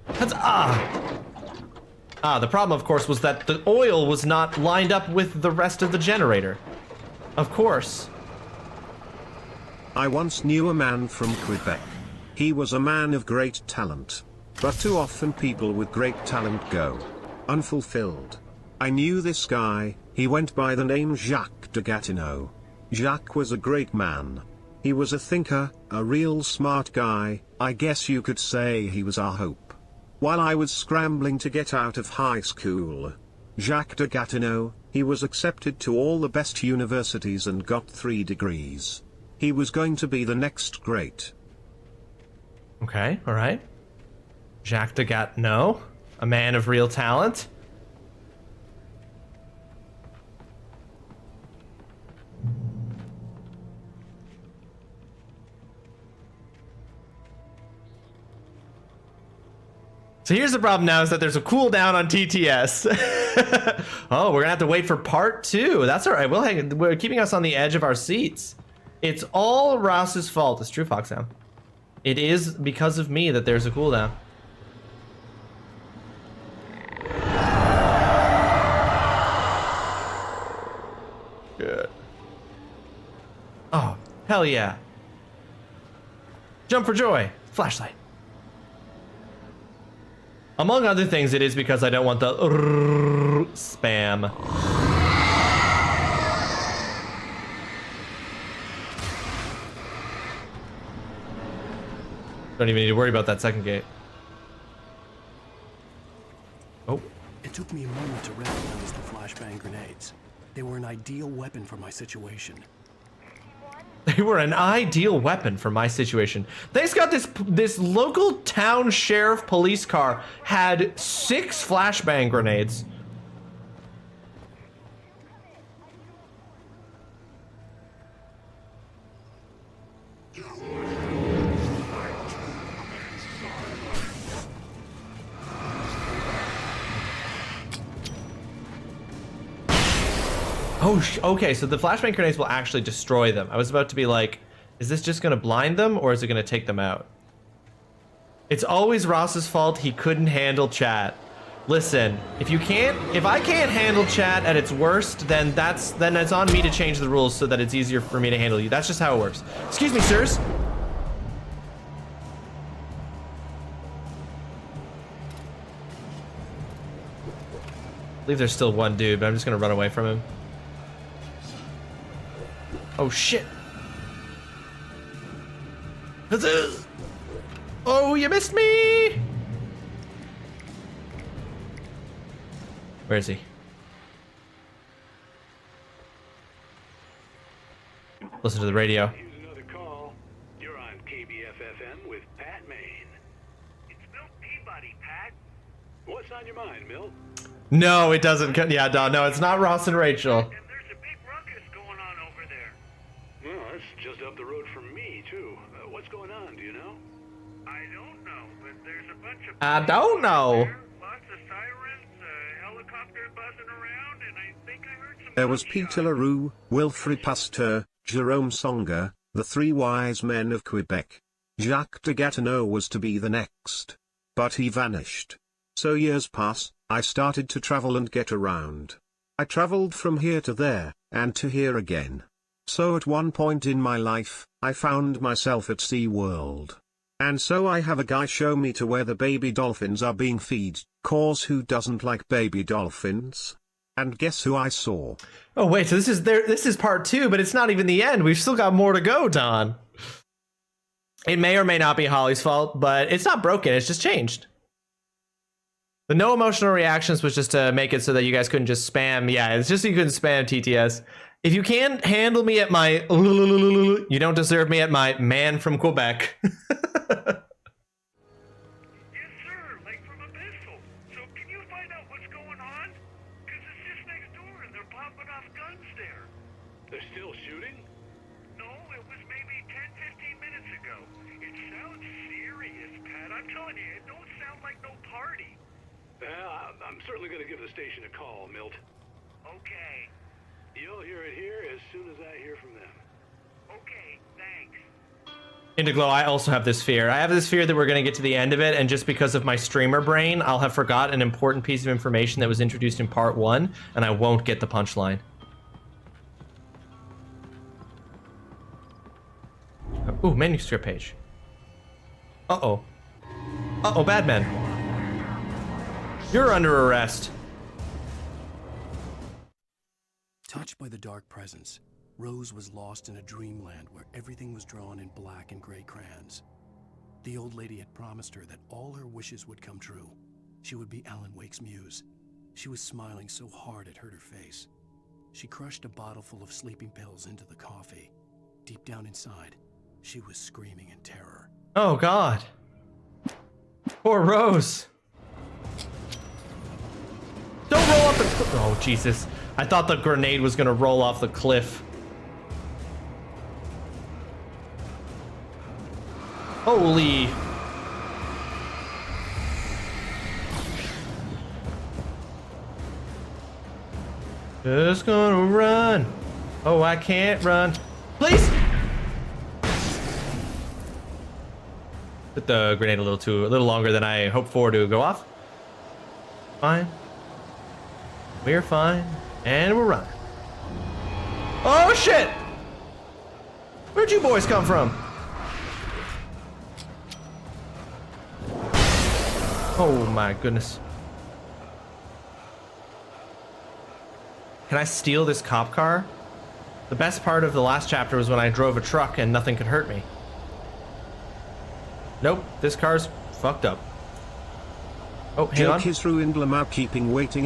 Speaker 1: That's the problem, of course, was that the oil was not lined up with the rest of the generator. Of course.
Speaker 21: I once knew a man from Quebec. He was a man of great talent. But too often people with great talent go unfulfilled. I knew this guy. He went by the name Jacques de Gatineau. Jacques was a great man. He was a thinker, a real smart guy. I guess you could say he was our hope. While I was scrambling to get out of high school, Jacques de Gatineau, he was accepted to all the best universities and got 3 degrees. He was going to be the next great.
Speaker 1: Okay, all right. Jacques de Gatineau, a man of real talent. So here's the problem now is that there's a cooldown on TTS. Oh, we're gonna have to wait for part 2. That's all right. We're keeping us on the edge of our seats. It's all Ross's fault. It's true, Foxhound. It is because of me that there's a cooldown. Good. Oh, hell yeah. Jump for joy. Flashlight. Among other things, it is because I don't want the spam. Don't even need to worry about that second gate. Oh.
Speaker 2: It took me a moment to recognize the flashbang grenades. They were an ideal weapon for my situation.
Speaker 1: They were an ideal weapon for my situation. Thanks God this local town sheriff police car had 6 flashbang grenades. Oh, okay, so the flashbang grenades will actually destroy them. I was about to be like, is this just gonna blind them or is it gonna take them out? It's always Ross's fault he couldn't handle chat. Listen, if I can't handle chat at its worst, then it's on me to change the rules so that it's easier for me to handle you. That's just how it works. Excuse me, sirs. I believe there's still one dude, but I'm just gonna run away from him. Oh shit. Oh, you missed me. Where is he? Listen to the radio.
Speaker 3: Here's another call. You're on KBFFM with Pat Maine. It's Milt Peabody, Pat. What's on your mind, Milt?
Speaker 1: No, it doesn't. Yeah, no, it's not Ross and Rachel.
Speaker 3: Well, that's just up the road from me, too. What's going on, do you know? I don't know, but there's a bunch of...
Speaker 1: I don't know.
Speaker 3: Lots of sirens, helicopter buzzing around, and I think I heard some...
Speaker 21: There was Peter Leroux, Wilfrid Pasteur, Jerome Songer, the 3 wise men of Quebec. Jacques de Gatineau was to be the next. But he vanished. So years pass, I started to travel and get around. I traveled from here to there, and to here again. So at one point in my life, I found myself at SeaWorld. And so I have a guy show me to where the baby dolphins are being fed, cause who doesn't like baby dolphins? And guess who I saw?
Speaker 1: Oh wait, so this is part 2, but it's not even the end. We've still got more to go, Don. It may or may not be Holly's fault, but it's not broken, it's just changed. The no emotional reactions was just to make it so that you guys couldn't just spam. Yeah, it's just so you couldn't spam TTS. If you can't handle me at my you don't deserve me at my man from Quebec.
Speaker 3: Yes, sir, like from Abyssal. So can you find out what's going on? Because it's just next door and they're popping off guns there. They're still shooting? No, it was maybe 10-15 minutes ago. It sounds serious, Pat. I'm telling you, it don't sound like no party. I'm certainly going to give the station a call, Milt. Okay. You'll hear it here as soon as I hear from them. Okay, thanks.
Speaker 1: Indiglow, I also have this fear. I have this fear that we're going to get to the end of it, and just because of my streamer brain, I'll have forgot an important piece of information that was introduced in part 1, and I won't get the punchline. Ooh, manuscript page. Uh-oh. Uh-oh, Badman. You're under arrest.
Speaker 2: Touched by the dark presence, Rose was lost in a dreamland where everything was drawn in black and gray crayons. The old lady had promised her that all her wishes would come true. She would be Alan Wake's muse. She was smiling so hard it hurt her face. She crushed a bottle full of sleeping pills into the coffee. Deep down inside, she was screaming in terror.
Speaker 1: Oh, God. Poor Rose. Don't roll off the cliff. Oh, Jesus. I thought the grenade was going to roll off the cliff. Holy. Just gonna run. Oh, I can't run. Please! Put the grenade a little longer than I hoped for to go off. Fine. We're fine. And we're running. Oh shit! Where'd you boys come from? Oh my goodness. Can I steal this cop car? The best part of the last chapter was when I drove a truck and nothing could hurt me. Nope, this car's fucked up. Oh, hang on.
Speaker 21: Joke is ruined, Lamau keeping waiting.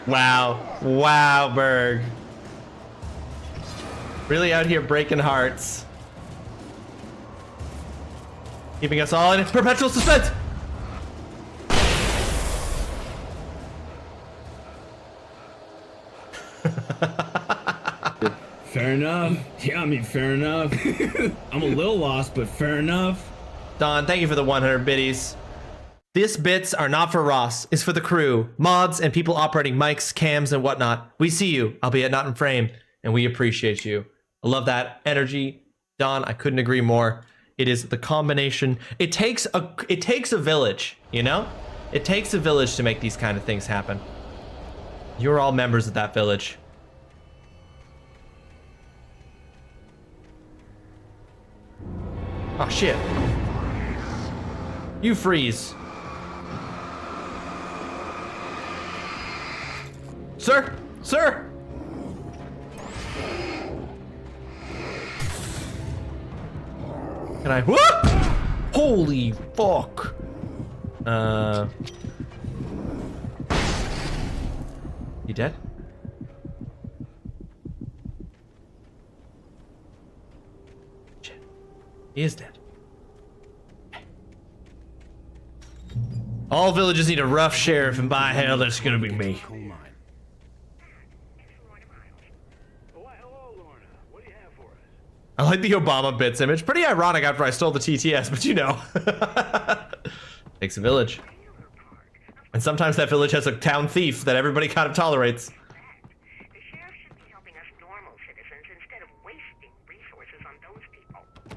Speaker 1: Wow. Wow, Berg. Really out here breaking hearts. Keeping us all in perpetual suspense.
Speaker 6: Fair enough. Yeah, I mean, fair enough. I'm a little lost, but fair enough.
Speaker 1: Don, thank you for the 100 biddies. These bits are not for Ross, it's for the crew, mods, and people operating mics, cams, and whatnot. We see you, albeit not in frame, and we appreciate you. I love that energy. Don, I couldn't agree more. It is the combination. It takes a village, you know? It takes a village to make these kind of things happen. You're all members of that village. Oh shit. You freeze. Sir! Sir! Can I? Whoop! Holy fuck! You dead? Shit. He is dead. All villages need a rough sheriff, and by hell, that's gonna be me. I like the Obama bits image. Pretty ironic after I stole the TTS, but you know. Takes a village. And sometimes that village has a town thief that everybody kind of tolerates.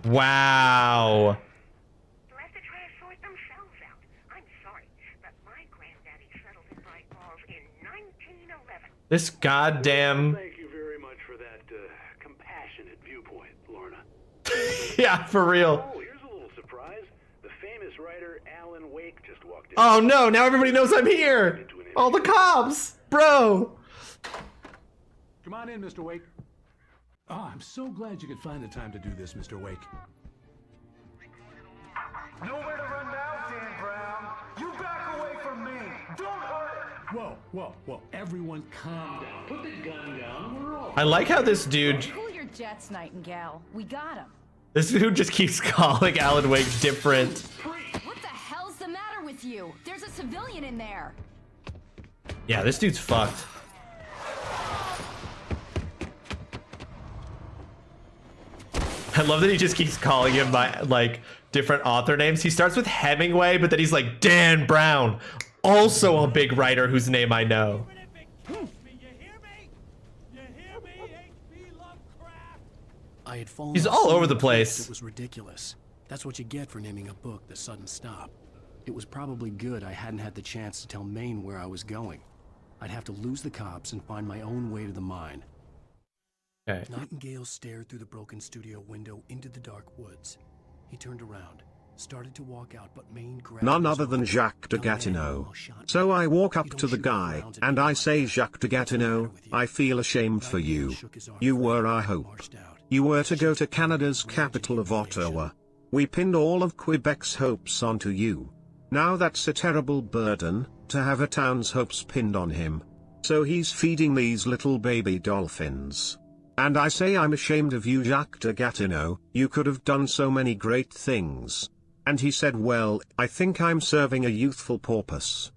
Speaker 1: Wow. This goddamn...
Speaker 3: Thank you very much for that compassionate viewpoint, Lorna.
Speaker 1: Yeah, for real.
Speaker 3: Oh, here's a little surprise. The famous writer Alan Wake just walked in.
Speaker 1: Oh no, now everybody knows I'm here. All the cops, bro.
Speaker 2: Come on in, Mr. Wake. Oh, I'm so glad you could find the time to do this, Mr. Wake.
Speaker 7: Nowhere to run now, Dan Brown. You back away from me. Don't hurt it.
Speaker 2: Whoa, whoa, whoa. Everyone calm down. Put the gun down. We're all...
Speaker 1: I like how this dude...
Speaker 22: Cool your jets, Nightingale. We got him.
Speaker 1: This dude just keeps calling Alan Wake different.
Speaker 22: What the hell's the matter with you? There's a civilian in there.
Speaker 1: Yeah, this dude's fucked. I love that he just keeps calling him by, like, different author names. He starts with Hemingway, but then he's like, Dan Brown. Also a big writer whose name I know.
Speaker 2: I had fallen
Speaker 1: He's all over the place.
Speaker 2: It was ridiculous. That's what you get for naming a book The Sudden Stop. It was probably good I hadn't had the chance to tell Maine where I was going. I'd have to lose the cops and find my own way to the mine.
Speaker 1: Okay.
Speaker 2: Nightingale stared through the broken studio window into the dark woods. He turned around, started to walk out, but Maine grabbed
Speaker 21: None
Speaker 2: his
Speaker 21: other than
Speaker 2: arm.
Speaker 21: Jacques de Gatineau. So I walk up to the guy, and I say, Jacques de Gatineau, I feel ashamed for you. You were our hope. You were to go to Canada's capital of Ottawa. We pinned all of Quebec's hopes onto you. Now that's a terrible burden, to have a town's hopes pinned on him. So he's feeding these little baby dolphins. And I say I'm ashamed of you, Jacques de Gatineau, you could have done so many great things. And he said, well, I think I'm serving a youthful purpose.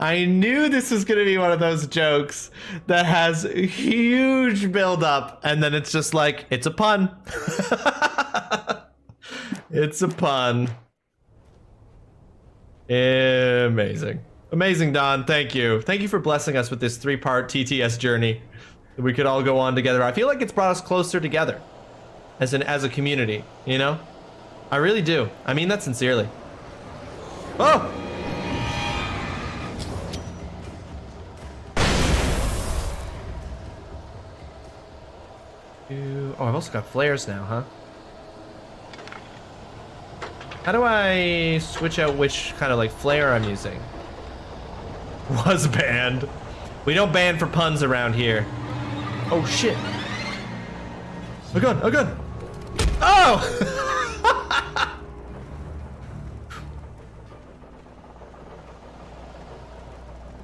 Speaker 1: I knew this was gonna be one of those jokes that has huge build-up, and then it's just like, it's a pun. It's a pun. Amazing. Amazing, Don. Thank you. Thank you for blessing us with this 3-part TTS journey that we could all go on together. I feel like it's brought us closer together as a community, you know? I really do. I mean that sincerely. Oh! Oh, I've also got flares now, huh? How do I switch out which kind of like flare I'm using? Was banned. We don't ban for puns around here. Oh shit. A gun, a gun. Oh!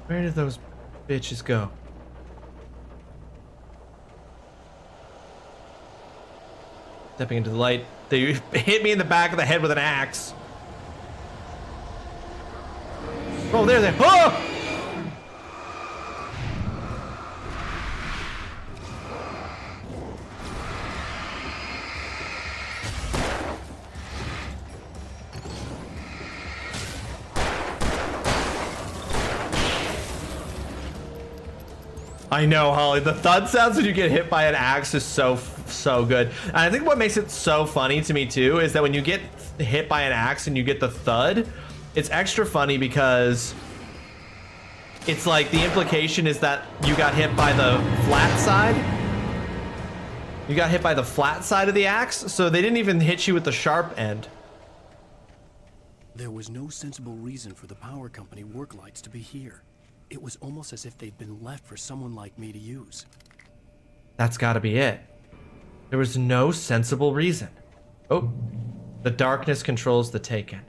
Speaker 1: Where did those bitches go? Stepping into the light. They hit me in the back of the head with an axe. Oh, there they are. Oh! I know, Holly. The thud sounds when you get hit by an axe is so good. And I think what makes it so funny to me too is that when you get hit by an axe and you get the thud, it's extra funny because it's like the implication is that you got hit by the flat side. You got hit by the flat side of the axe, so they didn't even hit you with the sharp end.
Speaker 2: There was no sensible reason for the power company work lights to be here. It was almost as if they'd been left for someone like me to use.
Speaker 1: That's gotta be it. There was no sensible reason. Oh, the darkness controls the taken.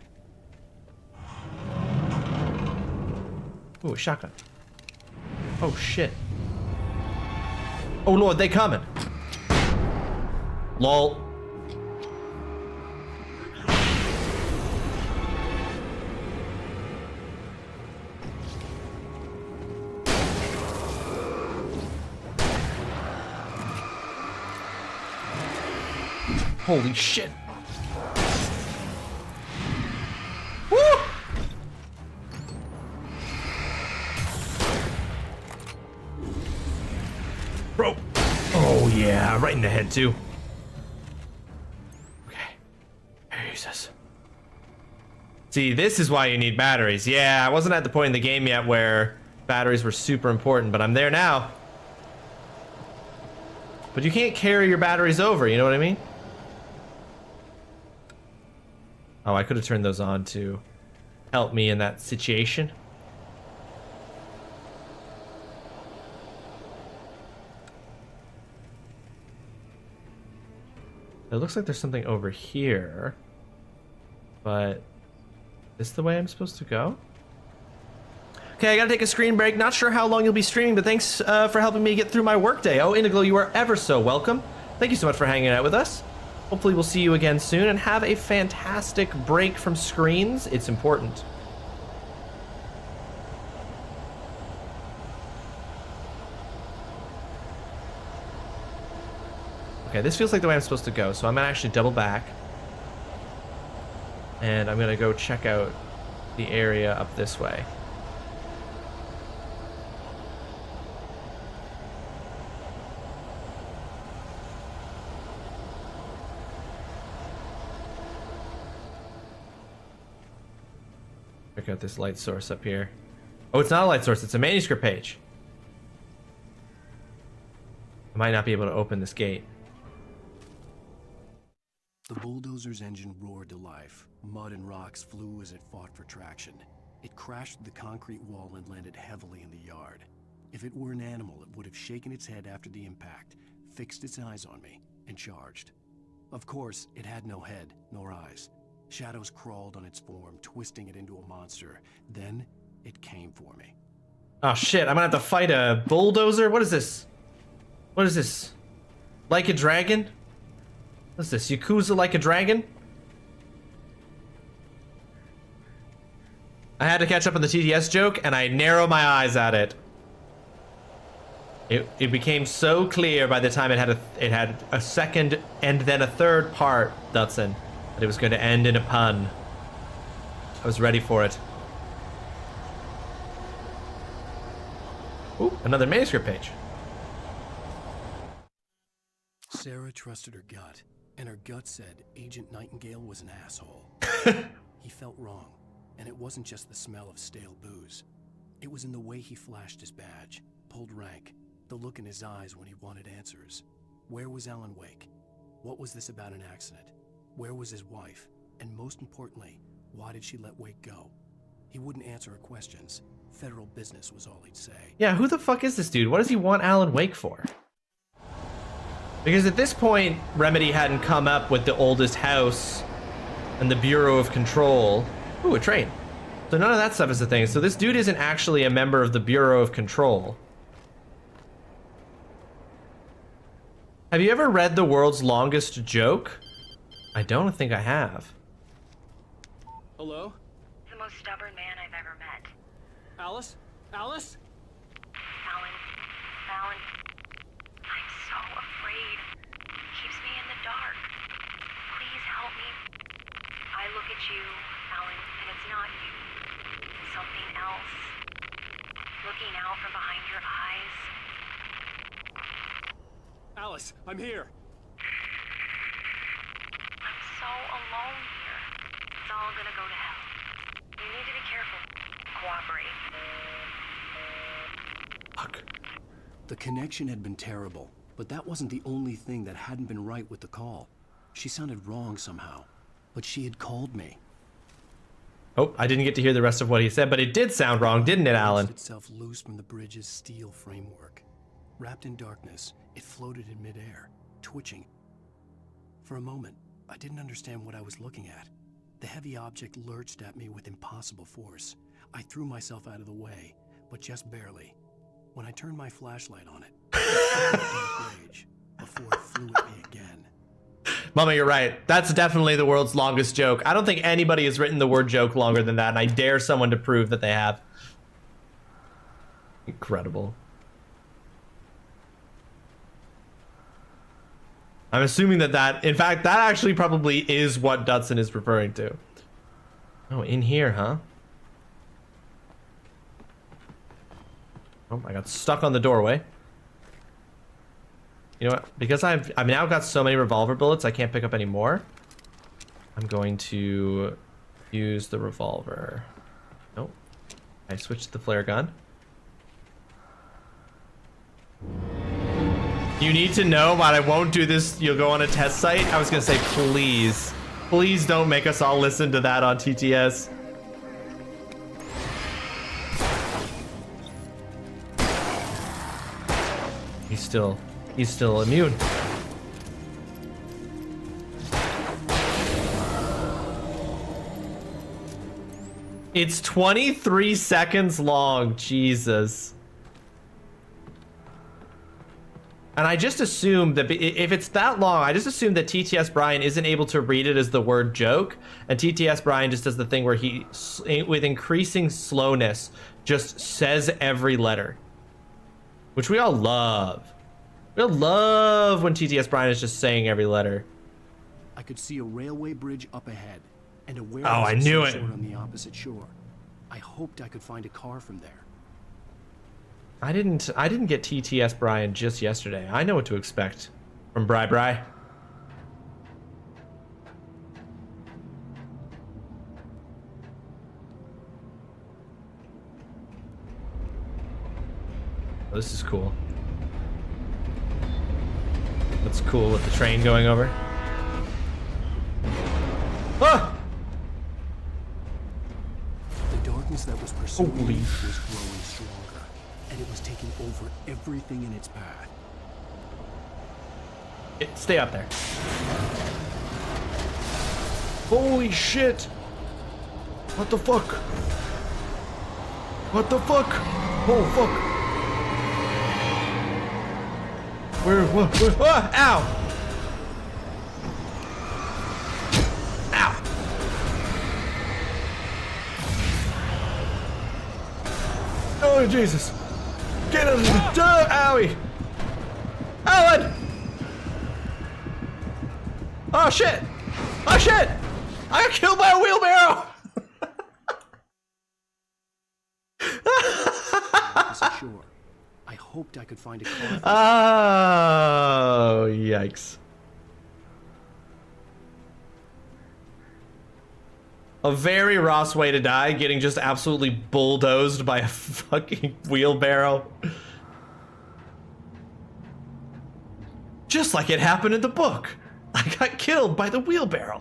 Speaker 1: Ooh, a shotgun. Oh shit. Oh lord, they coming. Lol. Holy shit. Woo! Bro. Oh yeah, right in the head too. Okay. Jesus. See, this is why you need batteries. Yeah, I wasn't at the point in the game yet where batteries were super important, but I'm there now. But you can't carry your batteries over, you know what I mean? Oh, I could have turned those on to help me in that situation. It looks like there's something over here. But is this the way I'm supposed to go? Okay, I gotta take a screen break. Not sure how long you'll be streaming, but thanks for helping me get through my workday. Oh, Indigo, you are ever so welcome. Thank you so much for hanging out with us. Hopefully we'll see you again soon and have a fantastic break from screens. It's important. Okay, this feels like the way I'm supposed to go, so I'm gonna actually double back. And I'm gonna go check out the area up this way. Check out this light source up here. Oh, it's not a light source, it's a manuscript page. I might not be able to open this gate.
Speaker 2: The bulldozer's engine roared to life. Mud and rocks flew as it fought for traction. It crashed through the concrete wall and landed heavily in the yard. If it were an animal, it would have shaken its head after the impact, fixed its eyes on me, and charged. Of course, it had no head, nor eyes. Shadows crawled on its form, twisting it into a monster. Then, it came for me.
Speaker 1: Oh shit, I'm gonna have to fight a bulldozer? What is this? What is this? Like a dragon? What's this? Yakuza Like a Dragon? I had to catch up on the TTS joke, and I narrow my eyes at it. It became so clear by the time it had a second and then a third part, Dutson, that it was going to end in a pun. I was ready for it. Ooh, another manuscript page.
Speaker 2: Sarah trusted her gut, and her gut said Agent Nightingale was an asshole. He felt wrong, and it wasn't just the smell of stale booze. It was in the way he flashed his badge, pulled rank, the look in his eyes when he wanted answers. Where was Alan Wake? What was this about an accident? Where was his wife? And most importantly, why did she let Wake go? He wouldn't answer her questions. Federal business was all he'd say.
Speaker 1: Yeah, who the fuck is this dude? What does he want Alan Wake for? Because at this point, Remedy hadn't come up with the oldest house and the Bureau of Control. Ooh, a train. So none of that stuff is a thing. So this dude isn't actually a member of the Bureau of Control. Have you ever read The World's Longest Joke? I don't think I have.
Speaker 17: Hello?
Speaker 13: The most stubborn man I've ever met.
Speaker 17: Alice? Alice?
Speaker 13: Alan, I'm so afraid. Keeps me in the dark. Please help me. I look at you, Alan, and it's not you. It's something else. Looking out from behind your eyes.
Speaker 17: Alice, I'm here.
Speaker 13: I'm so alone here. It's all gonna go to hell. You need to be careful. Cooperate.
Speaker 1: Fuck.
Speaker 2: The connection had been terrible, but that wasn't the only thing that hadn't been right with the call. She sounded wrong somehow, but she had called me.
Speaker 1: Oh, I didn't get to hear the rest of what he said, but it did sound wrong, didn't it, Alan?
Speaker 2: It itself loose from the bridge's steel framework. Wrapped in darkness, it floated in midair, twitching. For a moment, I didn't understand what I was looking at. The heavy object lurched at me with impossible force. I threw myself out of the way, but just barely. When I turned my flashlight on it, rage before it flew at me again.
Speaker 1: Mama, you're right. That's definitely the world's longest joke. I don't think anybody has written the word joke longer than that, and I dare someone to prove that they have. Incredible. I'm assuming that in fact, that actually probably is what Dutson is referring to. Oh, in here, huh? Oh, I got stuck on the doorway. You know what? Because I've now got so many revolver bullets, I can't pick up any more. I'm going to use the revolver. Nope. I switched to the flare gun. You need to know, but I won't do this. You'll go on a test site. I was gonna say, please. Please don't make us all listen to that on TTS. He's still immune. It's 23 seconds long. Jesus. And I just assume that if it's that long, I just assume that TTS Brian isn't able to read it as the word joke. And TTS Brian just does the thing where he, with increasing slowness, just says every letter. Which we all love. We all love when TTS Brian is just saying every letter.
Speaker 2: I could see a railway bridge up ahead, and a
Speaker 1: Oh, I knew it.
Speaker 2: on the opposite shore. I hoped I could find a car from there.
Speaker 1: I didn't get TTS Brian just yesterday. I know what to expect from Bri. Oh, this is cool. That's cool with the train going over. Ah!
Speaker 2: The darkness that was pursuing me was growing stronger, and it was taking over everything in its path.
Speaker 1: Stay up there. Holy shit! What the fuck? What the fuck? Oh fuck! Where? Ah, ow! Ow! Oh, Jesus. Get out of the owie. Alan! Oh, shit. Oh, shit. I got killed by a wheelbarrow.
Speaker 2: Sure. I hoped I could find a car.
Speaker 1: Oh, yikes. A very Ross way to die, getting just absolutely bulldozed by a fucking wheelbarrow. Just like it happened in the book. I got killed by the wheelbarrow.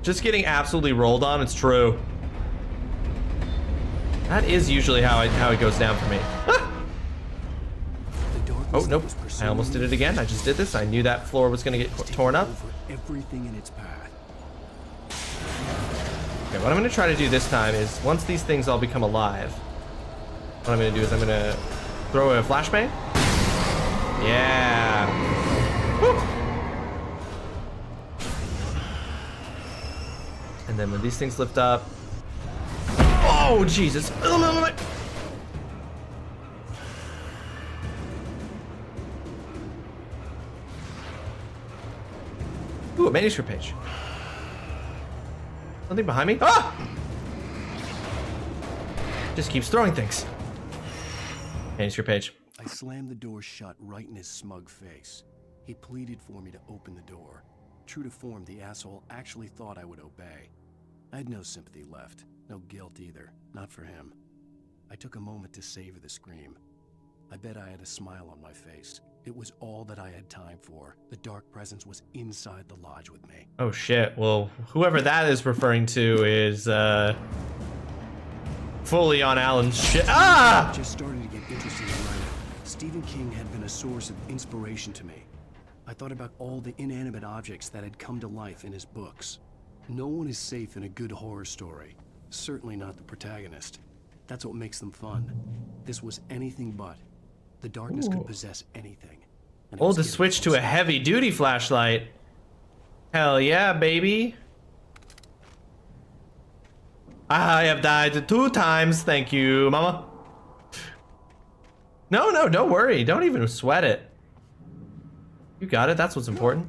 Speaker 1: Just getting absolutely rolled on, it's true. That is usually how it goes down for me. Oh, nope. I almost did it again. I just did this. I knew that floor was going to get torn up.
Speaker 2: Everything in its path.
Speaker 1: Okay, what I'm going to try to do this time is, once these things all become alive, what I'm going to do is I'm going to throw a flashbang. Yeah. Woo. And then when these things lift up, oh, Jesus. Ooh, a manuscript page. Something behind me? Ah! Just keeps throwing things. Manuscript page.
Speaker 2: I slammed the door shut right in his smug face. He pleaded for me to open the door. True to form, the asshole actually thought I would obey. I had no sympathy left. No guilt either. Not for him. I took a moment to savor the scream. I bet I had a smile on my face. It was all that I had time for. The dark presence was inside the lodge with me.
Speaker 1: Oh shit. Well, whoever that is referring to is fully on Alan's shit. Ah!
Speaker 2: I just started to get interested in writing. Stephen King had been a source of inspiration to me. I thought about all the inanimate objects that had come to life in his books. No one is safe in a good horror story. Certainly not the protagonist. That's what makes them fun. This was anything but. The darkness could possess anything.
Speaker 1: Oh, to switch to a heavy-duty flashlight. Hell yeah, baby. I have died 2 times, thank you, mama. No, don't worry. Don't even sweat it. You got it, that's what's important.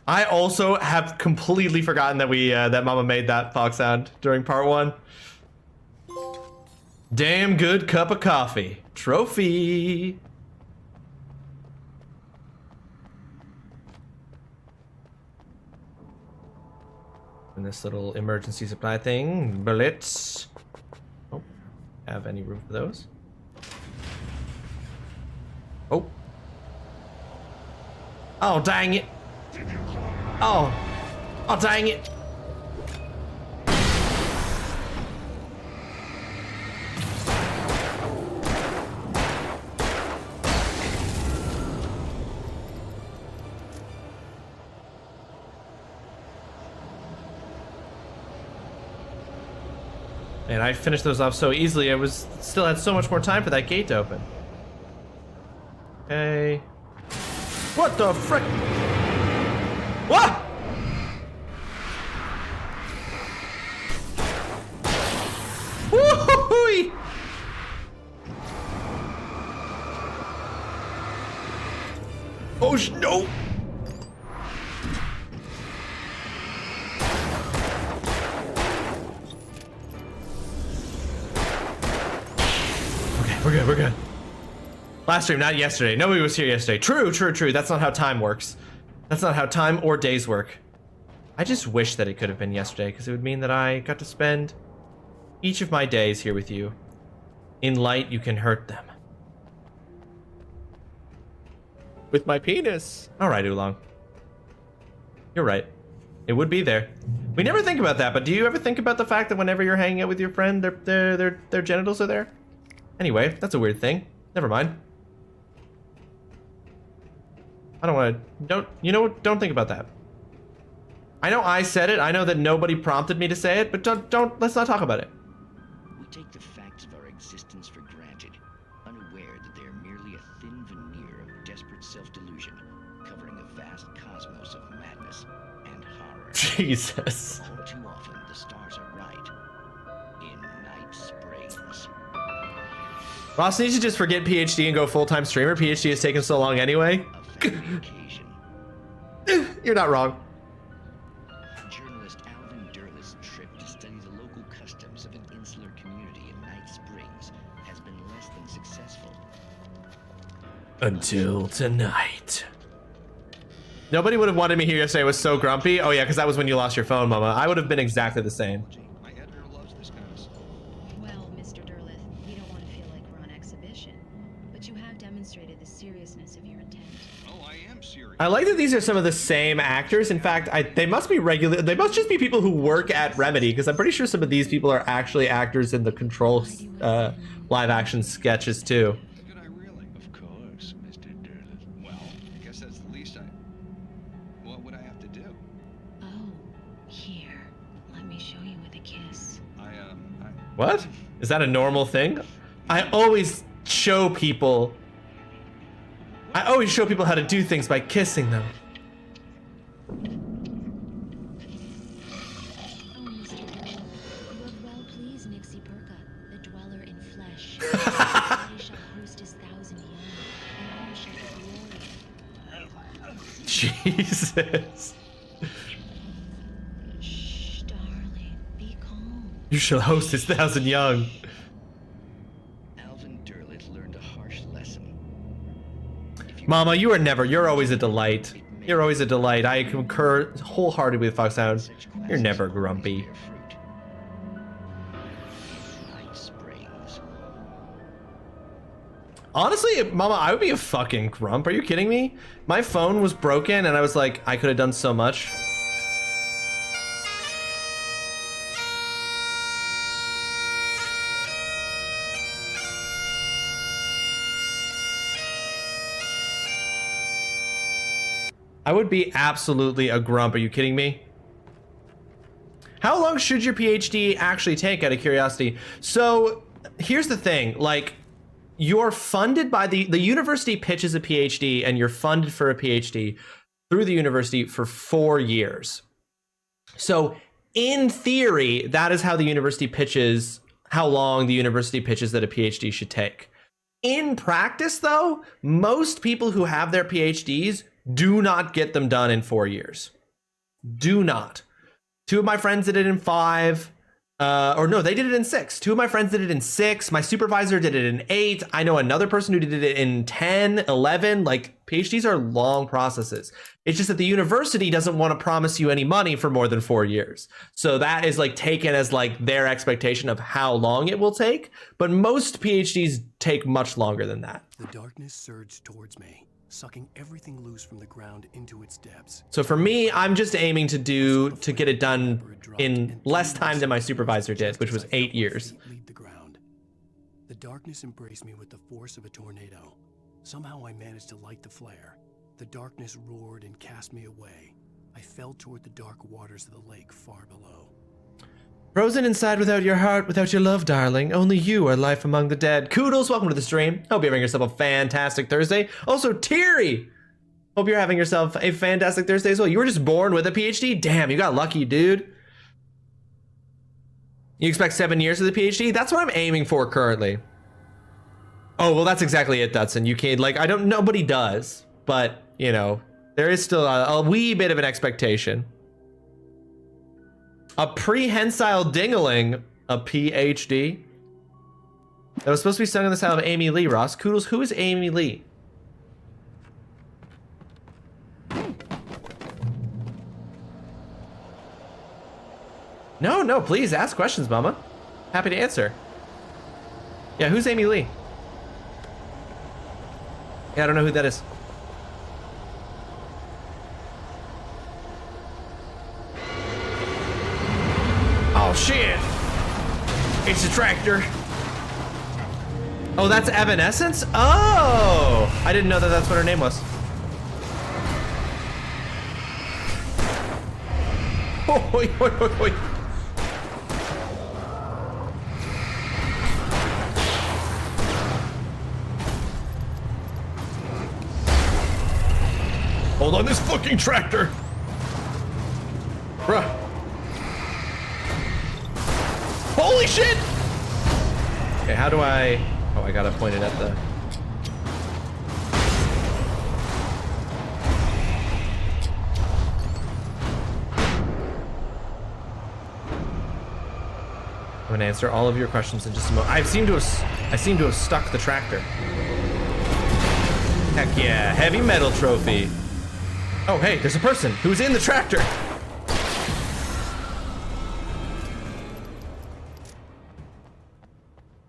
Speaker 1: I also have completely forgotten that that mama made that fox sound during part 1. Damn good cup of coffee. Trophy. And this little emergency supply thing. Bullets. Oh, have any room for those? Oh. Oh, dang it. Oh. Oh, dang it. And I finished those off so easily, I still had so much more time for that gate to open. Okay. What the frick? What? Woo-hoo-hoo-y! Oh, no! We're good. Last stream, not yesterday. Nobody was here yesterday. True. That's not how time works. That's not how time or days work. I just wish that it could have been yesterday, because it would mean that I got to spend each of my days here with you. In light, you can hurt them. With my penis. All right, Oolong. You're right. It would be there. We never think about that, but do you ever think about the fact that whenever you're hanging out with your friend, their genitals are there? Anyway, that's a weird thing. Never mind. I don't want to... Don't think about that. I know I said it. I know that nobody prompted me to say it, but let's not talk about it.
Speaker 8: We take the facts of our existence for granted, unaware that they are merely a thin veneer of desperate self-delusion, covering a vast cosmos of madness and horror.
Speaker 1: Jesus.
Speaker 8: All too often, the stars are right. In Night Springs.
Speaker 1: Ross needs to just forget PhD and go full-time streamer. PhD has taken so long anyway. You're not wrong.
Speaker 8: Journalist Alvin Durlit's trip to study the local customs of an insular community in Night Springs has been less than successful.
Speaker 1: Until tonight. Nobody would have wanted me here yesterday. I was so grumpy. Oh yeah, because that was when you lost your phone, Mama. I would have been exactly the same.
Speaker 5: Well, Mr. Durlith, we don't want to feel like we're on exhibition, but you have demonstrated the seriousness of your intent.
Speaker 20: Oh, I am serious.
Speaker 1: I like that these are some of the same actors. In fact, they must be regular. They must just be people who work at Remedy, because I'm pretty sure some of these people are actually actors in the Control live action sketches too.
Speaker 20: Of course, Mr. Durlith. Well, I guess that's the least what would I have to do?
Speaker 5: Oh, here. Let me show you with a kiss.
Speaker 1: What? Is that a normal thing? I always show people how to do things by kissing them.
Speaker 5: Oh, Mr. Durlith, you have well pleased Nixie Perka, the dweller in flesh. He shall host his 1,000 young, and all shall be glory.
Speaker 1: Jesus.
Speaker 5: Shh, darling, be calm.
Speaker 1: You shall host his 1,000 young.
Speaker 8: Alvin Durlith learned a harsh lesson.
Speaker 1: Mama, you're always a delight. You're always a delight. I concur wholeheartedly with Foxhound. You're never grumpy.
Speaker 8: Night Springs.
Speaker 1: Honestly, Mama, I would be a fucking grump. Are you kidding me? My phone was broken and I was like, I could have done so much. I would be absolutely a grump. Are you kidding me? How long should your PhD actually take, out of curiosity? So here's the thing, like, you're funded by the university pitches a PhD and you're funded for a PhD through the university for 4 years. So in theory, that is how the university pitches, how long the university pitches that a PhD should take. In practice, though, most people who have their PhDs do not get them done in 4 years. Do not. 2 of my friends did it in 5. Or no, they did it in 6. 2 of my friends did it in 6. My supervisor did it in 8. I know another person who did it in 10, 11. Like, PhDs are long processes. It's just that the university doesn't want to promise you any money for more than 4 years. So that is like taken as like their expectation of how long it will take. But most PhDs take much longer than that.
Speaker 2: The darkness surged towards me, sucking everything loose from the ground into its depths.
Speaker 1: So for me, I'm just aiming to get it done in less time than my supervisor did, which was 8 years.
Speaker 2: Leave the ground. The darkness embraced me with the force of a tornado. Somehow I managed to light the flare. The darkness roared and cast me away. I fell toward the dark waters of the lake far below.
Speaker 1: Frozen inside without your heart, without your love, darling. Only you are life among the dead. Koodles, welcome to the stream. Hope you're having yourself a fantastic Thursday. Also, Teary, hope you're having yourself a fantastic Thursday as well. You were just born with a PhD? Damn, you got lucky, dude. You expect 7 years of the PhD? That's what I'm aiming for currently. Oh, well, that's exactly it, Dutson. You can't, like, nobody does. But, you know, there is still a wee bit of an expectation. A prehensile dingling, a PhD. That was supposed to be sung in the style of Amy Lee, Ross. Koodles, who is Amy Lee? No, please ask questions, Mama. Happy to answer. Yeah, who's Amy Lee? Yeah, I don't know who that is. Oh shit! It's a tractor. Oh, that's Evanescence? Oh! I didn't know that that's what her name was. Oi, oi, oi, oi. Hold on this fucking tractor. Bruh. Holy shit! Okay, how do I... Oh, I gotta point it at the... I'm gonna answer all of your questions in just a moment. I seem to have stuck the tractor. Heck yeah, heavy metal trophy. Oh, hey, there's a person who's in the tractor.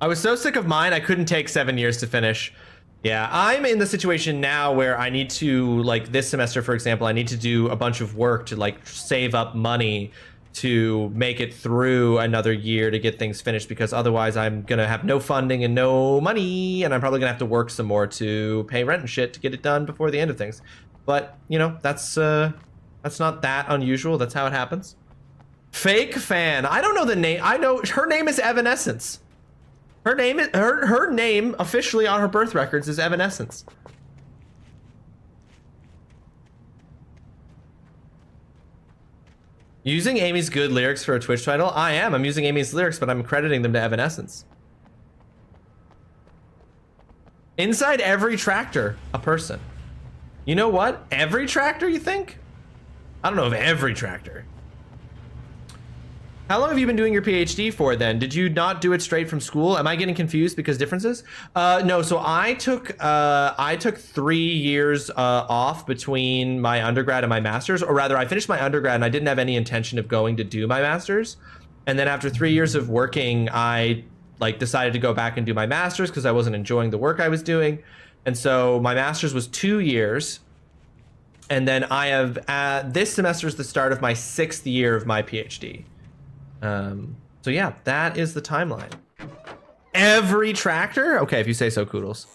Speaker 1: I was so sick of mine, I couldn't take 7 years to finish. Yeah, I'm in the situation now where I need to, like this semester, for example, I need to do a bunch of work to like save up money to make it through another year to get things finished, because otherwise I'm gonna have no funding and no money, and I'm probably gonna have to work some more to pay rent and shit to get it done before the end of things. But, you know, that's not that unusual. That's how it happens. Fake fan. I don't know the name. I know her name is Evanescence. Her name officially on her birth records is Evanescence. Using Amy's good lyrics for a Twitch title? I am. I'm using Amy's lyrics, but I'm crediting them to Evanescence. Inside every tractor, a person. You know what? Every tractor, you think? I don't know if every tractor. How long have you been doing your PhD for then? Did you not do it straight from school? Am I getting confused because differences? No, so I took 3 years off between my undergrad and my master's, or rather I finished my undergrad and I didn't have any intention of going to do my master's. And then after 3 years of working, I like decided to go back and do my master's because I wasn't enjoying the work I was doing. And so my master's was 2 years. And then I have, this semester is the start of my 6th year of my PhD. So yeah, that is the timeline. Every tractor? Okay, if you say so, Koodles.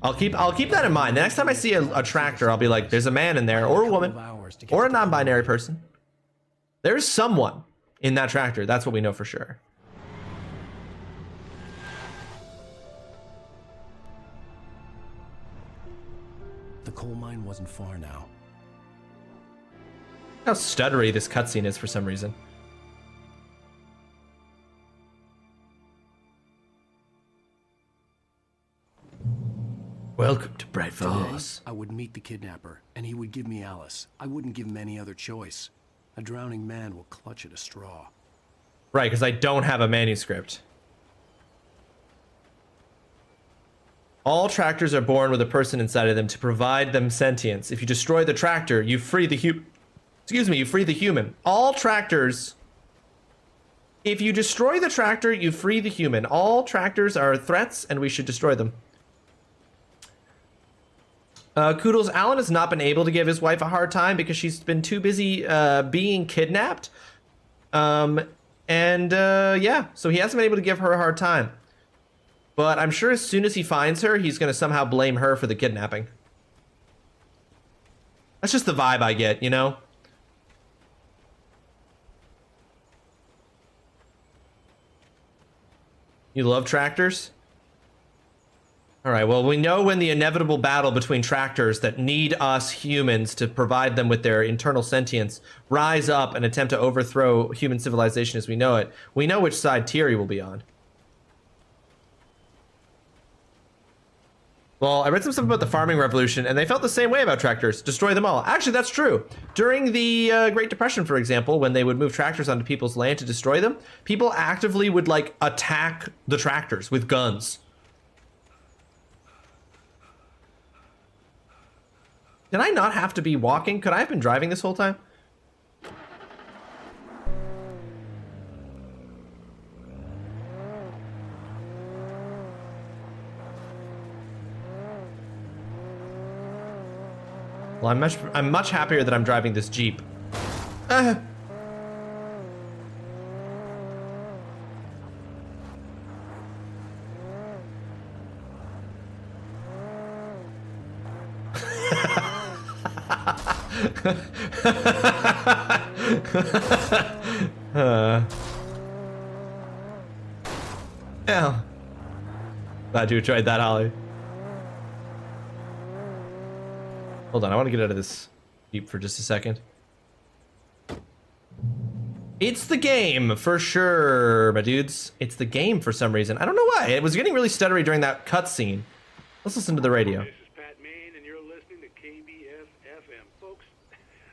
Speaker 1: I'll keep that in mind. The next time I see a tractor, I'll be like, there's a man in there, or a woman, or a non-binary person. There's someone in that tractor. That's what we know for sure.
Speaker 2: The coal mine wasn't far now.
Speaker 1: How stuttery this cutscene is for some reason. Welcome to Bright Falls.
Speaker 2: I would meet the kidnapper, and he would give me Alice. I wouldn't give him any other choice. A drowning man will clutch at a straw.
Speaker 1: Right, because I don't have a manuscript. All tractors are born with a person inside of them to provide them sentience. If you destroy the tractor, you free the you free the human. All tractors... If you destroy the tractor, you free the human. All tractors are threats, and we should destroy them. Koodles, Alan has not been able to give his wife a hard time because she's been too busy being kidnapped. Yeah, so he hasn't been able to give her a hard time. But I'm sure as soon as he finds her, he's going to somehow blame her for the kidnapping. That's just the vibe I get, you know? You love tractors? Alright, well, we know when the inevitable battle between tractors that need us humans to provide them with their internal sentience rise up and attempt to overthrow human civilization as we know it, we know which side Thierry will be on. Well, I read some stuff about the farming revolution, and they felt the same way about tractors. Destroy them all. Actually, that's true. During the Great Depression, for example, when they would move tractors onto people's land to destroy them, people actively would, like, attack the tractors with guns. Did I not have to be walking? Could I have been driving this whole time? Well, I'm much happier that I'm driving this Jeep. Yeah. Glad you enjoyed that, Holly. Hold on, I want to get out of this Jeep for just a second. It's the game, for sure, my dudes. It's the game for some reason. I don't know why. It was getting really stuttery during that cutscene. Let's listen to the radio.
Speaker 3: This is Pat Maine, and you're listening to KBF FM. Folks,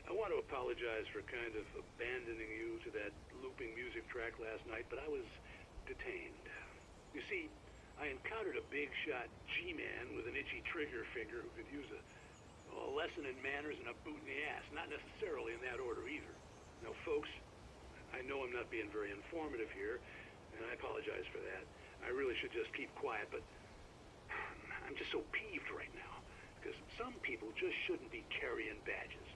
Speaker 3: I want to apologize for kind of abandoning you to that looping music track last night, but I was detained. You see, I encountered a big shot G-man with an itchy trigger finger who could use a lesson in manners and a boot in the ass. Not necessarily in that order either. Now, folks, I know I'm not being very informative here, and I apologize for that. I really should just keep quiet, but I'm just so peeved right now, because some people just shouldn't be carrying badges.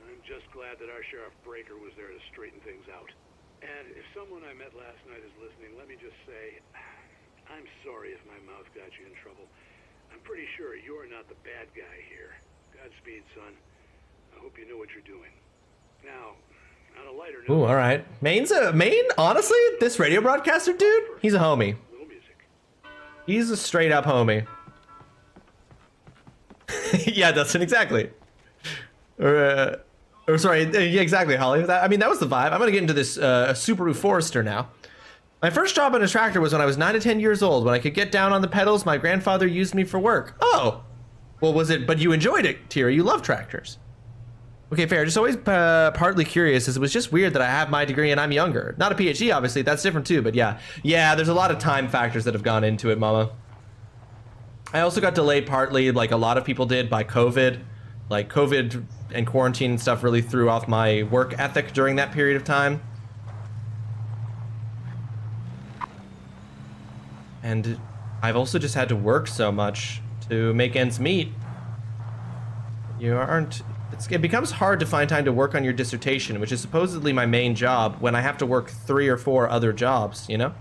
Speaker 3: I'm just glad that our Sheriff Breaker was there to straighten things out. And if someone I met last night is listening, let me just say, I'm sorry if my mouth got you in trouble. I'm pretty sure you're not the bad guy here. Godspeed, son. I hope you know what you're doing. Now, on a lighter note...
Speaker 1: Ooh, all right. Maine, honestly, this radio broadcaster dude, he's a homie. He's a straight up homie. Yeah, Dustin, exactly. Or sorry, yeah, exactly, Holly. I mean, that was the vibe. I'm gonna get into this Subaru Forester now. My first job on a tractor was when I was 9 to 10 years old. When I could get down on the pedals, my grandfather used me for work. Oh, well, was it? But you enjoyed it, Tira. You love tractors. Okay, fair. Just always partly curious, as it was just weird that I have my degree and I'm younger. Not a PhD, obviously. That's different too. But yeah, there's a lot of time factors that have gone into it, Mama. I also got delayed partly, like a lot of people did, by COVID. Like COVID and quarantine and stuff really threw off my work ethic during that period of time. And I've also just had to work so much to make ends meet. It becomes hard to find time to work on your dissertation, which is supposedly my main job, when I have to work 3 or 4 other jobs, you know?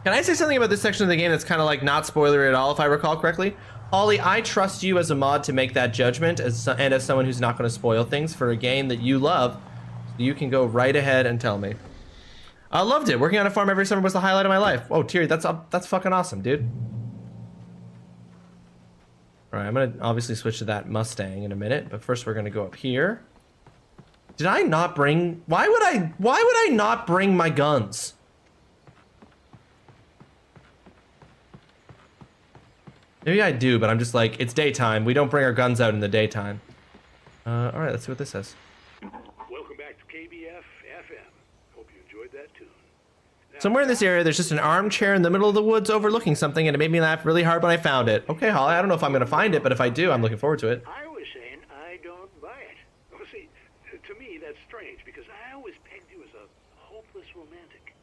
Speaker 1: Can I say something about this section of the game that's kind of like not spoiler at all, if I recall correctly? Holly, I trust you as a mod to make that judgment, and as someone who's not going to spoil things for a game that you love, so you can go right ahead and tell me. I loved it. Working on a farm every summer was the highlight of my life. Oh, Tiri, that's fucking awesome, dude. All right, I'm gonna obviously switch to that Mustang in a minute, but first we're gonna go up here. Did I not bring? Why would I not bring my guns? Maybe I do, but I'm just like, it's daytime. We don't bring our guns out in the daytime. All right, let's see what this says.
Speaker 3: Welcome back to KBF FM. Hope you enjoyed that tune.
Speaker 1: Somewhere in this area, there's just an armchair in the middle of the woods overlooking something, and it made me laugh really hard when I found it. Okay, Holly, I don't know if I'm going to find it, but if I do, I'm looking forward to it.
Speaker 3: I was saying I don't buy it. Well, see, to me, that's strange, because I always pegged you as a hopeless romantic.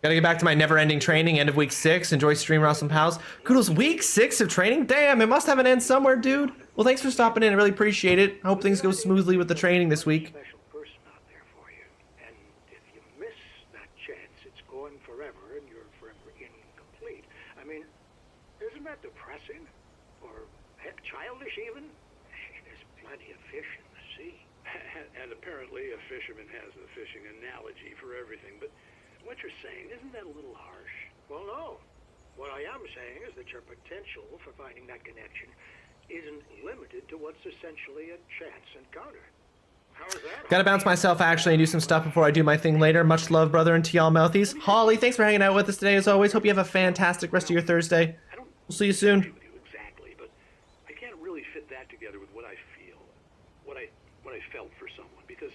Speaker 1: Gotta get back to my never-ending training, end of week 6. Enjoy TrulyRawesome pals. Kudos, week 6 of training? Damn, it must have an end somewhere, dude. Well, thanks for stopping in. I really appreciate it. I hope things go smoothly with the training this week.
Speaker 3: Special person out there for you. And if you miss that chance, it's going forever, and you're forever incomplete. I mean, isn't that depressing? Or, heck, childish even? There's plenty of fish in the sea. And apparently a fisherman has a fishing analogy for everything, but what you're saying, isn't that a little harsh? Well, no. What I am saying is that your potential for finding that connection isn't limited to what's essentially a chance encounter. How is that?
Speaker 1: Gotta bounce myself actually and do some stuff before I do my thing later. Much love, brother, and to y'all mouthies. Holly, thanks for hanging out with us today as always. Hope you have a fantastic rest of your Thursday. We'll see you soon.
Speaker 3: Exactly, but I can't really fit that together with what I feel, what I felt for someone, because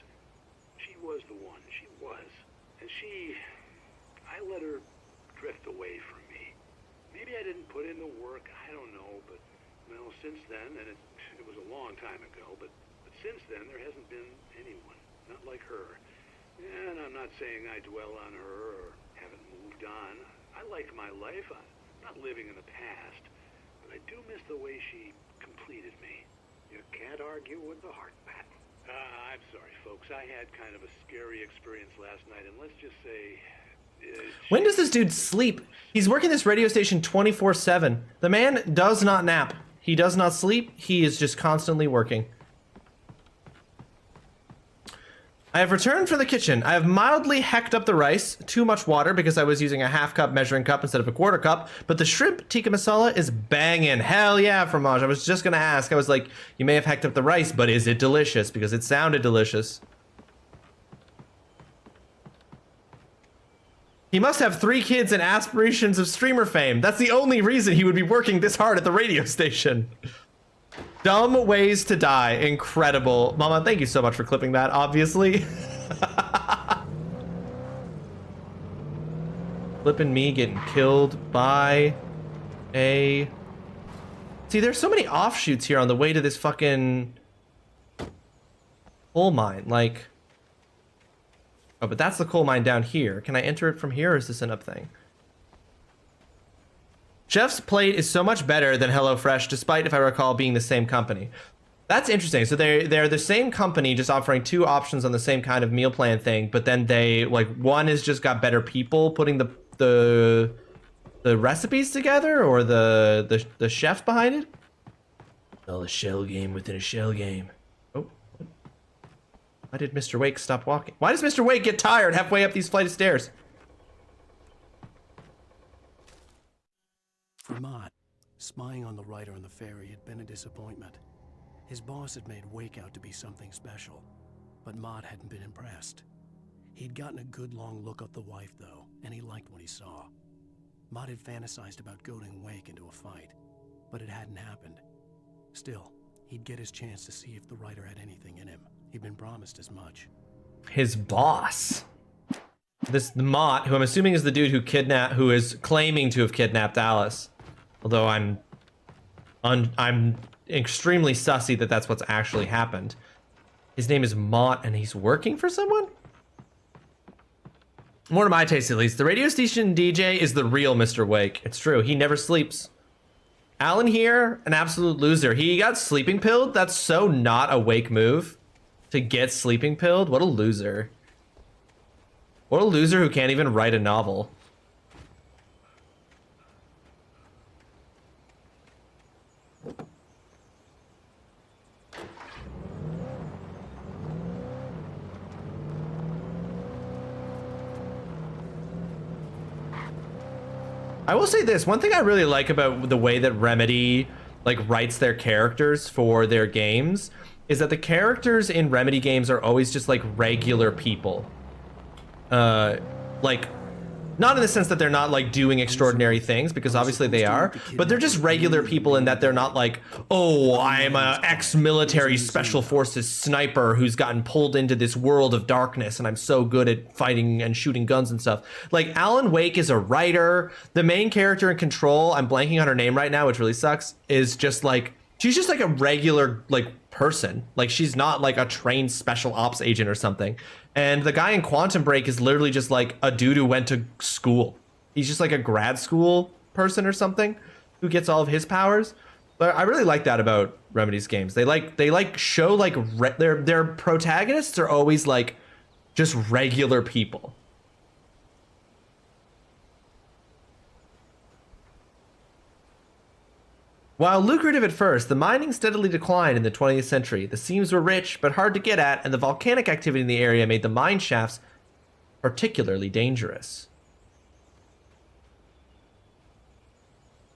Speaker 3: she was the one. She was, and I let her drift away from me. Maybe I didn't put in the work. I don't know, but well, since then, and it was a long time ago, but since then there hasn't been anyone, not like her. And I'm not saying I dwell on her or haven't moved on. I like my life. I'm not living in the past, but I do miss the way she completed me. You can't argue with the heart, Pat. I'm sorry, folks. I had kind of a scary experience last night, and let's just say...
Speaker 1: When does this dude sleep? He's working this radio station 24/7. The man does not nap. He does not sleep. He is just constantly working. I have returned from the kitchen. I have mildly hecked up the rice. Too much water because I was using a half-cup measuring cup instead of a quarter cup. But the shrimp tikka masala is banging. Hell yeah, Fromage. I was just going to ask. I was like, you may have hecked up the rice, but is it delicious? Because it sounded delicious. He must have 3 kids and aspirations of streamer fame. That's the only reason he would be working this hard at the radio station. Dumb ways to die. Incredible. Mama, thank you so much for clipping that, obviously. Flipping me getting killed by a... See, there's so many offshoots here on the way to this fucking coal mine. Like... Oh, but that's the coal mine down here. Can I enter it from here, or is this an up thing? Chef's Plate is so much better than HelloFresh, despite, if I recall, being the same company. That's interesting. So they're the same company, just offering 2 options on the same kind of meal plan thing, but then they, like, one has just got better people putting the recipes together, or the chefs behind it? Well, a shell game within a shell game. Oh. Why did Mr. Wake stop walking? Why does Mr. Wake get tired halfway up these flight of stairs?
Speaker 2: For Mott, spying on the writer on the ferry had been a disappointment. His boss had made Wake out to be something special, but Mott hadn't been impressed. He'd gotten a good long look at the wife, though, and he liked what he saw. Mott had fantasized about goading Wake into a fight, but it hadn't happened. Still, he'd get his chance to see if the writer had anything in him. He'd been promised as much.
Speaker 1: His boss. This Mott, who I'm assuming is the dude who is claiming to have kidnapped Alice. Although I'm extremely sussy that that's what's actually happened. His name is Mott, and he's working for someone? More to my taste, at least. The radio station DJ is the real Mr. Wake. It's true. He never sleeps. Alan here, an absolute loser. He got sleeping pilled. That's so not a Wake move. To get sleeping pilled? What a loser. What a loser who can't even write a novel. I will say this, one thing I really like about the way that Remedy like writes their characters for their games is that the characters in Remedy games are always just like regular people. Like, not in the sense that they're not like doing extraordinary things, because obviously they are, but they're just regular people in that they're not like, oh, I'm a ex-military special forces sniper who's gotten pulled into this world of darkness and I'm so good at fighting and shooting guns and stuff. Like, Alan Wake is a writer. The main character in Control, I'm blanking on her name right now, which really sucks, is just like, she's just like a regular like person. Like, she's not like a trained special ops agent or something. And the guy in Quantum Break is literally just like a dude who went to school. He's just like a grad school person or something who gets all of his powers. But I really like that about Remedy's games. They show like their protagonists are always like just regular people. While lucrative at first, the mining steadily declined in the 20th century. The seams were rich, but hard to get at, and the volcanic activity in the area made the mine shafts particularly dangerous.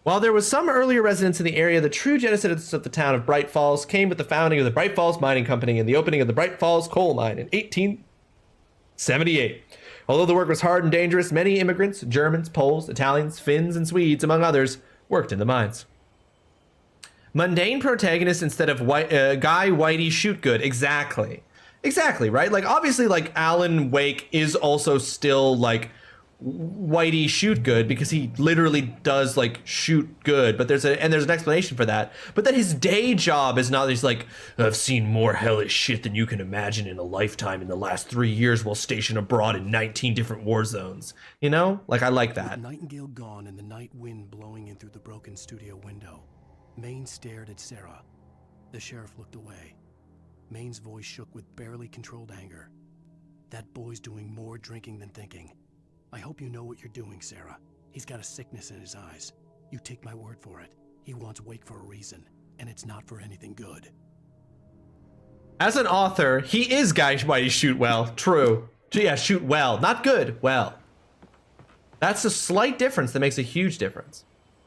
Speaker 1: While there was some earlier residents in the area, the true genesis of the town of Bright Falls came with the founding of the Bright Falls Mining Company and the opening of the Bright Falls Coal Mine in 1878. Although the work was hard and dangerous, many immigrants, Germans, Poles, Italians, Finns, and Swedes, among others, worked in the mines. Mundane protagonist instead of Guy Whitey shoot good. Exactly, right? Like, obviously, like, Alan Wake is also still like Whitey shoot good because he literally does like shoot good, but there's an explanation for that. But then his day job is not, he's like, I've seen more hellish shit than you can imagine in a lifetime in the last 3 years while stationed abroad in 19 different war zones. You know, like, I like that.
Speaker 2: With Nightingale gone and the night wind blowing in through the broken studio window, Maine stared at Sarah. The sheriff looked away. Maine's voice shook with barely controlled anger. That boy's doing more drinking than thinking. I hope you know what you're doing, Sarah. He's got a sickness in his eyes. You take my word for it. He wants Wake for a reason, and it's not for anything good.
Speaker 1: As an author, he is Guy Whitey shoot well. True. Yeah, shoot well. Not good. Well. That's a slight difference that makes a huge difference.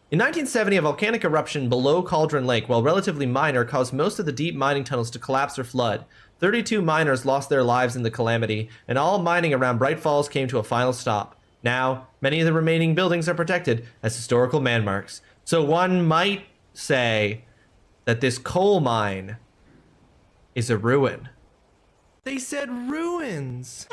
Speaker 1: In 1970, a volcanic eruption below Cauldron Lake, while relatively minor, caused most of the deep mining tunnels to collapse or flood. 32 miners lost their lives in the calamity, and all mining around Bright Falls came to a final stop. Now, many of the remaining buildings are protected as historical landmarks. So one might say that this coal mine is a ruin. They said ruins.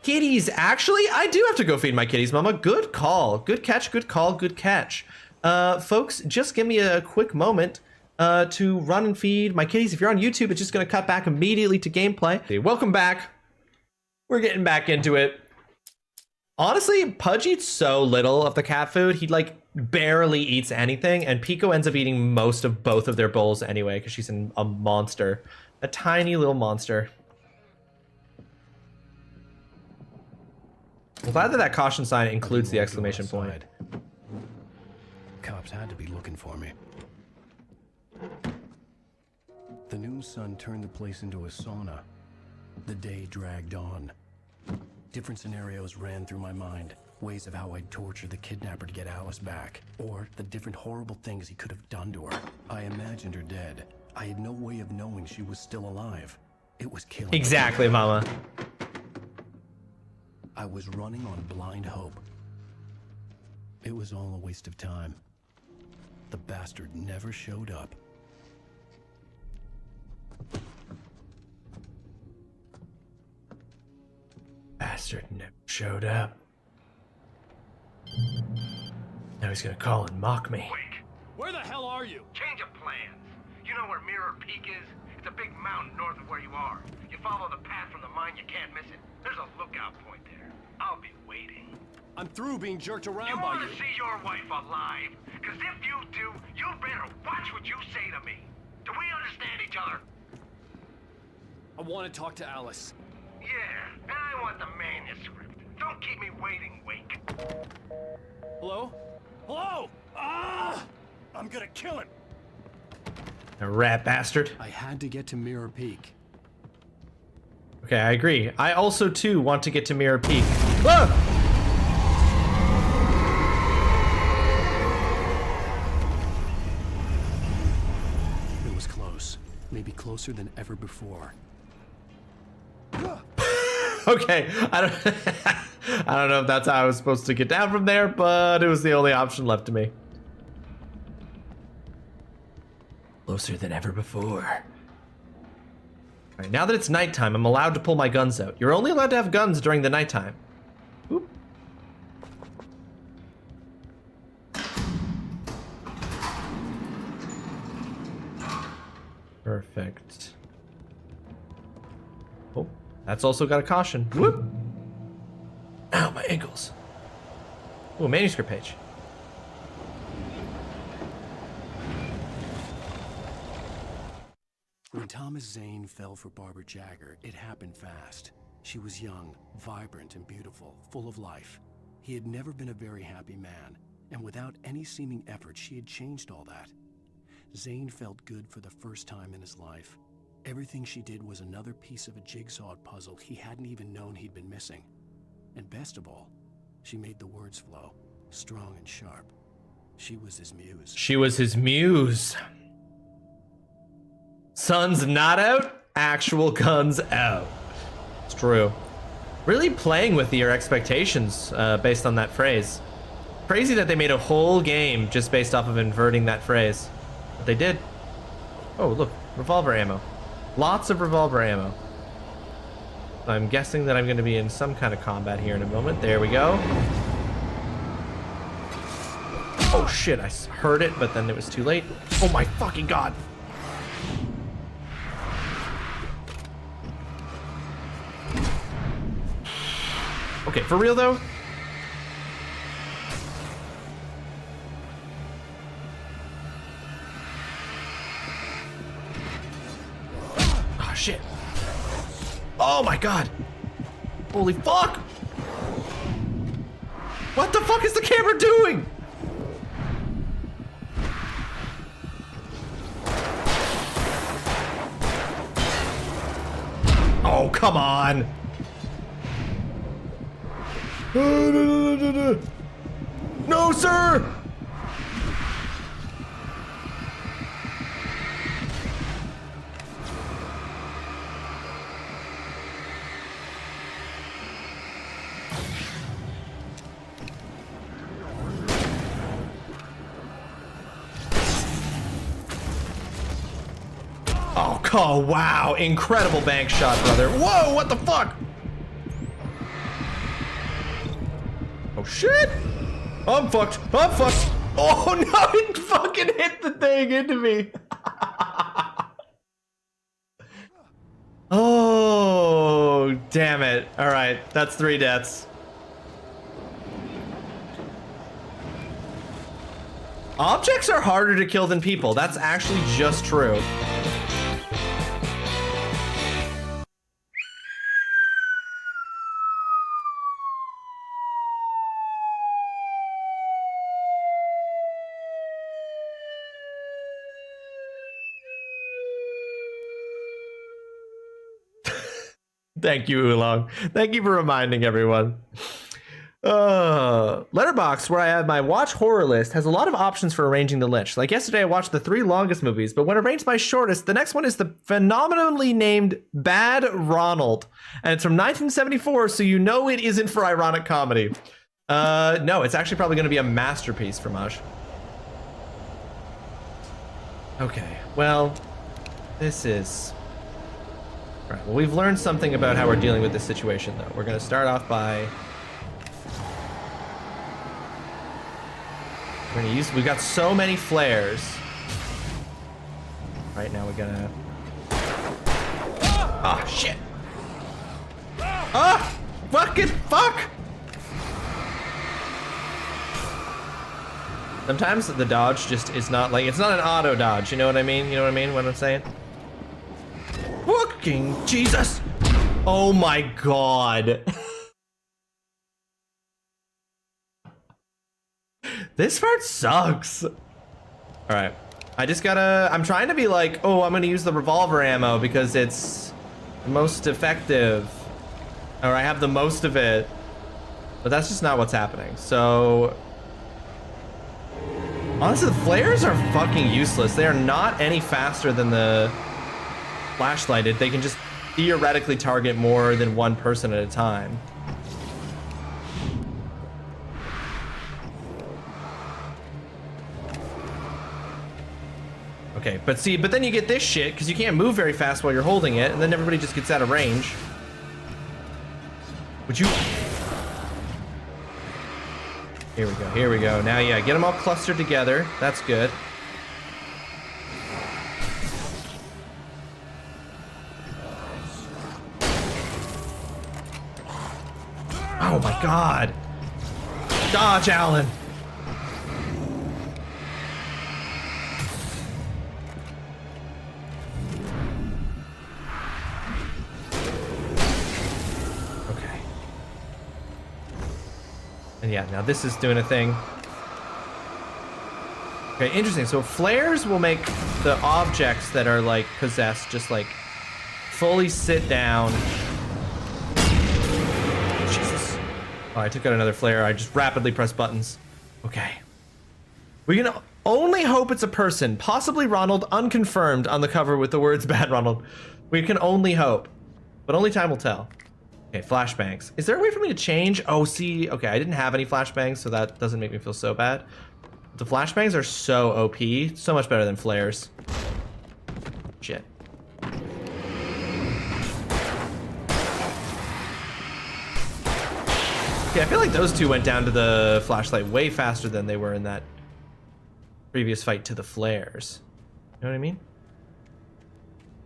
Speaker 1: Kitties, actually, I do have to go feed my kitties, Mama. Good call. Good catch, good call, good catch. Folks, just give me a quick moment to run and feed my kitties. If you're on YouTube, it's just going to cut back immediately to gameplay. Okay, welcome back. We're getting back into it. Honestly, Pudge eats so little of the cat food. He, like, barely eats anything, and Pico ends up eating most of both of their bowls anyway, because she's a monster. A tiny little monster. I'm glad that caution sign includes the exclamation point.
Speaker 2: Cops had to be looking for me. The noon sun turned the place into a sauna. The day dragged on. Different scenarios ran through my mind. Ways of how I'd torture the kidnapper to get Alice back. Or the different horrible things he could have done to her. I imagined her dead. I had no way of knowing she was still alive. It was killing her.
Speaker 1: Exactly, Mama.
Speaker 2: I was running on blind hope. It was all a waste of time. The bastard never showed up.
Speaker 1: Bastard never showed up. Now he's gonna call and mock me.
Speaker 9: Wait.
Speaker 16: Where the hell are you?
Speaker 9: Change of plans. You know where Mirror Peak is? It's a big mountain north of where you are. You follow the path from the mine, you can't miss it. There's a lookout point there. I'll be waiting.
Speaker 17: I'm through being jerked around
Speaker 9: You
Speaker 17: by
Speaker 9: want
Speaker 17: you.
Speaker 9: to see your wife alive? Because if you do, you better watch what you say to me. Do we understand each other?
Speaker 17: I want to talk to Alice.
Speaker 9: Yeah, and I want the manuscript. Don't keep me waiting, Wake.
Speaker 16: Hello? Hello? Ah! I'm gonna kill him.
Speaker 1: A rat bastard.
Speaker 2: I had to get to Mirror Peak.
Speaker 1: Okay, I agree. I also, too, want to get to Mirror Peak. Whoa!
Speaker 2: It was close. Maybe closer than ever before.
Speaker 1: Okay, I don't know if that's how I was supposed to get down from there, but it was the only option left to me. Closer than ever before. All right, now that it's nighttime, I'm allowed to pull my guns out. You're only allowed to have guns during the nighttime. Oop. Perfect. Oh, that's also got a caution. Whoop. Ow, my ankles. Oh, manuscript page.
Speaker 2: When Thomas Zane fell for Barbara Jagger, it happened fast. She was young, vibrant, and beautiful, full of life. He had never been a very happy man, and without any seeming effort, she had changed all that. Zane felt good for the first time in his life. Everything she did was another piece of a jigsaw puzzle he hadn't even known he'd been missing. And best of all, she made the words flow, strong and sharp. She was his muse.
Speaker 1: She was his muse. Sun's not out, actual guns out. It's true. Really playing with your expectations based on that phrase. Crazy that they made a whole game just based off of inverting that phrase. But they did. Oh, look, revolver ammo. Lots of revolver ammo. I'm guessing that I'm going to be in some kind of combat here in a moment. There we go. Oh shit, I heard it, but then it was too late. Oh my fucking god. Okay, for real though? Oh shit. Oh my god. Holy fuck. What the fuck is the camera doing? come on. No, sir. Oh, wow. Incredible bank shot, brother. Whoa, what the fuck? Oh, shit. I'm fucked. I'm fucked. Oh, no, it fucking hit the thing into me. Oh, damn it. All right, that's 3 deaths. Objects are harder to kill than people. That's actually just true. Thank you, Oolong. Thank you for reminding everyone. Letterboxd, where I have my watch horror list, has a lot of options for arranging the list. Like yesterday, I watched the 3 longest movies, but when arranged by shortest, the next one is the phenomenally named Bad Ronald. And it's from 1974, so you know it isn't for ironic comedy. No, it's actually probably going to be a masterpiece for Maj. Okay, well, this is... All right, well, we've learned something about how we're dealing with this situation, though. We're going to start off by... We're going to use... We've got so many flares. Right now, we're going to... Oh, shit! Ah! Fucking fuck! Sometimes the dodge just is not like... It's not an auto dodge, you know what I mean? You know what I mean? What I'm saying? Fucking Jesus! Oh my god. This part sucks. Alright. I just gotta... I'm trying to be like, oh, I'm gonna use the revolver ammo because it's the most effective. Or I have the most of it. But that's just not what's happening. So... Honestly, the flares are fucking useless. They are not any faster than the... flashlighted. They can just theoretically target more than one person at a time. Okay, but see, but then you get this shit because you can't move very fast while you're holding it, and then everybody just gets out of range. Would you... Here we go, here we go. Now, yeah, get them all clustered together. That's good. Oh my god. Dodge, Alan. Okay. And yeah, now this is doing a thing. Okay, interesting. So flares will make the objects that are like possessed just like fully sit down. Oh, I took out another flare. I just rapidly press buttons. Okay. We can only hope it's a person, possibly Ronald, unconfirmed on the cover with the words Bad Ronald. We can only hope, but only time will tell. Okay, flashbangs. Is there a way for me to change? Oh, see, okay, I didn't have any flashbangs, so that doesn't make me feel so bad. The flashbangs are so OP, so much better than flares. Shit. Yeah, I feel like those two went down to the flashlight way faster than they were in that previous fight to the flares. You know what I mean?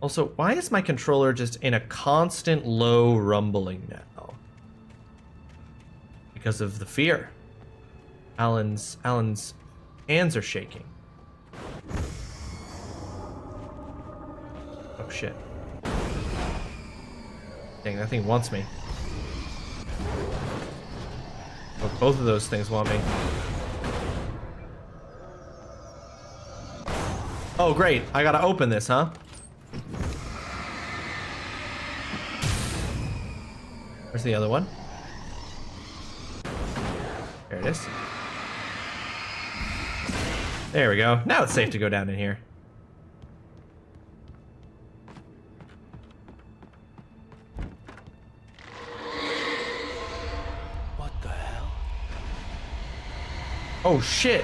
Speaker 1: Also, why is my controller just in a constant low rumbling now? Because of the fear. Alan's hands are shaking. Oh shit. Dang, that thing wants me. Oh, both of those things want me. Oh, great. I gotta open this, huh? Where's the other one? There it is. There we go. Now it's safe to go down in here.
Speaker 2: What the hell?
Speaker 1: Oh shit!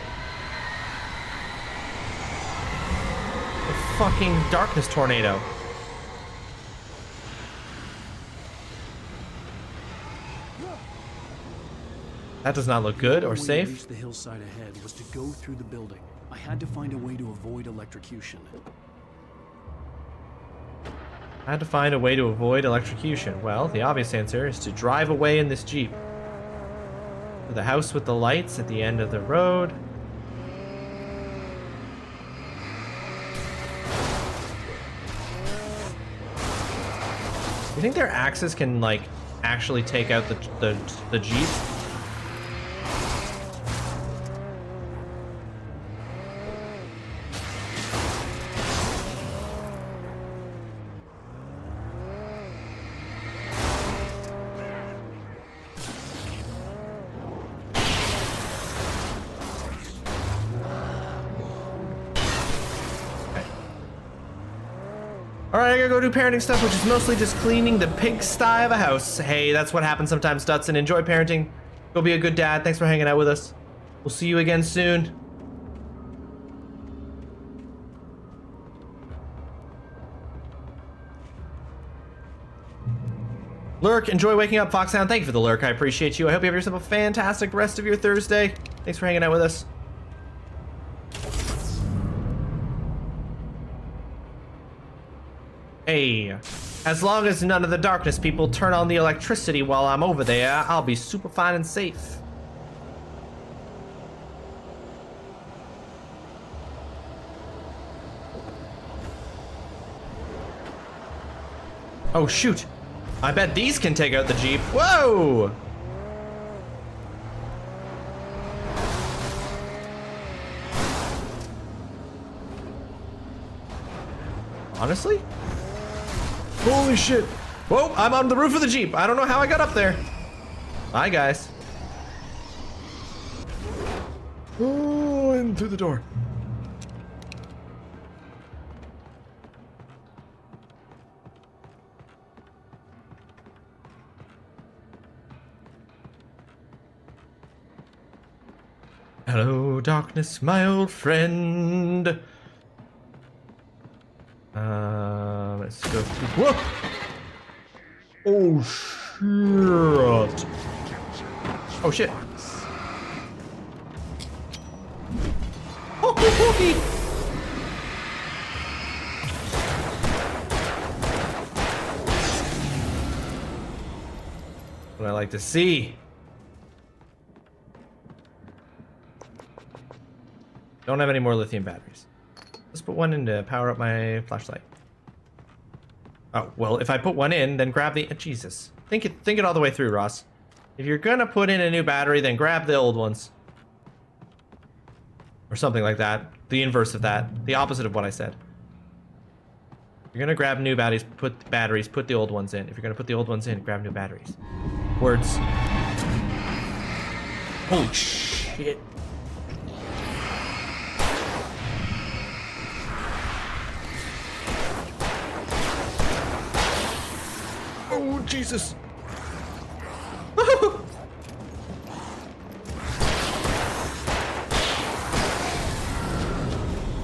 Speaker 1: A fucking darkness tornado. That does not look good or
Speaker 2: The only way to
Speaker 1: safe.
Speaker 2: reach the hillside ahead was to go through the building. I had to find a way to avoid electrocution.
Speaker 1: I had to find a way to avoid electrocution. Well, the obvious answer is to drive away in this Jeep. To the house with the lights at the end of the road. You think their axes can, like, actually take out the Jeep? Alright, I gotta go do parenting stuff, which is mostly just cleaning the pigsty of a house. Hey, that's what happens sometimes, Stutson. Enjoy parenting. Go be a good dad. Thanks for hanging out with us. We'll see you again soon. Lurk, enjoy waking up, Foxhound. Thank you for the lurk. I appreciate you. I hope you have yourself a fantastic rest of your Thursday. Thanks for hanging out with us. Hey, as long as none of the darkness people turn on the electricity while I'm over there, I'll be super fine and safe. Oh shoot, I bet these can take out the Jeep. Whoa! Honestly? Holy shit. Whoa, I'm on the roof of the Jeep. I don't know how I got up there. Bye, guys. Oh, in through the door. Hello, darkness, my old friend. Let's go through. Whoa! Oh shit! Oh shit! What I like to see. Don't have any more lithium batteries. Let's put one in to power up my flashlight. Oh, well, if I put one in, then grab the... Jesus. Think it all the way through, Ross. If you're gonna put in a new battery, then grab the old ones. Or something like that. The inverse of that. The opposite of what I said. If you're gonna grab new batteries, put the old ones in. If you're gonna put the old ones in, grab new batteries. Words. Holy shit. Oh, Jesus.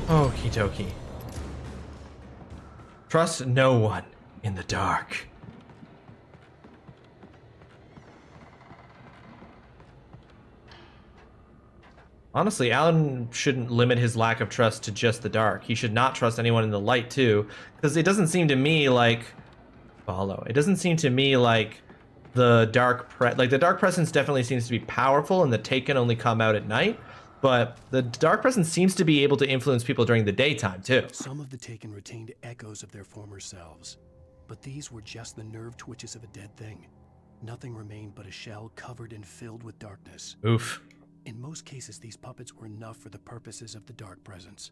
Speaker 1: Okie dokie. Trust no one in the dark. Honestly, Alan shouldn't limit his lack of trust to just the dark. He should not trust anyone in the light too, because it doesn't seem to me like... Follow. It doesn't seem to me like the dark presence definitely seems to be powerful, and the Taken only come out at night. But the dark presence seems to be able to influence people during the daytime too.
Speaker 2: Some of the Taken retained echoes of their former selves, but these were just the nerve twitches of a dead thing. Nothing remained but a shell covered and filled with darkness.
Speaker 1: Oof.
Speaker 2: In most cases, these puppets were enough for the purposes of the dark presence.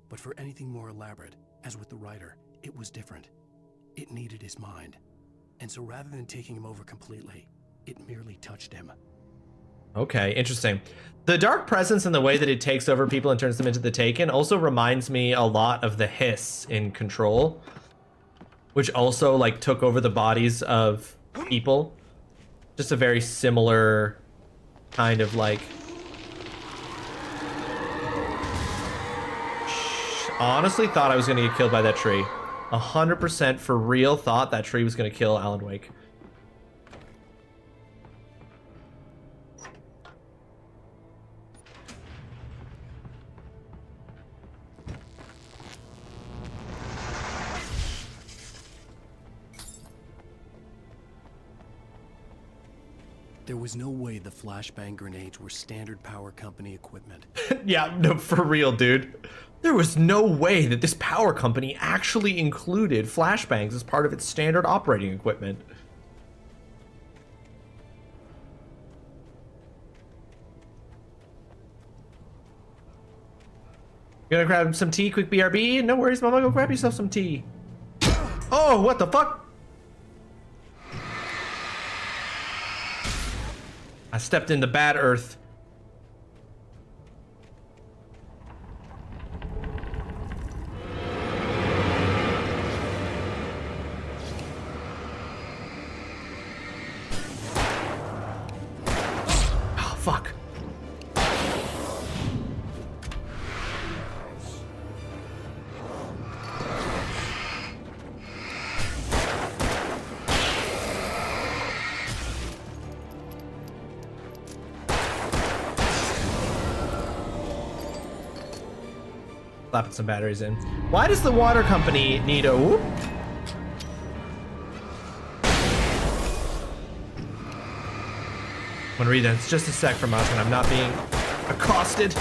Speaker 2: But for anything more elaborate, as with the writer, it was different. It needed his mind. And so rather than taking him over completely, it merely touched him.
Speaker 1: Okay, interesting. The dark presence and the way that it takes over people and turns them into the Taken also reminds me a lot of the Hiss in Control, which also like took over the bodies of people. Just a very similar kind of like... Honestly thought I was going to get killed by that tree. 100% for real thought that tree was going to kill Alan Wake.
Speaker 2: There was no way the flashbang grenades were standard power company equipment.
Speaker 1: Yeah, no, for real, dude. There was no way that this power company actually included flashbangs as part of its standard operating equipment. You gonna grab some tea, quick BRB? No worries, mama, go grab yourself some tea. Oh, what the fuck? I stepped into bad earth. Oh, fuck. Slapping some batteries in. Why does the water company need a whoop? I'm gonna read that. It's just a sec from us when I'm not being accosted.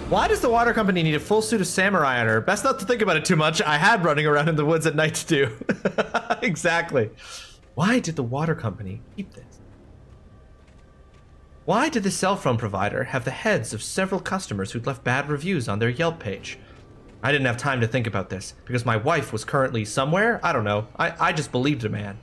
Speaker 1: Why does the water company need a full suit of samurai armor? Best not to think about it too much. I had running around in the woods at night too. Exactly. Why did the water company keep this? Why did the cell phone provider have the heads of several customers who'd left bad reviews on their Yelp page? I didn't have time to think about this because my wife was currently somewhere. I don't know. I just believed a man.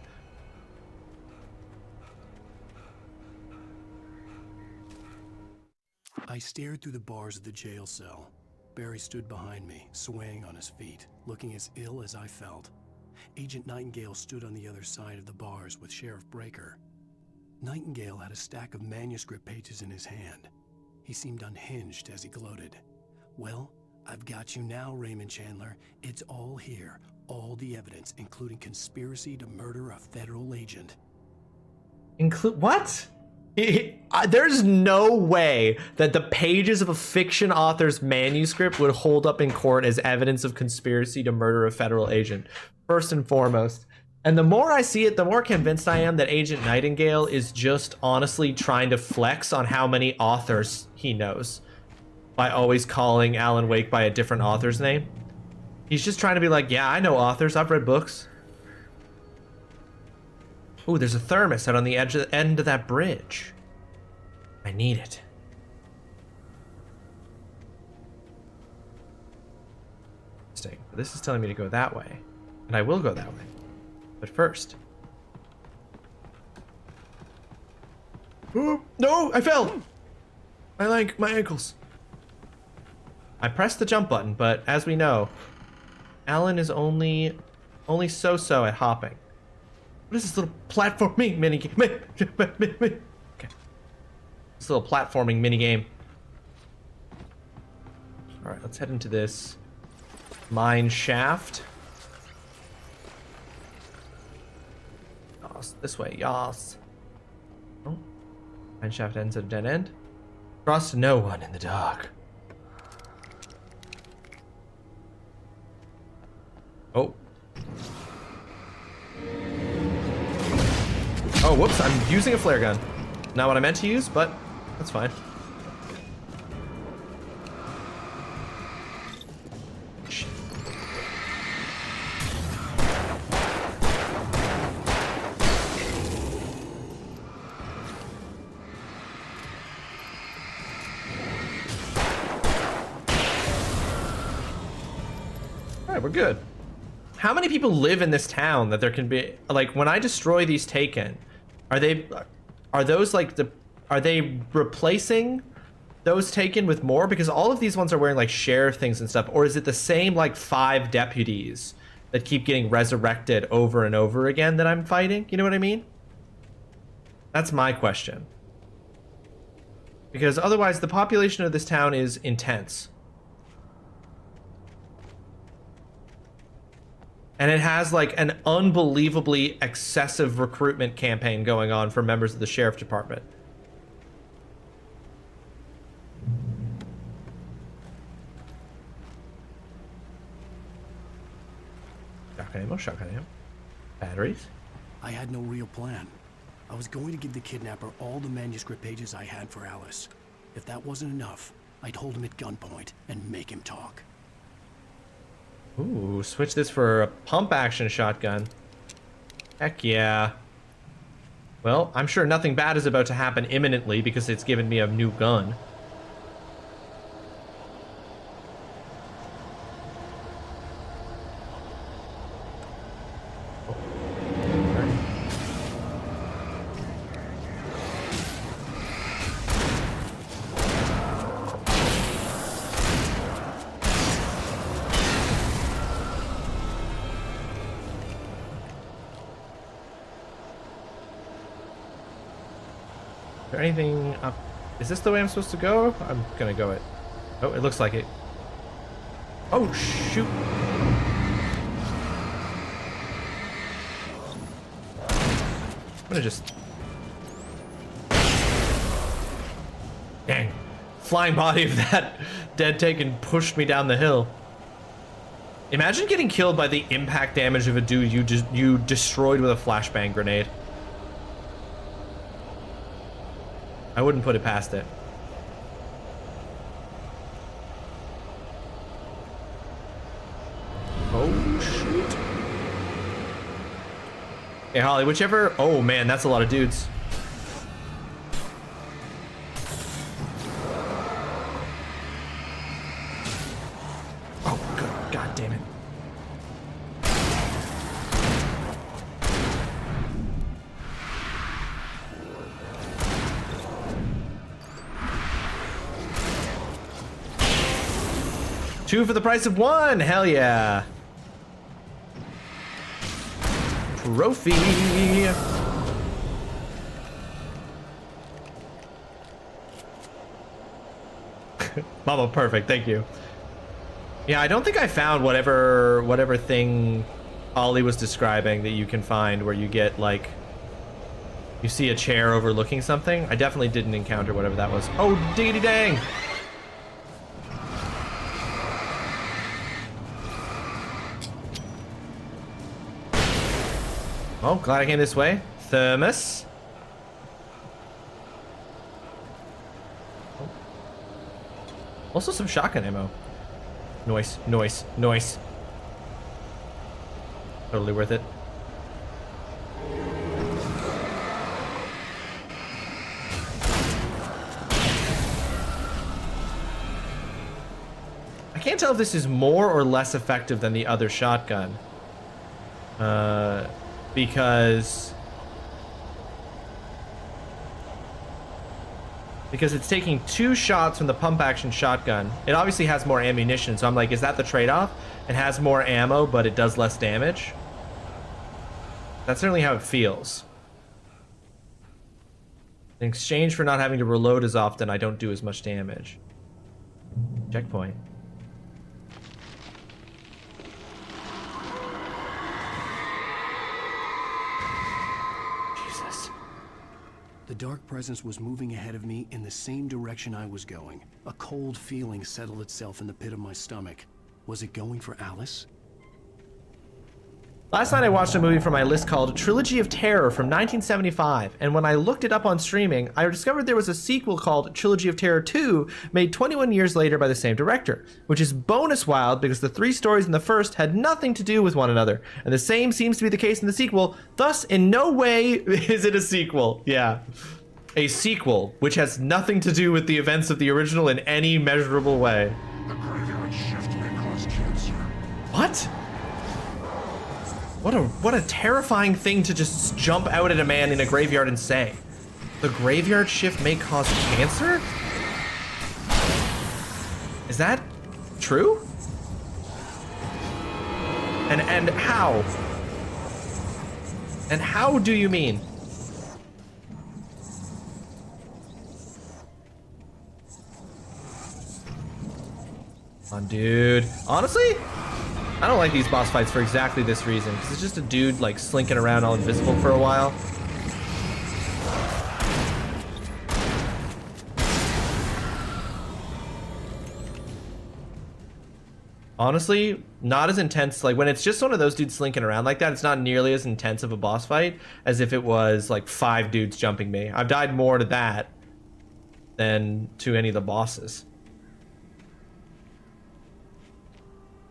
Speaker 2: I stared through the bars of the jail cell. Barry stood behind me, swaying on his feet, looking as ill as I felt. Agent Nightingale stood on the other side of the bars with Sheriff Breaker. Nightingale had a stack of manuscript pages in his hand. He seemed unhinged as he gloated. Well, I've got you now, Raymond Chandler. It's all here. All the evidence, including conspiracy to murder a federal agent.
Speaker 1: What? There's no way that the pages of a fiction author's manuscript would hold up in court as evidence of conspiracy to murder a federal agent, first and foremost. And the more I see it, the more convinced I am that Agent Nightingale is just honestly trying to flex on how many authors he knows by always calling Alan Wake by a different author's name. He's just trying to be like, yeah, I know authors, I've read books. Ooh, there's a thermos out on the end of that bridge. I need it. Interesting. This is telling me to go that way. And I will go that way. But first. Ooh, no, I fell! My ankles. I pressed the jump button, but as we know, Alan is only so-so at hopping. What is this little platforming minigame? Okay. This little platforming minigame. Alright, let's head into this mine shaft. Yas, this way, yas. Oh. Mine shaft ends at a dead end. Trust no one in the dark. Oh. Oh, whoops, I'm using a flare gun. Not what I meant to use, but that's fine. we're good. How many people live in this town that there can be, like, when I destroy these Taken, are those like are they replacing those Taken with more? Because all of these ones are wearing like sheriff things and stuff, or is it the same like 5 deputies that keep getting resurrected over and over again that I'm fighting? You know what I mean? That's my question. Because otherwise the population of this town is intense. And it has like an unbelievably excessive recruitment campaign going on for members of the sheriff department. Shotgun ammo. Batteries.
Speaker 2: I had no real plan. I was going to give the kidnapper all the manuscript pages I had for Alice. If that wasn't enough, I'd hold him at gunpoint and make him talk.
Speaker 1: Ooh, switch this for a pump action shotgun. Heck yeah. Well, I'm sure nothing bad is about to happen imminently because it's given me a new gun. Anything up? Is this the way I'm supposed to go? I'm gonna go it. Oh, it looks like it. Oh, shoot. I'm gonna just... Dang. Flying body of that dead Taken pushed me down the hill. Imagine getting killed by the impact damage of a dude you destroyed with a flashbang grenade. I wouldn't put it past it. Oh, shoot. Hey, Holly, whichever... Oh, man, that's a lot of dudes. Oh, good. God damn it. Two for the price of one. Hell yeah. Trophy. Mama, perfect. Thank you. Yeah, I don't think I found whatever thing Ollie was describing that you can find where you get like you see a chair overlooking something. I definitely didn't encounter whatever that was. Oh, diggity dang. Oh, glad I came this way. Thermos. Oh. Also some shotgun ammo. Noise, noise, noise. Totally worth it. I can't tell if this is more or less effective than the other shotgun. Because it's taking 2 shots from the pump action shotgun. It obviously has more ammunition, so I'm like, is that the trade-off? It has more ammo, but it does less damage. That's certainly how it feels. In exchange for not having to reload as often, I don't do as much damage. Checkpoint.
Speaker 2: The dark presence was moving ahead of me in the same direction I was going. A cold feeling settled itself in the pit of my stomach. Was it going for Alice?
Speaker 1: Last night I watched a movie from my list called Trilogy of Terror from 1975, and when I looked it up on streaming, I discovered there was a sequel called Trilogy of Terror 2, made 21 years later by the same director, which is bonus wild because the 3 stories in the first had nothing to do with one another, and the same seems to be the case in the sequel, thus in no way is it a sequel. Yeah. A sequel, which has nothing to do with the events of the original in any measurable way.
Speaker 7: The graveyard shift may cause cancer.
Speaker 1: What? What a terrifying thing to just jump out at a man in a graveyard and say. The graveyard shift may cause cancer? Is that true? And how? And how do you mean? Come on, dude. Honestly, I don't like these boss fights for exactly this reason, because it's just a dude like slinking around all invisible for a while. Honestly, not as intense. Like when it's just one of those dudes slinking around like that, it's not nearly as intense of a boss fight as if it was like 5 dudes jumping me. I've died more to that than to any of the bosses.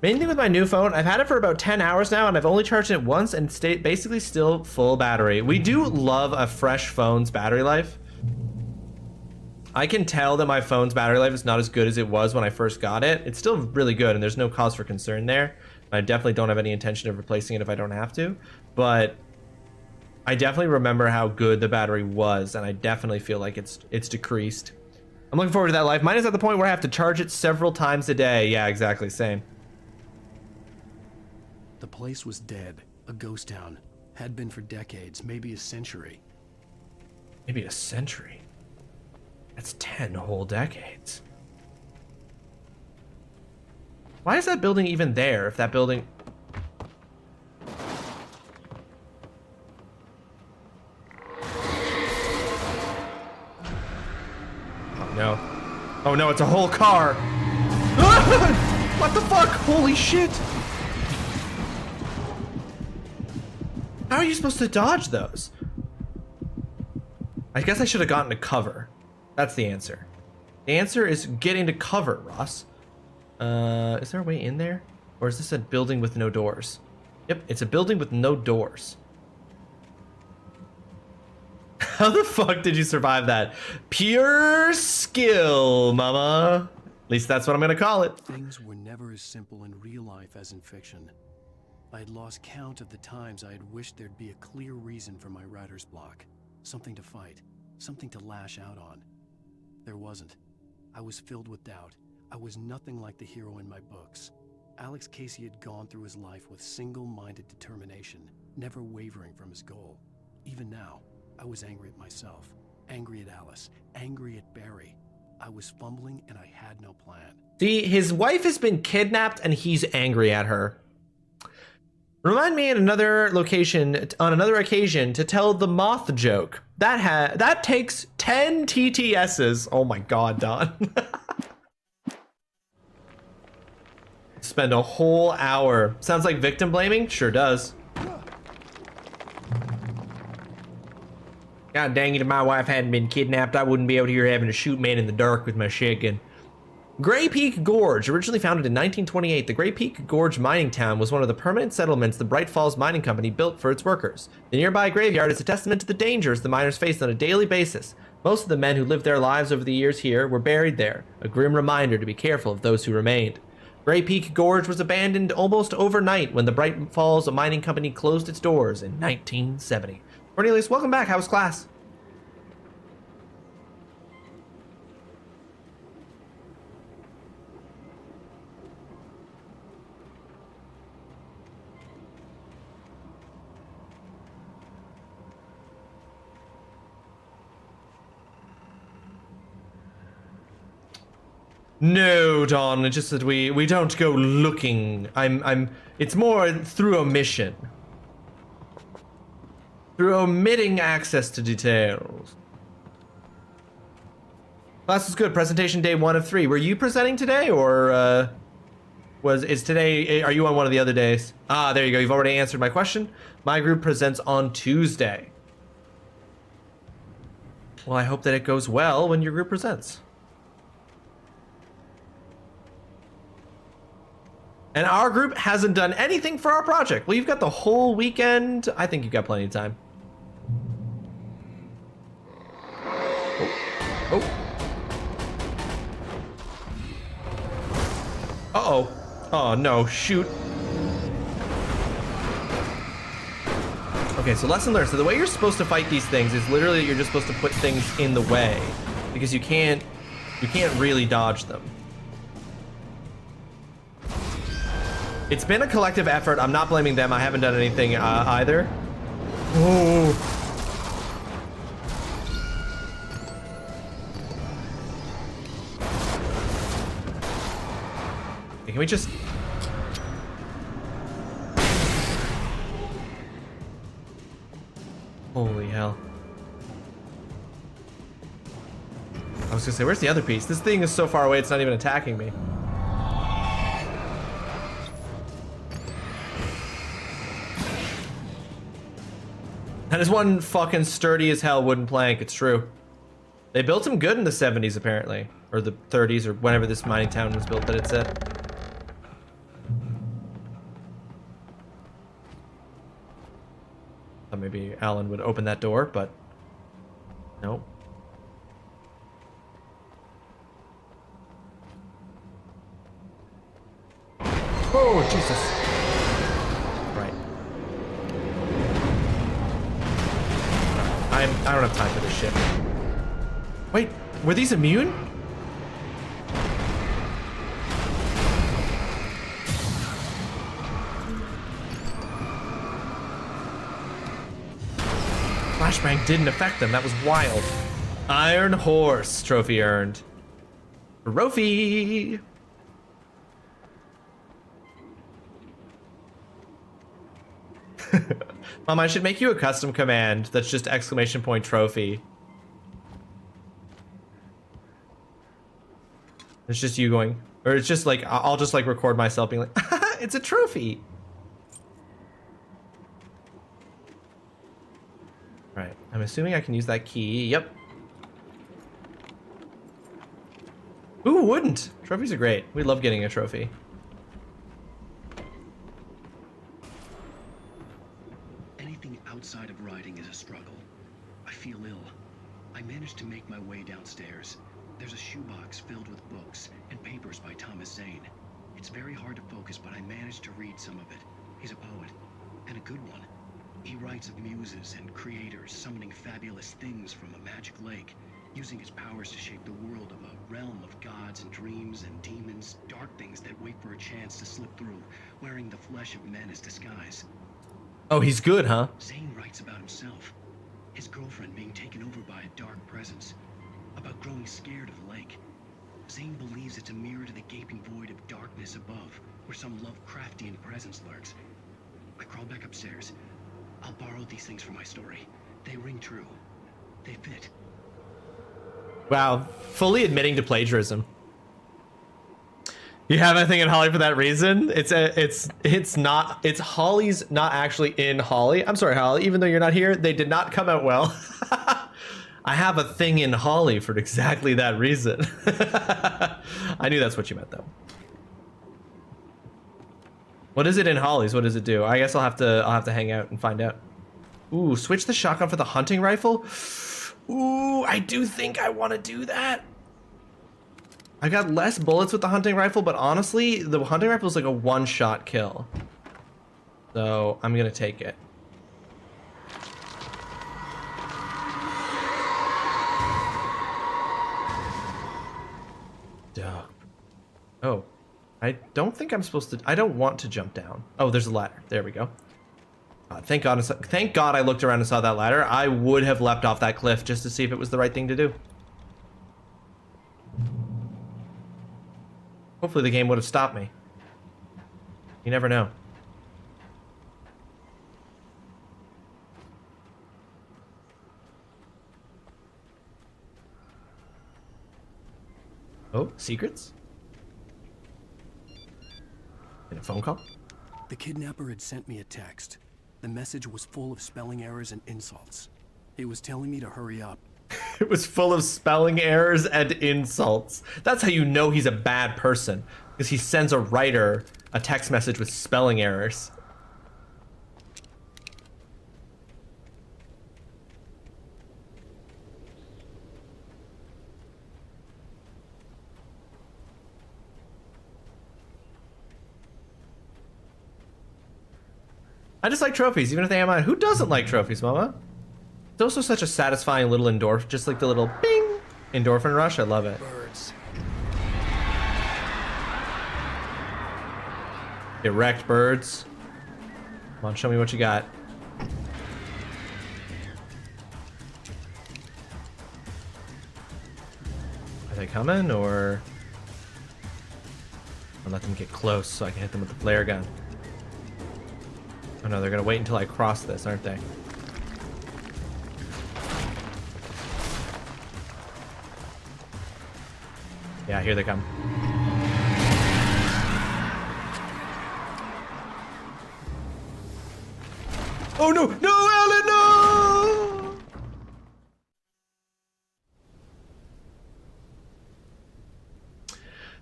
Speaker 1: Main thing with my new phone, I've had it for about 10 hours now and I've only charged it once and stayed basically still full battery. We do love a fresh phone's battery life. I can tell that my phone's battery life is not as good as it was when I first got it. It's still really good and there's no cause for concern there. I definitely don't have any intention of replacing it if I don't have to, but I definitely remember how good the battery was and I definitely feel like it's decreased. I'm looking forward to that life. Mine is at the point where I have to charge it several times a day. Yeah, exactly, same.
Speaker 2: The place was dead, a ghost town. Had been for decades, maybe a century.
Speaker 1: Maybe a century? That's 10 whole decades. Why is that building even there if that building... Oh no. Oh no, it's a whole car. What the fuck? Holy shit. How are you supposed to dodge those? I guess I should have gotten to cover. That's the answer. The answer is getting to cover, Ross. Is there a way in there? Or is this a building with no doors? Yep, it's a building with no doors. How the fuck did you survive that? Pure skill, mama. At least that's what I'm gonna call it.
Speaker 2: Things were never as simple in real life as in fiction. I had lost count of the times I had wished there'd be a clear reason for my writer's block. Something to fight, something to lash out on. There wasn't. I was filled with doubt. I was nothing like the hero in my books. Alex Casey had gone through his life with single-minded determination, never wavering from his goal. Even now, I was angry at myself, angry at Alice, angry at Barry. I was fumbling and I had no plan.
Speaker 1: See, his wife has been kidnapped and he's angry at her. Remind me on another occasion to tell the moth joke. That takes 10 TTSs. Oh my god, Don. Spend a whole hour. Sounds like victim blaming? Sure does. God dang it, if my wife hadn't been kidnapped, I wouldn't be out here having to shoot man in the dark with my shotgun. Gray Peak Gorge, originally founded in 1928, the Gray Peak Gorge mining town was one of the permanent settlements the Bright Falls Mining Company built for its workers. The nearby graveyard is a testament to the dangers the miners faced on a daily basis. Most of the men who lived their lives over the years here were buried there, a grim reminder to be careful of those who remained. Gray Peak Gorge was abandoned almost overnight when the Bright Falls Mining Company closed its doors in 1970. Cornelius, welcome back. How was class? No, Don, it's just that we don't go looking. It's more through omission. Through omitting access to details. Class was good. Presentation day 1 of 3. Were you presenting today or is today, are you on one of the other days? Ah, there you go. You've already answered my question. My group presents on Tuesday. Well, I hope that it goes well when your group presents. And our group hasn't done anything for our project. Well, you've got the whole weekend. I think you've got plenty of time. Oh. Uh-oh. Oh, no. Shoot. Okay, so lesson learned. So the way you're supposed to fight these things is literally you're just supposed to put things in the way because you can't really dodge them. It's been a collective effort. I'm not blaming them. I haven't done anything either. Ooh. Can we just... Holy hell. I was gonna say, where's the other piece? This thing is so far away, it's not even attacking me. That is one fucking sturdy as hell wooden plank, it's true. They built them good in the 70s, apparently. Or the 30s, or whenever this mining town was built that it's at. Thought maybe Alan would open that door, but no. Oh, Jesus. Right. I don't have time for this shit. Wait, were these immune? Flashbang didn't affect them. That was wild. Iron Horse trophy earned. Trophy. Mom, I should make you a custom command that's just exclamation point trophy. It's just you going, or it's just like, I'll just like record myself being like, it's a trophy. Right, I'm assuming I can use that key. Yep. Who wouldn't? Trophies are great. We love getting a trophy.
Speaker 20: Anything outside of writing is a struggle. I feel ill. I managed to make my way downstairs. There's a shoebox filled with books and papers by Thomas Zane. It's very hard to focus, but I managed to read some of it. He's a poet, and a good one. He writes of muses and creators summoning fabulous things from a magic lake, using his powers to shape the world of a realm of gods and dreams and demons, dark things that wait for a chance to slip through, wearing the flesh of men as disguise.
Speaker 1: Oh, he's good, huh?
Speaker 20: Zane writes about himself, his girlfriend being taken over by a dark presence, about growing scared of the lake. Zane believes it's a mirror to the gaping void of darkness above, where some Lovecraftian presence lurks. I crawl back upstairs. I'll borrow these things for my story. They ring true. They fit.
Speaker 1: Wow, fully admitting to plagiarism. You have anything in Holly for that reason? It's Holly's not actually in Holly. I'm sorry, Holly, even though you're not here, they did not come out well. I have a thing in Holly for exactly that reason. I knew that's what you meant though. What is it in Holly's? What does it do? I guess I'll have to hang out and find out. Ooh, switch the shotgun for the hunting rifle? Ooh, I do think I want to do that. I got less bullets with the hunting rifle, but honestly, the hunting rifle is like a one-shot kill. So I'm gonna take it. Duh. Oh, I don't think I'm supposed to. I don't want to jump down. Oh, there's a ladder. There we go. Thank God I looked around and saw that ladder. I would have leapt off that cliff just to see if it was the right thing to do. Hopefully the game would have stopped me. You never know. Oh, secrets? And a phone call?
Speaker 2: The kidnapper had sent me a text. The message was full of spelling errors and insults. It was telling me to hurry up.
Speaker 1: It was full of spelling errors and insults. That's how you know he's a bad person, because he sends a writer a text message with spelling errors. I just like trophies, even if they am mine. Who doesn't like trophies, Mama? It's also such a satisfying little endorphin, just like the little bing endorphin rush. I love it.
Speaker 2: Birds.
Speaker 1: Get wrecked, birds. Come on, show me what you got. Are they coming, or I'll let them get close so I can hit them with the flare gun? Oh no, they're gonna wait until I cross this, aren't they? Yeah, here they come. Oh no! No, Alan, no!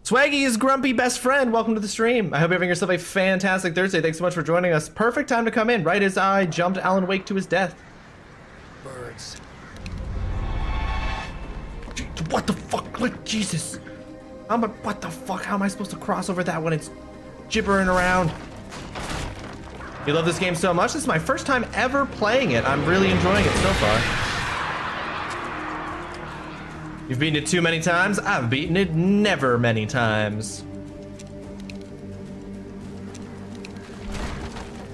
Speaker 1: Swaggy is grumpy best friend. Welcome to the stream. I hope you're having yourself a fantastic Thursday. Thanks so much for joining us. Perfect time to come in, right as I jumped Alan Wake to his death.
Speaker 2: Birds.
Speaker 1: What the fuck? What? Jesus. What the fuck? How am I supposed to cross over that when it's gibbering around? You love this game so much? This is my first time ever playing it. I'm really enjoying it so far. You've beaten it too many times? I've beaten it never many times.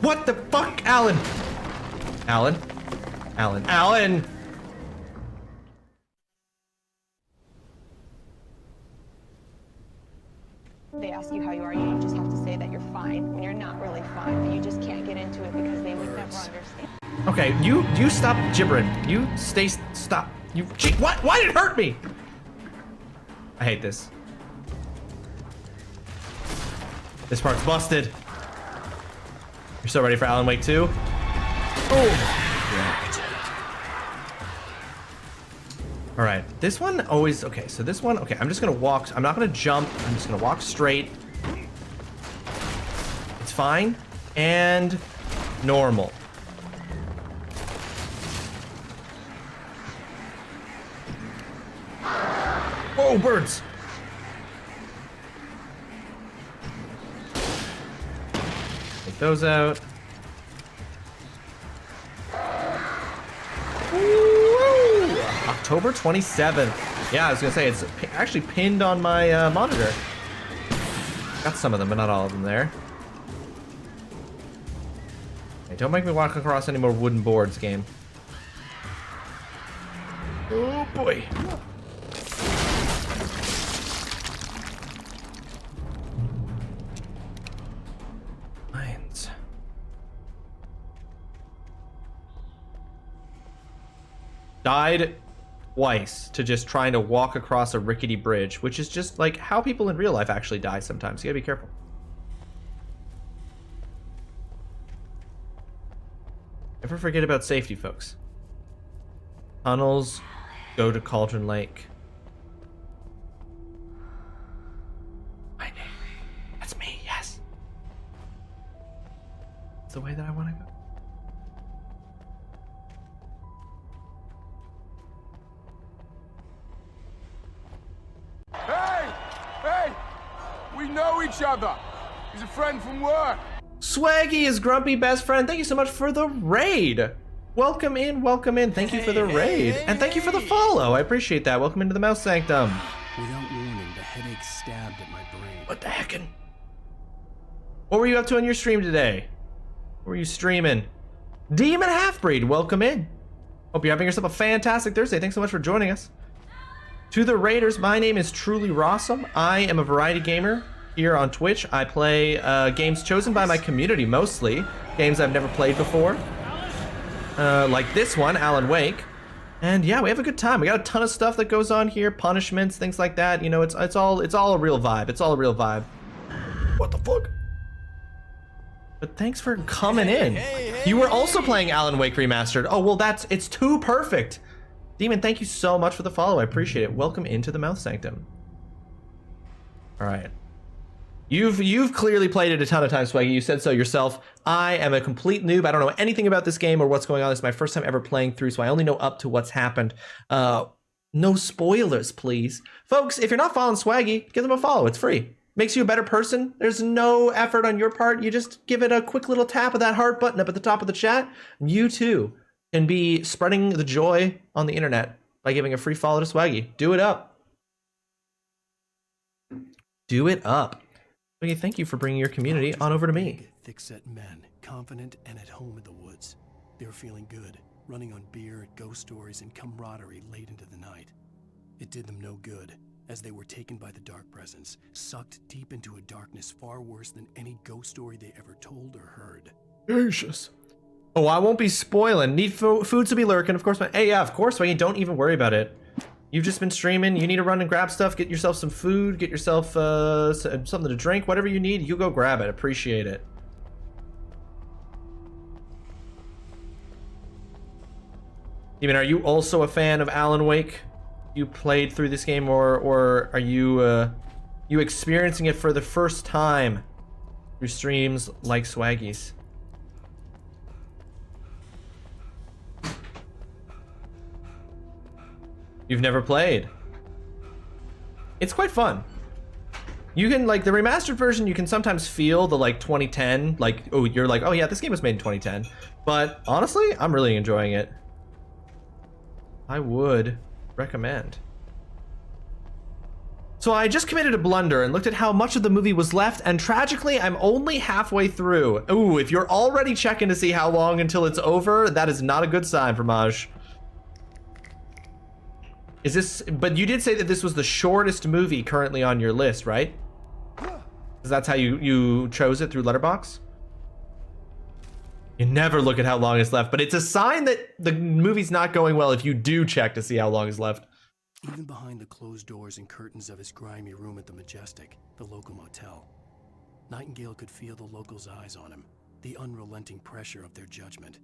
Speaker 1: What the fuck? Alan! Alan? Alan? Alan!
Speaker 11: They ask you how you are, you just have to say that you're fine when you're not really fine, but you just can't get into it because they would never understand.
Speaker 1: Okay, you stop gibbering. You stop. You, what? Why did it hurt me? I hate this. This part's busted. You're so ready for Alan Wake 2? Oh. All right, this one always, okay, so this one, okay, I'm just gonna walk, I'm not gonna jump, I'm just gonna walk straight. It's fine, and normal. Whoa, birds! Take those out. October 27th. Yeah, I was gonna say, it's actually pinned on my monitor. Got some of them, but not all of them there. Hey, don't make me walk across any more wooden boards, game. Oh boy. Mines. Died twice to just trying to walk across a rickety bridge, which is just like how people in real life actually die sometimes. You gotta be careful. Never forget about safety, folks. Tunnels go to Cauldron Lake. My name. That's me, yes. It's the way that I want to go.
Speaker 12: Hey! Hey! We know each other. He's a friend from work.
Speaker 1: Swaggy is grumpy best friend. Thank you so much for the raid. Welcome in, welcome in. Thank you for the raid. And thank you for the follow. I appreciate that. Welcome into the Mouse Sanctum.
Speaker 2: Without warning, the headache stabbed at my brain.
Speaker 1: What the heckin'? What were you up to on your stream today? What were you streaming? Demon Halfbreed, welcome in. Hope you're having yourself a fantastic Thursday. Thanks so much for joining us. To the Raiders, my name is TrulyRawesome. I am a variety gamer here on Twitch. I play games chosen by my community mostly. Games I've never played before. Like this one, Alan Wake. And yeah, we have a good time. We got a ton of stuff that goes on here, punishments, things like that. You know, it's all a real vibe. It's all a real vibe. What the fuck? But thanks for coming in. You were also playing Alan Wake Remastered. Oh, well, it's too perfect. Demon, thank you so much for the follow. I appreciate it. Welcome into the Mouth Sanctum. All right. You've clearly played it a ton of times, Swaggy. You said so yourself. I am a complete noob. I don't know anything about this game or what's going on. This is my first time ever playing through, so I only know up to what's happened. No spoilers, please. Folks, if you're not following Swaggy, give them a follow. It's free. makes you a better person. There's no effort on your part. You just give it a quick little tap of that heart button up at the top of the chat. You too can be spreading the joy on the internet by giving a free follow to Swaggy. Do it up. Do it up. Swaggy, thank you for bringing your community on over to me.
Speaker 2: Thick-set men, confident and at home in the woods. They were feeling good, running on beer, ghost stories, and camaraderie late into the night. It did them no good, as they were taken by the dark presence, sucked deep into a darkness far worse than any ghost story they ever told or heard.
Speaker 1: Gracious. Oh, I won't be spoiling. Need food to be lurking, of course. Hey, yeah, of course, Swaggy, don't even worry about it. You've just been streaming. You need to run and grab stuff. Get yourself some food. Get yourself something to drink. Whatever you need, you go grab it. Appreciate it. Steven, are you also a fan of Alan Wake? You played through this game, or are you experiencing it for the first time through streams like Swaggy's? You've never played. It's quite fun. You can, like, the remastered version, you can sometimes feel the, like, 2010, like, oh, you're like, oh yeah, this game was made in 2010. But honestly, I'm really enjoying it. I would recommend. So I just committed a blunder and looked at how much of the movie was left, and tragically, I'm only halfway through. Ooh, if you're already checking to see how long until it's over, that is not a good sign for Maj. Is this, but you did say that this was the shortest movie currently on your list, right? Because that's how you chose it through Letterboxd? You never look at how long is left, but it's a sign that the movie's not going well if you do check to see how long is left.
Speaker 2: Even behind the closed doors and curtains of his grimy room at the Majestic, the local motel, Nightingale could feel the locals' eyes on him, the unrelenting pressure of their judgment.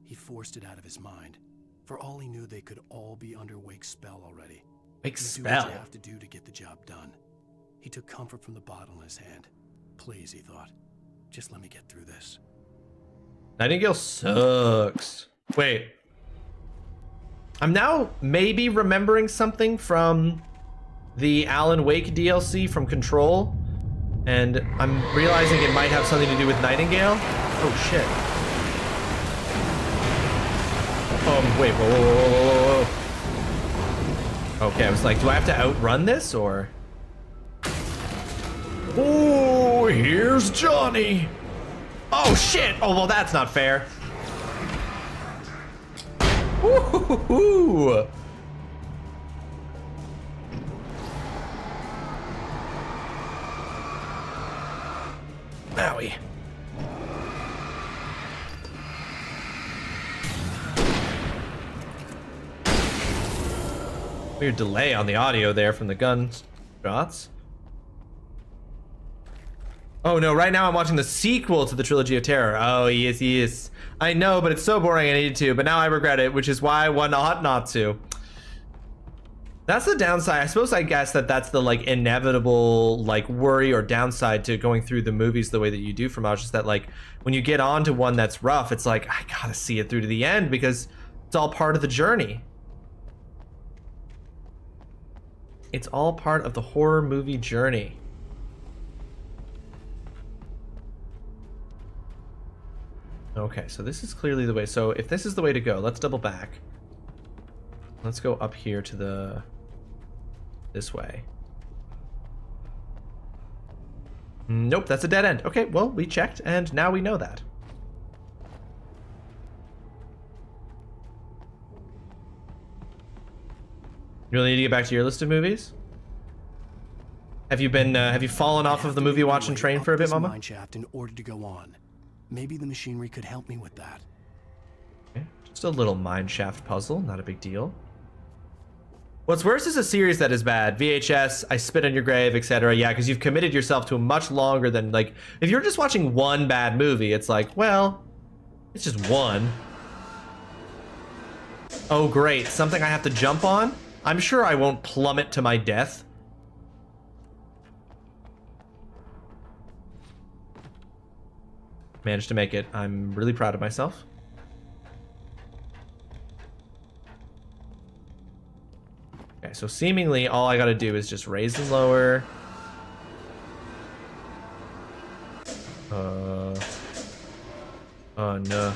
Speaker 2: He forced it out of his mind. For all he knew, they could all be under Wake's spell already.
Speaker 1: Wake's
Speaker 2: spell? Do what you have to do to get the job done. He took comfort from the bottle in his hand. Please, he thought, just let me get through this.
Speaker 1: Nightingale sucks. Wait. I'm now maybe remembering something from the Alan Wake DLC from Control, and I'm realizing it might have something to do with Nightingale. Oh shit. Wait, whoa. Okay, I was like, do I have to outrun this, or? Oh, here's Johnny. Oh, shit. Oh, well, that's not fair. Woo-hoo-hoo-hoo. Maui. Weird delay on the audio there from the gun shots. Oh no, right now I'm watching the sequel to the Trilogy of Terror. Oh, yes. I know, but it's so boring I needed to, but now I regret it, which is why one ought not to. That's the downside. I suppose, I guess that's the, like, inevitable, like, worry or downside to going through the movies the way that you do from Maj, is that, like, when you get on to one that's rough, it's like, I gotta see it through to the end because it's all part of the journey. It's all part of the horror movie journey. Okay, so this is clearly the way. So if this is the way to go, let's double back. Let's go up here to this way. Nope, that's a dead end. Okay, well, we checked, and now we know that. You really need to get back to your list of movies? Have you fallen off of the movie watching train for a bit, Mama?
Speaker 2: Mine shaft in order to go on. Maybe the machinery could help me with that.
Speaker 1: Okay, just a little mine shaft puzzle, not a big deal. What's worse is a series that is bad. VHS, I Spit on Your Grave, etc. Yeah, because you've committed yourself to a much longer than, like, if you're just watching one bad movie, it's like, well, it's just one. Oh, great, something I have to jump on? I'm sure I won't plummet to my death. Managed to make it. I'm really proud of myself. Okay, so seemingly all I gotta do is just raise and lower. Oh no.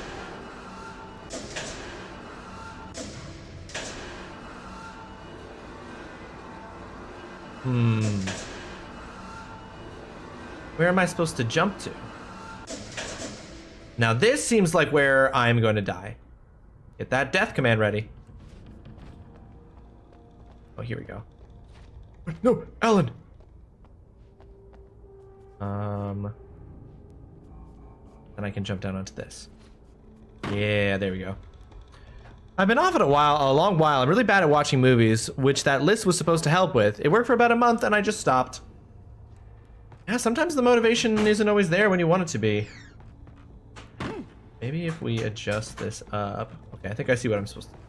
Speaker 1: Where am I supposed to jump to? Now this seems like where I'm going to die. Get that death command ready. Oh, here we go. No, Alan! Then I can jump down onto this. Yeah, there we go. I've been off it a long while. I'm really bad at watching movies, which that list was supposed to help with. It worked for about a month and I just stopped. Yeah, sometimes the motivation isn't always there when you want it to be. Maybe if we adjust this up. Okay, I think I see what I'm supposed to do.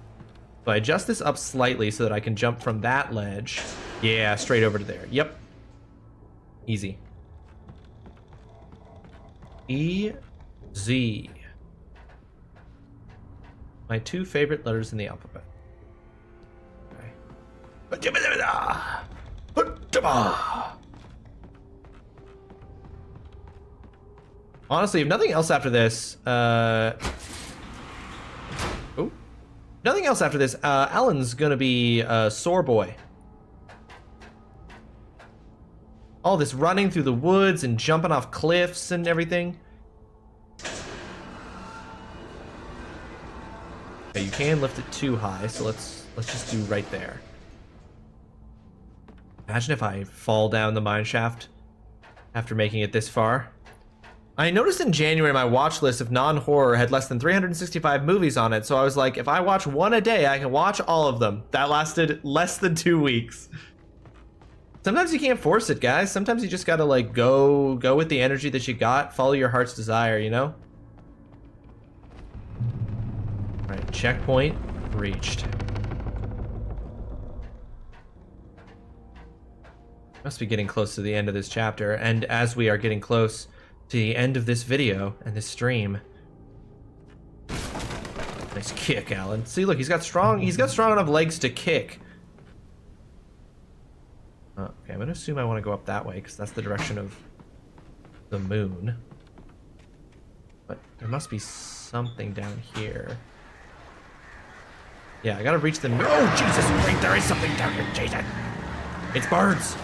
Speaker 1: So I adjust this up slightly so that I can jump from that ledge. Yeah, straight over to there. Yep. Easy. E-Z. My two favorite letters in the alphabet. Okay. Honestly, if nothing else after this, nothing else after this, Alan's gonna be a sore boy. All this running through the woods and jumping off cliffs and everything. Okay, you can lift it too high, so let's just do right there. Imagine if I fall down the mine shaft after making it this far. I noticed in January my watch list of non-horror had less than 365 movies on it, so I was like, if I watch one a day, I can watch all of them. That lasted less than 2 weeks. Sometimes you can't force it, guys. Sometimes you just gotta like go with the energy that you got, follow your heart's desire, you know? Alright, checkpoint reached. Must be getting close to the end of this chapter, and as we are getting close to the end of this video and this stream. Nice kick, Alan. See, look, he's got strong enough legs to kick. Okay, I'm gonna assume I want to go up that way because that's the direction of the moon. But there must be something down here. Yeah, I gotta reach the moon. Oh, Jesus, wait, there is something down here, Jesus. It's birds.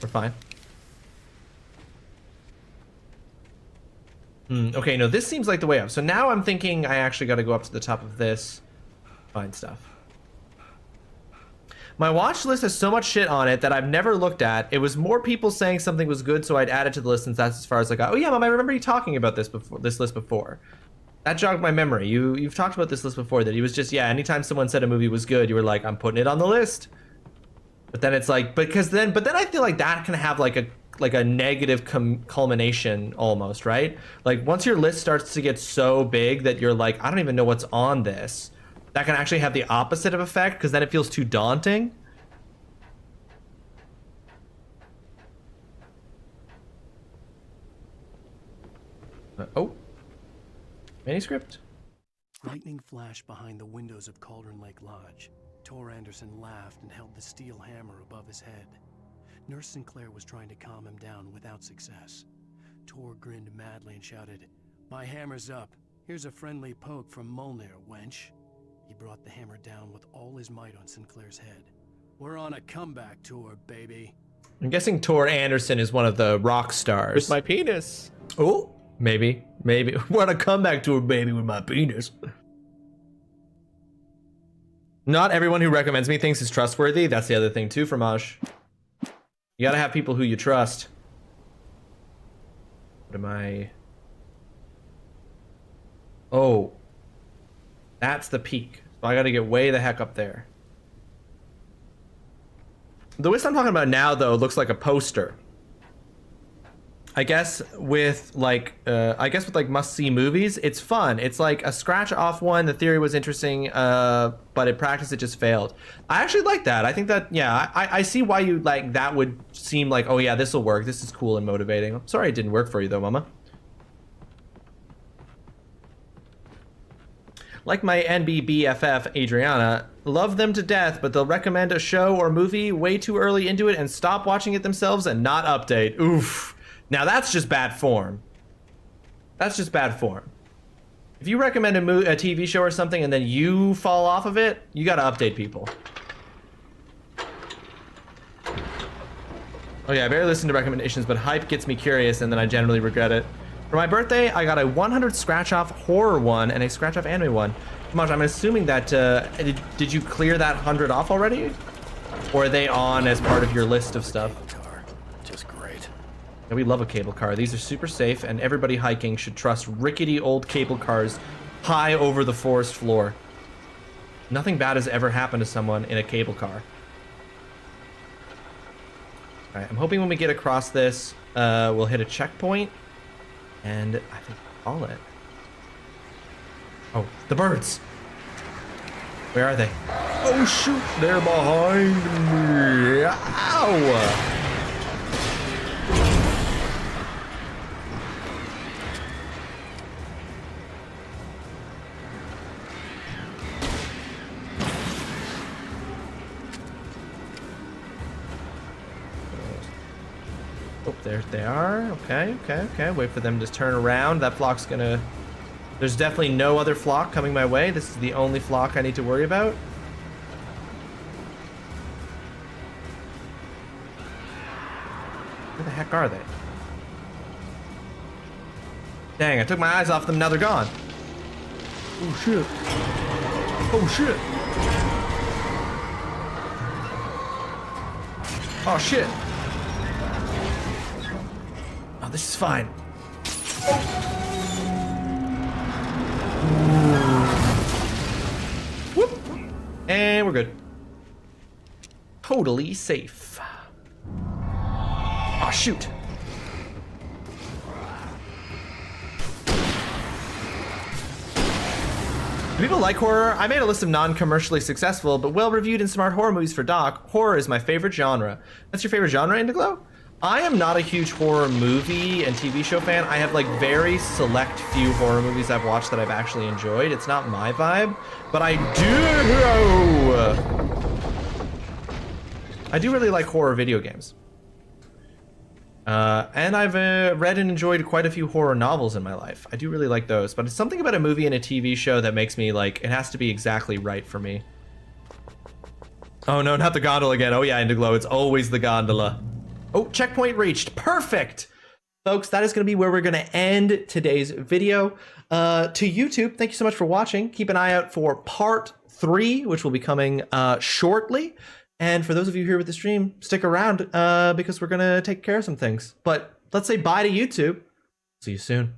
Speaker 1: We're fine. Okay, no, this seems like the way up. So now I'm thinking I actually got to go up to the top of this. Find stuff. My watch list has so much shit on it that I've never looked at. It was more people saying something was good, so I'd add it to the list, and that's as far as I got. Oh yeah, Mom, I remember you talking about this list before. That jogged my memory. You've talked about this list before, that it was just, yeah, anytime someone said a movie was good, you were like, I'm putting it on the list. But then it's like, but then I feel like that can have like a negative culmination almost, right? Like once your list starts to get so big that you're like, I don't even know what's on this, that can actually have the opposite of effect because then it feels too daunting. Oh, manuscript.
Speaker 2: Lightning flashed behind the windows of Cauldron Lake Lodge. Tor Anderson laughed and held the steel hammer above his head. Nurse Sinclair was trying to calm him down without success. Tor grinned madly and shouted, "My hammer's up. Here's a friendly poke from Molnir, wench." He brought the hammer down with all his might on Sinclair's head. "We're on a comeback tour, baby."
Speaker 1: I'm guessing Tor Anderson is one of the rock stars.
Speaker 18: With my penis.
Speaker 1: Oh, maybe. We're on a comeback tour, baby, with my penis. Not everyone who recommends me thinks it's trustworthy. That's the other thing too, Fromage. You gotta have people who you trust. What am I? Oh. That's the peak. So I gotta get way the heck up there. The list I'm talking about now, though, looks like a poster. I guess with like must-see movies, it's fun. It's like a scratch-off one. The theory was interesting, but in practice it just failed. I actually like that. I think that, yeah, I see why you like that would seem like, oh yeah, this will work. This is cool and motivating. I'm sorry it didn't work for you though, Mama. Like my NBBFF, Adriana, love them to death, but they'll recommend a show or movie way too early into it and stop watching it themselves and not update. Oof. Now that's just bad form. That's just bad form. If you recommend a TV show or something and then you fall off of it, you gotta update people. Oh yeah, I barely listen to recommendations, but hype gets me curious and then I generally regret it. For my birthday, I got a 100 scratch-off horror one and a scratch-off anime one. Maj, I'm assuming that, did you clear that 100 off already? Or are they on as part of your list of stuff?
Speaker 2: Just great.
Speaker 1: Yeah, we love a cable car. These are super safe, and everybody hiking should trust rickety old cable cars high over the forest floor. Nothing bad has ever happened to someone in a cable car. All right, I'm hoping when we get across this, we'll hit a checkpoint, and I think we'll call it. Oh, the birds! Where are they? Oh shoot, they're behind me! Ow! Oh, there they are. Okay, okay, okay. Wait for them to turn around. That flock's gonna... There's definitely no other flock coming my way. This is the only flock I need to worry about. Where the heck are they? Dang, I took my eyes off them. Now they're gone. Oh, shit. Oh, shit. Oh, shit. Oh, this is fine. Whoop. And we're good. Totally safe. Oh, shoot. Do people like horror? I made a list of non-commercially successful but well-reviewed and smart horror movies for Doc. Horror is my favorite genre. That's your favorite genre, Indiglo? I am not a huge horror movie and TV show fan. I have like very select few horror movies I've watched that I've actually enjoyed. It's not my vibe, but I do really like horror video games. And I've read and enjoyed quite a few horror novels in my life. I do really like those, but it's something about a movie and a TV show that makes me like, it has to be exactly right for me. Oh no, not the gondola again. Oh yeah, Indiglo, it's always the gondola. Oh, checkpoint reached. Perfect. Folks, that is going to be where we're going to end today's video. To YouTube, thank you so much for watching. Keep an eye out for part 3, which will be coming shortly. And for those of you here with the stream, stick around because we're going to take care of some things. But let's say bye to YouTube. See you soon.